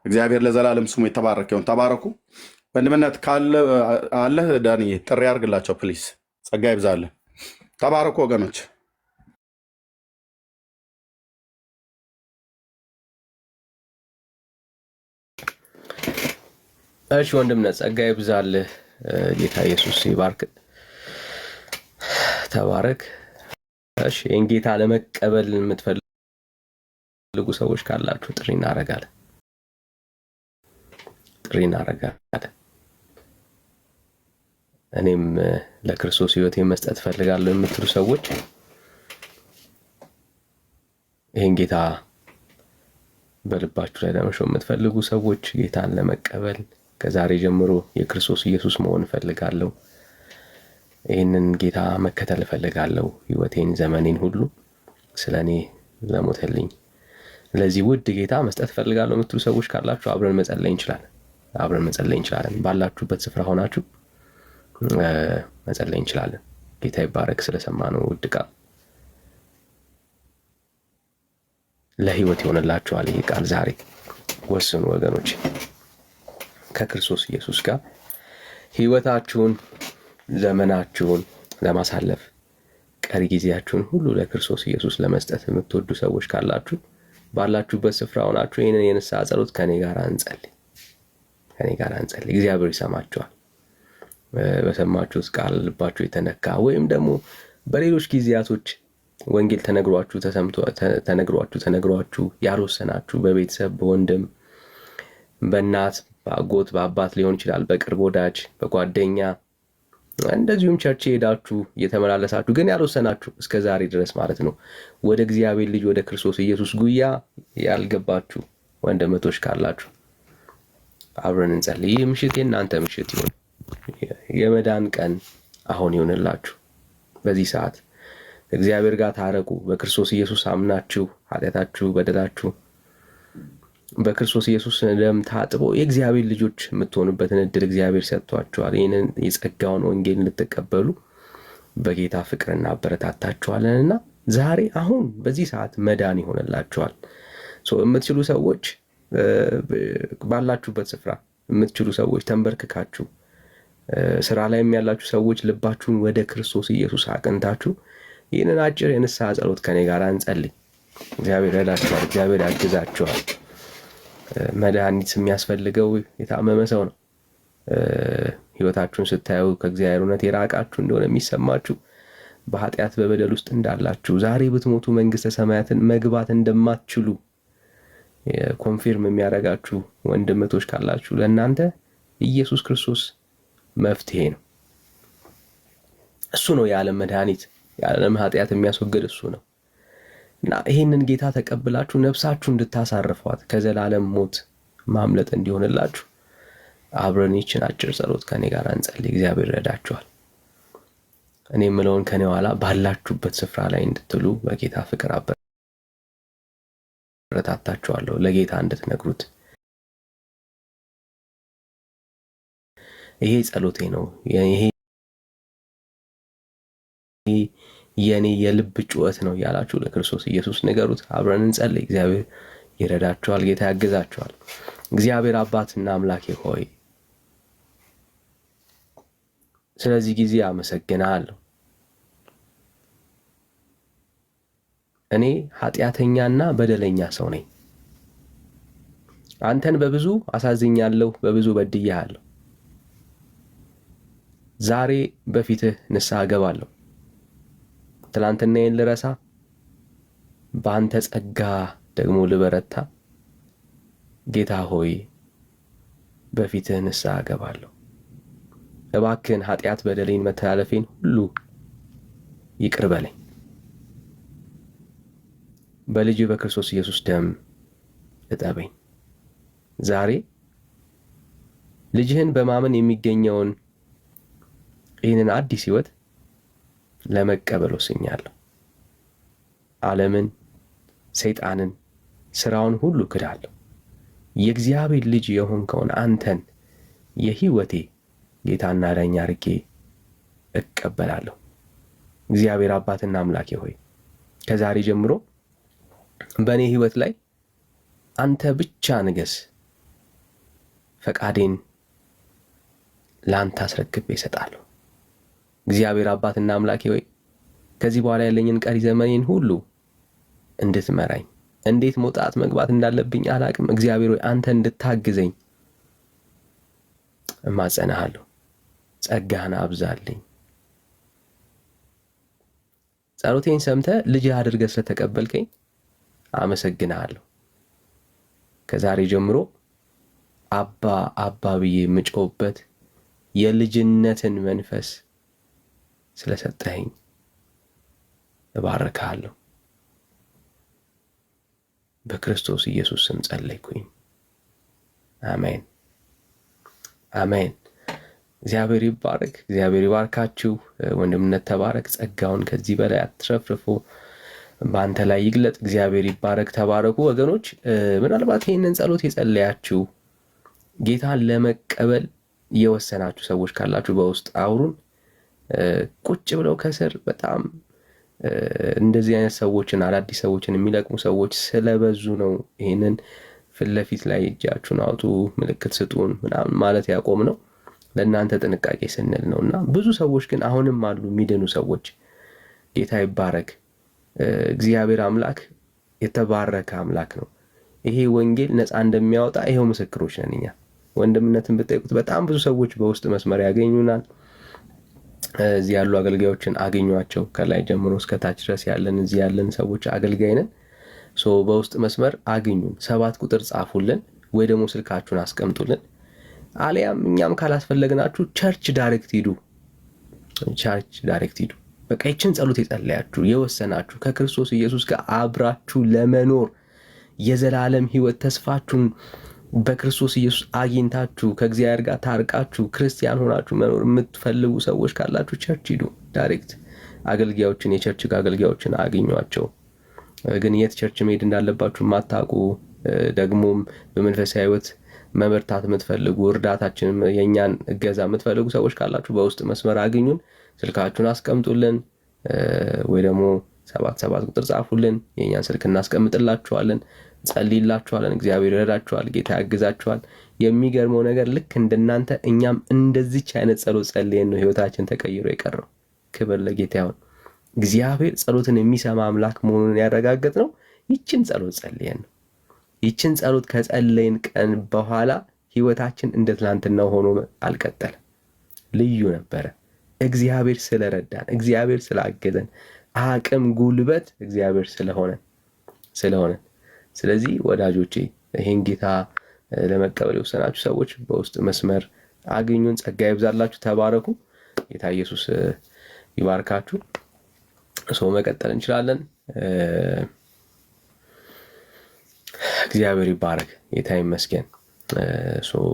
እግዚአብሔር ለዘላለም ስሙ የተባረከ ይሁን። ተባረኩ። ወንድምነት ካለ አለ ዳኒ ጥሪ አድርግላቸው ፕሊስ። ጸጋ ይብዛልህ። ተባረኩ ወገኖች። እሺ ወንድምነት ጸጋ ይብዛልህ። ጌታ ኢየሱስ ይባርክ። ተባረክ። እሺ ይህን ጌታ ለመቀበል የምትፈልጉ ሰዎች ካላችሁ ጥሪ እናደርጋለን። እኔም ለክርስቶስ ሕይወቴን መስጠት ፈልጋለሁ የምትሉ ሰዎች ይህን ጌታ በልባችሁ ላይ ለመሾም የምትፈልጉ ሰዎች ጌታን ለመቀበል ከዛሬ ጀምሮ የክርስቶስ ኢየሱስ መሆን ፈልጋለሁ፣ ይህንን ጌታ መከተል ፈልጋለሁ፣ ሕይወቴን ዘመኔን ሁሉ ስለኔ ለሞተልኝ ለዚህ ውድ ጌታ መስጠት ፈልጋለሁ የምትሉ ሰዎች ካላችሁ አብረን መጸለይ እንችላለን። ባላችሁበት ስፍራ ሆናችሁ መጸለይ እንችላለን። ጌታ ይባረክ። ስለሰማነው ውድ ቃል ለሕይወት ይሆንላችኋል። ይህ ቃል ዛሬ ወስኑ ወገኖች። ከክርስቶስ ኢየሱስ ጋር ሕይወታችሁን ዘመናችሁን ለማሳለፍ ቀሪ ጊዜያችሁን ሁሉ ለክርስቶስ ኢየሱስ ለመስጠት የምትወዱ ሰዎች ካላችሁ ባላችሁበት ስፍራ ሆናችሁ ይህንን የንስሐ ጸሎት ከኔ ጋር እንጸልይ። እግዚአብሔር ይሰማችኋል። በሰማችሁት ቃል ልባችሁ የተነካ ወይም ደግሞ በሌሎች ጊዜያቶች ወንጌል ተነግሯችሁ ያልወሰናችሁ በቤተሰብ በወንድም በእናት በአጎት በአባት ሊሆን ይችላል፣ በቅርብ ወዳጅ በጓደኛ እንደዚሁም ቸርች ሄዳችሁ እየተመላለሳችሁ ግን ያልወሰናችሁ እስከ ዛሬ ድረስ ማለት ነው ወደ እግዚአብሔር ልጅ ወደ ክርስቶስ ኢየሱስ ጉያ ያልገባችሁ ወንድሞች ካላችሁ አብረን እንጸልይ። ይህ ምሽት የእናንተ ምሽት ይሁን። የመዳን ቀን አሁን ይሁንላችሁ። በዚህ ሰዓት እግዚአብሔር ጋር ታረቁ። በክርስቶስ ኢየሱስ አምናችሁ ኃጢአታችሁ በደላችሁ በክርስቶስ ኢየሱስ ደም ታጥቦ የእግዚአብሔር ልጆች የምትሆኑበትን እድል እግዚአብሔር ሰጥቷችኋል። ይህንን የጸጋውን ወንጌል እንድትቀበሉ በጌታ ፍቅር እናበረታታችኋለንና ዛሬ አሁን በዚህ ሰዓት መዳን ይሆንላችኋል። የምትችሉ ሰዎች ባላችሁበት ስፍራ የምትችሉ ሰዎች ተንበርክካችሁ፣ ስራ ላይም ያላችሁ ሰዎች ልባችሁን ወደ ክርስቶስ ኢየሱስ አቅንታችሁ ይህንን አጭር የንስሐ ጸሎት ከኔ ጋር እንጸልይ። እግዚአብሔር ይረዳችኋል። እግዚአብሔር ያግዛችኋል። መድኃኒት የሚያስፈልገው የታመመ ሰው ነው። ህይወታችሁን ስታዩ ከእግዚአብሔር እውነት የራቃችሁ እንደሆነ የሚሰማችሁ በኃጢአት በበደል ውስጥ እንዳላችሁ ዛሬ ብትሞቱ መንግስተ ሰማያትን መግባት እንደማትችሉ ኮንፊርም የሚያደርጋችሁ ወንድምቶች ካላችሁ ለእናንተ ኢየሱስ ክርስቶስ መፍትሄ ነው። እሱ ነው የዓለም መድኃኒት፣ የዓለም ኃጢአት የሚያስወግድ እሱ ነው እና ይህንን ጌታ ተቀብላችሁ ነፍሳችሁ እንድታሳርፏት ከዘላለም ሞት ማምለጥ እንዲሆንላችሁ አብረን ይችን አጭር ጸሎት ከኔ ጋር እንጸልይ። እግዚአብሔር ይረዳችኋል። እኔ የምለውን ከኔ ኋላ ባላችሁበት ስፍራ ላይ እንድትሉ በጌታ ፍቅር አበረታታችኋለሁ። ለጌታ እንድትነግሩት ይሄ ጸሎቴ ነው። ይሄ የኔ የልብ ጩኸት ነው ያላችሁ ለክርስቶስ ኢየሱስ ንገሩት። አብረን እንጸልይ። እግዚአብሔር ይረዳችኋል። ጌታ ያግዛችኋል። እግዚአብሔር አባትና አምላኬ ሆይ ስለዚህ ጊዜ አመሰግናለሁ። እኔ ኃጢአተኛና በደለኛ ሰው ነኝ። አንተን በብዙ አሳዝኛለሁ፣ በብዙ በድያለሁ። ዛሬ በፊትህ ንስሐ ገባለሁ። ትላንትናዬን ልረሳ፣ በአንተ ጸጋ ደግሞ ልበረታ። ጌታ ሆይ በፊትህ ንስሐ ገባለሁ። እባክህን ኃጢአት፣ በደሌን፣ መተላለፌን ሁሉ ይቅር በለኝ። በልጅ በክርስቶስ ኢየሱስ ደም እጠበኝ። ዛሬ ልጅህን በማመን የሚገኘውን ይህንን አዲስ ህይወት ለመቀበል ወስኛለሁ። ዓለምን፣ ሰይጣንን፣ ስራውን ሁሉ ክዳለሁ። የእግዚአብሔር ልጅ የሆንከውን አንተን የህይወቴ ጌታና ዳኛ አድርጌ እቀበላለሁ። እግዚአብሔር አባትና አምላኬ ሆይ ከዛሬ ጀምሮ በእኔ ህይወት ላይ አንተ ብቻ ንገስ። ፈቃዴን ለአንተ አስረክቤ እሰጣለሁ። እግዚአብሔር አባትና አምላኬ ሆይ ከዚህ በኋላ ያለኝን ቀሪ ዘመኔን ሁሉ እንድትመራኝ፣ እንዴት መውጣት መግባት እንዳለብኝ አላቅም። እግዚአብሔር ሆይ አንተ እንድታግዘኝ እማጸናሃለሁ። ጸጋህን አብዛልኝ። ጸሎቴን ሰምተህ ልጅህ አድርገህ ስለተቀበልከኝ አመሰግናለሁ። ከዛሬ ጀምሮ አባ አባ ብዬ የምጮህበት የልጅነትን መንፈስ ስለሰጠኸኝ እባርክሃለሁ። በክርስቶስ ኢየሱስ ስም ጸለይኩኝ። አሜን አሜን። እግዚአብሔር ይባረክ። እግዚአብሔር ይባርካችሁ። ወንድምነት ተባረክ። ጸጋውን ከዚህ በላይ አትረፍርፎ በአንተ ላይ ይግለጥ። እግዚአብሔር ይባረክ። ተባረኩ ወገኖች። ምናልባት ይህንን ጸሎት የጸለያችሁ ጌታን ለመቀበል የወሰናችሁ ሰዎች ካላችሁ በውስጥ አውሩን። ቁጭ ብለው ከስር በጣም እንደዚህ አይነት ሰዎችን አዳዲስ ሰዎችን የሚለቅሙ ሰዎች ስለበዙ ነው ይህንን ፊት ለፊት ላይ እጃችሁን አውጡ፣ ምልክት ስጡን ምናምን ማለት ያቆም ነው። ለእናንተ ጥንቃቄ ስንል ነው። እና ብዙ ሰዎች ግን አሁንም አሉ የሚድኑ ሰዎች። ጌታ ይባረክ። እግዚአብሔር አምላክ የተባረከ አምላክ ነው። ይሄ ወንጌል ነፃ እንደሚያወጣ ይሄው ምስክሮች ነን እኛ። ወንድምነትን ብትጠይቁት በጣም ብዙ ሰዎች በውስጥ መስመር ያገኙናል። እዚህ ያሉ አገልጋዮችን አገኟቸው። ከላይ ጀምሮ እስከ ታች ድረስ ያለን እዚህ ያለን ሰዎች አገልጋይ ነን። በውስጥ መስመር አግኙን። 7 ቁጥር ጻፉልን ወይ ደግሞ ስልካችሁን አስቀምጡልን። አሊያም እኛም ካላስፈለግናችሁ ቸርች ዳይሬክት ሂዱ። ቸርች ዳይሬክት ሂዱ። በቃ ይችን ጸሎት የጸለያችሁ የወሰናችሁ ከክርስቶስ ኢየሱስ ጋር አብራችሁ ለመኖር የዘላለም ህይወት ተስፋችሁን በክርስቶስ ኢየሱስ አግኝታችሁ ከእግዚአብሔር ጋር ታርቃችሁ ክርስቲያን ሆናችሁ መኖር የምትፈልጉ ሰዎች ካላችሁ ቸርች ሂዱ። ዳይሬክት አገልጋዮችን፣ የቸርች አገልጋዮችን አግኟቸው። ግን የት ቸርች መሄድ እንዳለባችሁ ማታውቁ፣ ደግሞም በመንፈሳዊ ህይወት መበርታት የምትፈልጉ፣ እርዳታችንም የእኛን እገዛ የምትፈልጉ ሰዎች ካላችሁ በውስጥ መስመር አግኙን። ስልካችሁን አስቀምጡልን ወይ ደግሞ 77 ቁጥር ጻፉልን። የእኛን ስልክ እናስቀምጥላችኋለን፣ ጸልይላችኋለን። እግዚአብሔር ይረዳችኋል። ጌታ ያግዛችኋል። የሚገርመው ነገር ልክ እንደናንተ እኛም እንደዚች አይነት ጸሎት ጸልየን ነው ህይወታችን ተቀይሮ የቀረው። ክብር ለጌታ ይሁን። እግዚአብሔር ጸሎትን የሚሰማ አምላክ መሆኑን ያረጋገጥ ነው ይችን ጸሎት ጸልየን ነው። ይችን ጸሎት ከጸለይን ቀን በኋላ ህይወታችን እንደ ትናንትናው ሆኖ አልቀጠለም። ልዩ ነበረ። እግዚአብሔር ስለረዳን፣ እግዚአብሔር ስላገዘን፣ አቅም ጉልበት እግዚአብሔር ስለሆነ ስለዚህ ወዳጆቼ ይሄን ጌታ ለመቀበል የወሰናችሁ ሰዎች በውስጥ መስመር አግኙን። ጸጋ ይብዛላችሁ። ተባረኩ። ጌታ ኢየሱስ ይባርካችሁ። ሰው መቀጠል እንችላለን። እግዚአብሔር ይባረክ። ጌታ ይመስገን።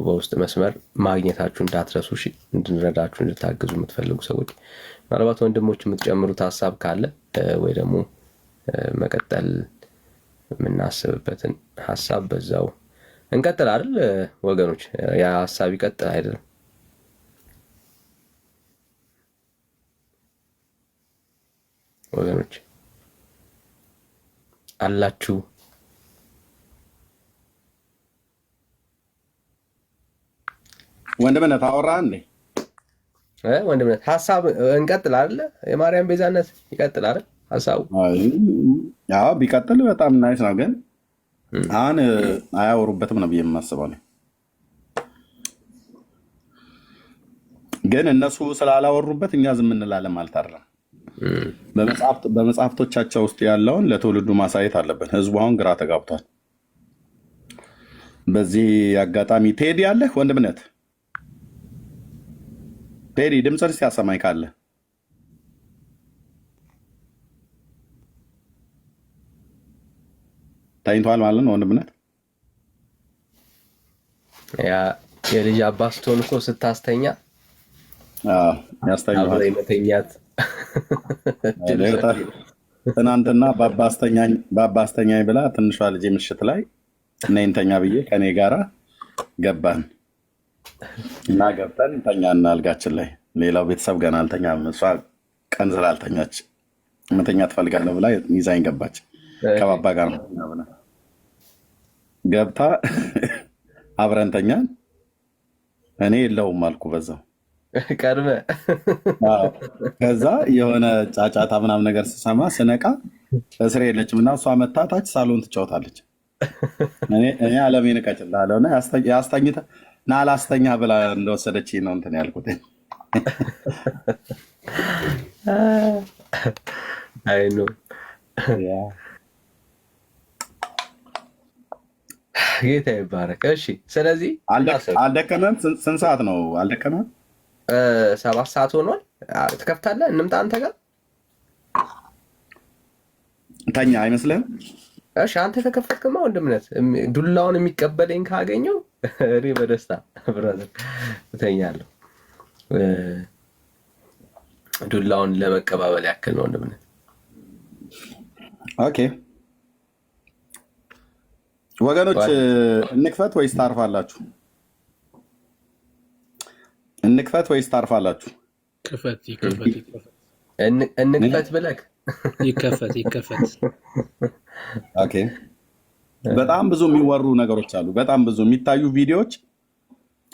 በውስጥ መስመር ማግኘታችሁ እንዳትረሱ። እሺ፣ እንድንረዳችሁ እንድታግዙ የምትፈልጉ ሰዎች ምናልባት ወንድሞች የምትጨምሩት ሀሳብ ካለ ወይ ደግሞ መቀጠል የምናስብበትን ሀሳብ በዛው እንቀጥል አይደል ወገኖች? ያ ሀሳብ ይቀጥል አይደለም? ወገኖች አላችሁ? ወንድምነት አወራ እንዴ? ወንድምነት ሀሳብ እንቀጥል አይደል? የማርያም ቤዛነት ይቀጥል አይደል ሀሳቡ? አዎ ቢቀጥል በጣም ናይስ ነው፣ ግን አሁን አያወሩበትም ነው ብዬ የማስበው ነው። ግን እነሱ ስላላወሩበት እኛ ዝም እንላለን ማለት አይደለም። በመጽሐፍቶቻቸው ውስጥ ያለውን ለትውልዱ ማሳየት አለብን። ህዝቡ አሁን ግራ ተጋብቷል። በዚህ አጋጣሚ ቴዲ አለህ ወንድምነት? ቴዲ ድምፅህን ሲያሰማኝ ካለ ተኝቷል ማለት ነው ወንድምነት። ያ የልጅ አባት ስትሆን እኮ ስታስተኛ ያስተኛል መተኛት። ትናንትና በአባስተኛኝ ብላ ትንሿ ልጅ ምሽት ላይ ነይ እንተኛ ብዬ ከኔ ጋራ ገባን እና ገብተን ተኛና አልጋችን ላይ። ሌላው ቤተሰብ ገና አልተኛም። እሷ ቀን ስላልተኛች መተኛ ትፈልጋለሁ ብላ ይዛኝ ገባች። ከባባ ጋር ገብታ አብረን ተኛን። እኔ የለውም አልኩ በዛው ቀድመ። ከዛ የሆነ ጫጫታ ምናምን ነገር ስሰማ ስነቃ እስር የለችም እና እሷ መታታች ሳሎን ትጫወታለች። እኔ አለሜን እቀጭላለሁ እና ያስተኝተ ና ላስተኛ ብላ እንደወሰደች ነው እንትን ያልኩት። አይ ኖ ጌታ ይባረክ። እሺ፣ ስለዚህ አልደከመም። ስንት ሰዓት ነው? አልደከመም። 7 ሰዓት ሆኗል። ትከፍታለህ? እንምጣ አንተ ጋር ተኛ አይመስልህም? እሺ፣ አንተ ከከፈትክማ ወንድምነት ዱላውን የሚቀበለኝ ካገኘው እኔ በደስታ ብራዘር እተኛለሁ። ዱላውን ለመቀባበል ያክል ነው ወንድምነት። ኦኬ ወገኖች፣ እንክፈት ወይስ ታርፋላችሁ? እንክፈት ወይስ ታርፋላችሁ? እንክፈት ብለህ ይከፈት። ኦኬ። በጣም ብዙ የሚወሩ ነገሮች አሉ። በጣም ብዙ የሚታዩ ቪዲዮዎች፣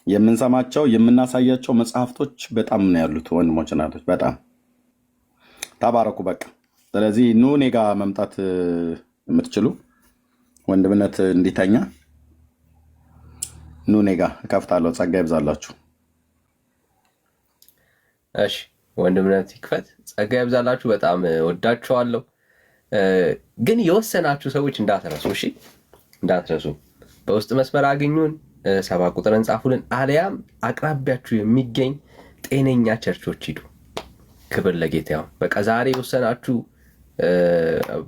የምንሰማቸው የምናሳያቸው መጽሐፍቶች በጣም ነው ያሉት። ወንድሞች እናቶች፣ በጣም ተባረኩ። በቃ ስለዚህ ኑ እኔ ጋ መምጣት የምትችሉ ወንድምነት እንዲተኛ ኑ እኔ ጋ እከፍታለሁ። ጸጋ ይብዛላችሁ። እሺ ወንድምነት ይክፈት። ጸጋ ይብዛላችሁ። በጣም ወዳችኋለሁ። ግን የወሰናችሁ ሰዎች እንዳትረሱ፣ እሺ እንዳትረሱ። በውስጥ መስመር አግኙን፣ 7 ቁጥርን ጻፉልን፣ አሊያም አቅራቢያችሁ የሚገኝ ጤነኛ ቸርቾች ሂዱ። ክብር ለጌታ ይሁን። በቃ ዛሬ የወሰናችሁ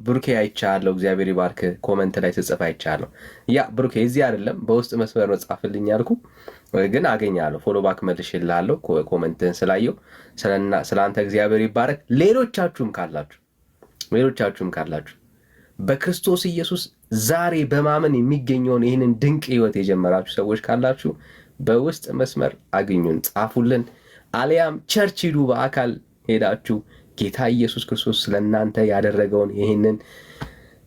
ብሩኬ አይቻለሁ፣ እግዚአብሔር ይባርክ። ኮመንት ላይ ስጽፍ አይቻለሁ። ያ ብሩኬ እዚህ አይደለም በውስጥ መስመር መጻፍልኝ ያልኩ ግን አገኛለሁ። ፎሎ ባክ መልሼልሃለሁ ኮመንትን ስላየው። ስለአንተ እግዚአብሔር ይባረክ። ሌሎቻችሁም ካላችሁ በክርስቶስ ኢየሱስ ዛሬ በማመን የሚገኘውን ይህንን ድንቅ ህይወት የጀመራችሁ ሰዎች ካላችሁ በውስጥ መስመር አግኙን፣ ጻፉልን። አሊያም ቸርች ሂዱ፣ በአካል ሄዳችሁ ጌታ ኢየሱስ ክርስቶስ ስለእናንተ ያደረገውን ይህንን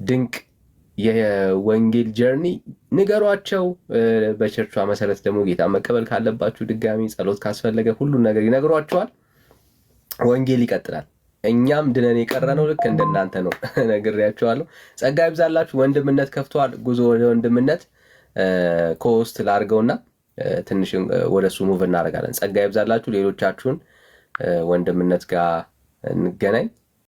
ድንቅ የወንጌል ጀርኒ ንገሯቸው። በቸርቿ መሰረት ደግሞ ጌታ መቀበል ካለባችሁ ድጋሚ ጸሎት ካስፈለገ ሁሉን ነገር ይነግሯቸዋል። ወንጌል ይቀጥላል። እኛም ድነን የቀረ ነው ልክ እንደናንተ ነው። ነግሬያቸዋለሁ። ጸጋ ይብዛላችሁ። ወንድምነት ከፍቷል። ጉዞ ወደ ወንድምነት ኮስት ላድርገውና ትንሽ ወደሱ ሙቭ እናደርጋለን። ጸጋ ይብዛላችሁ። ሌሎቻችሁን ወንድምነት ጋር እንገናኝ።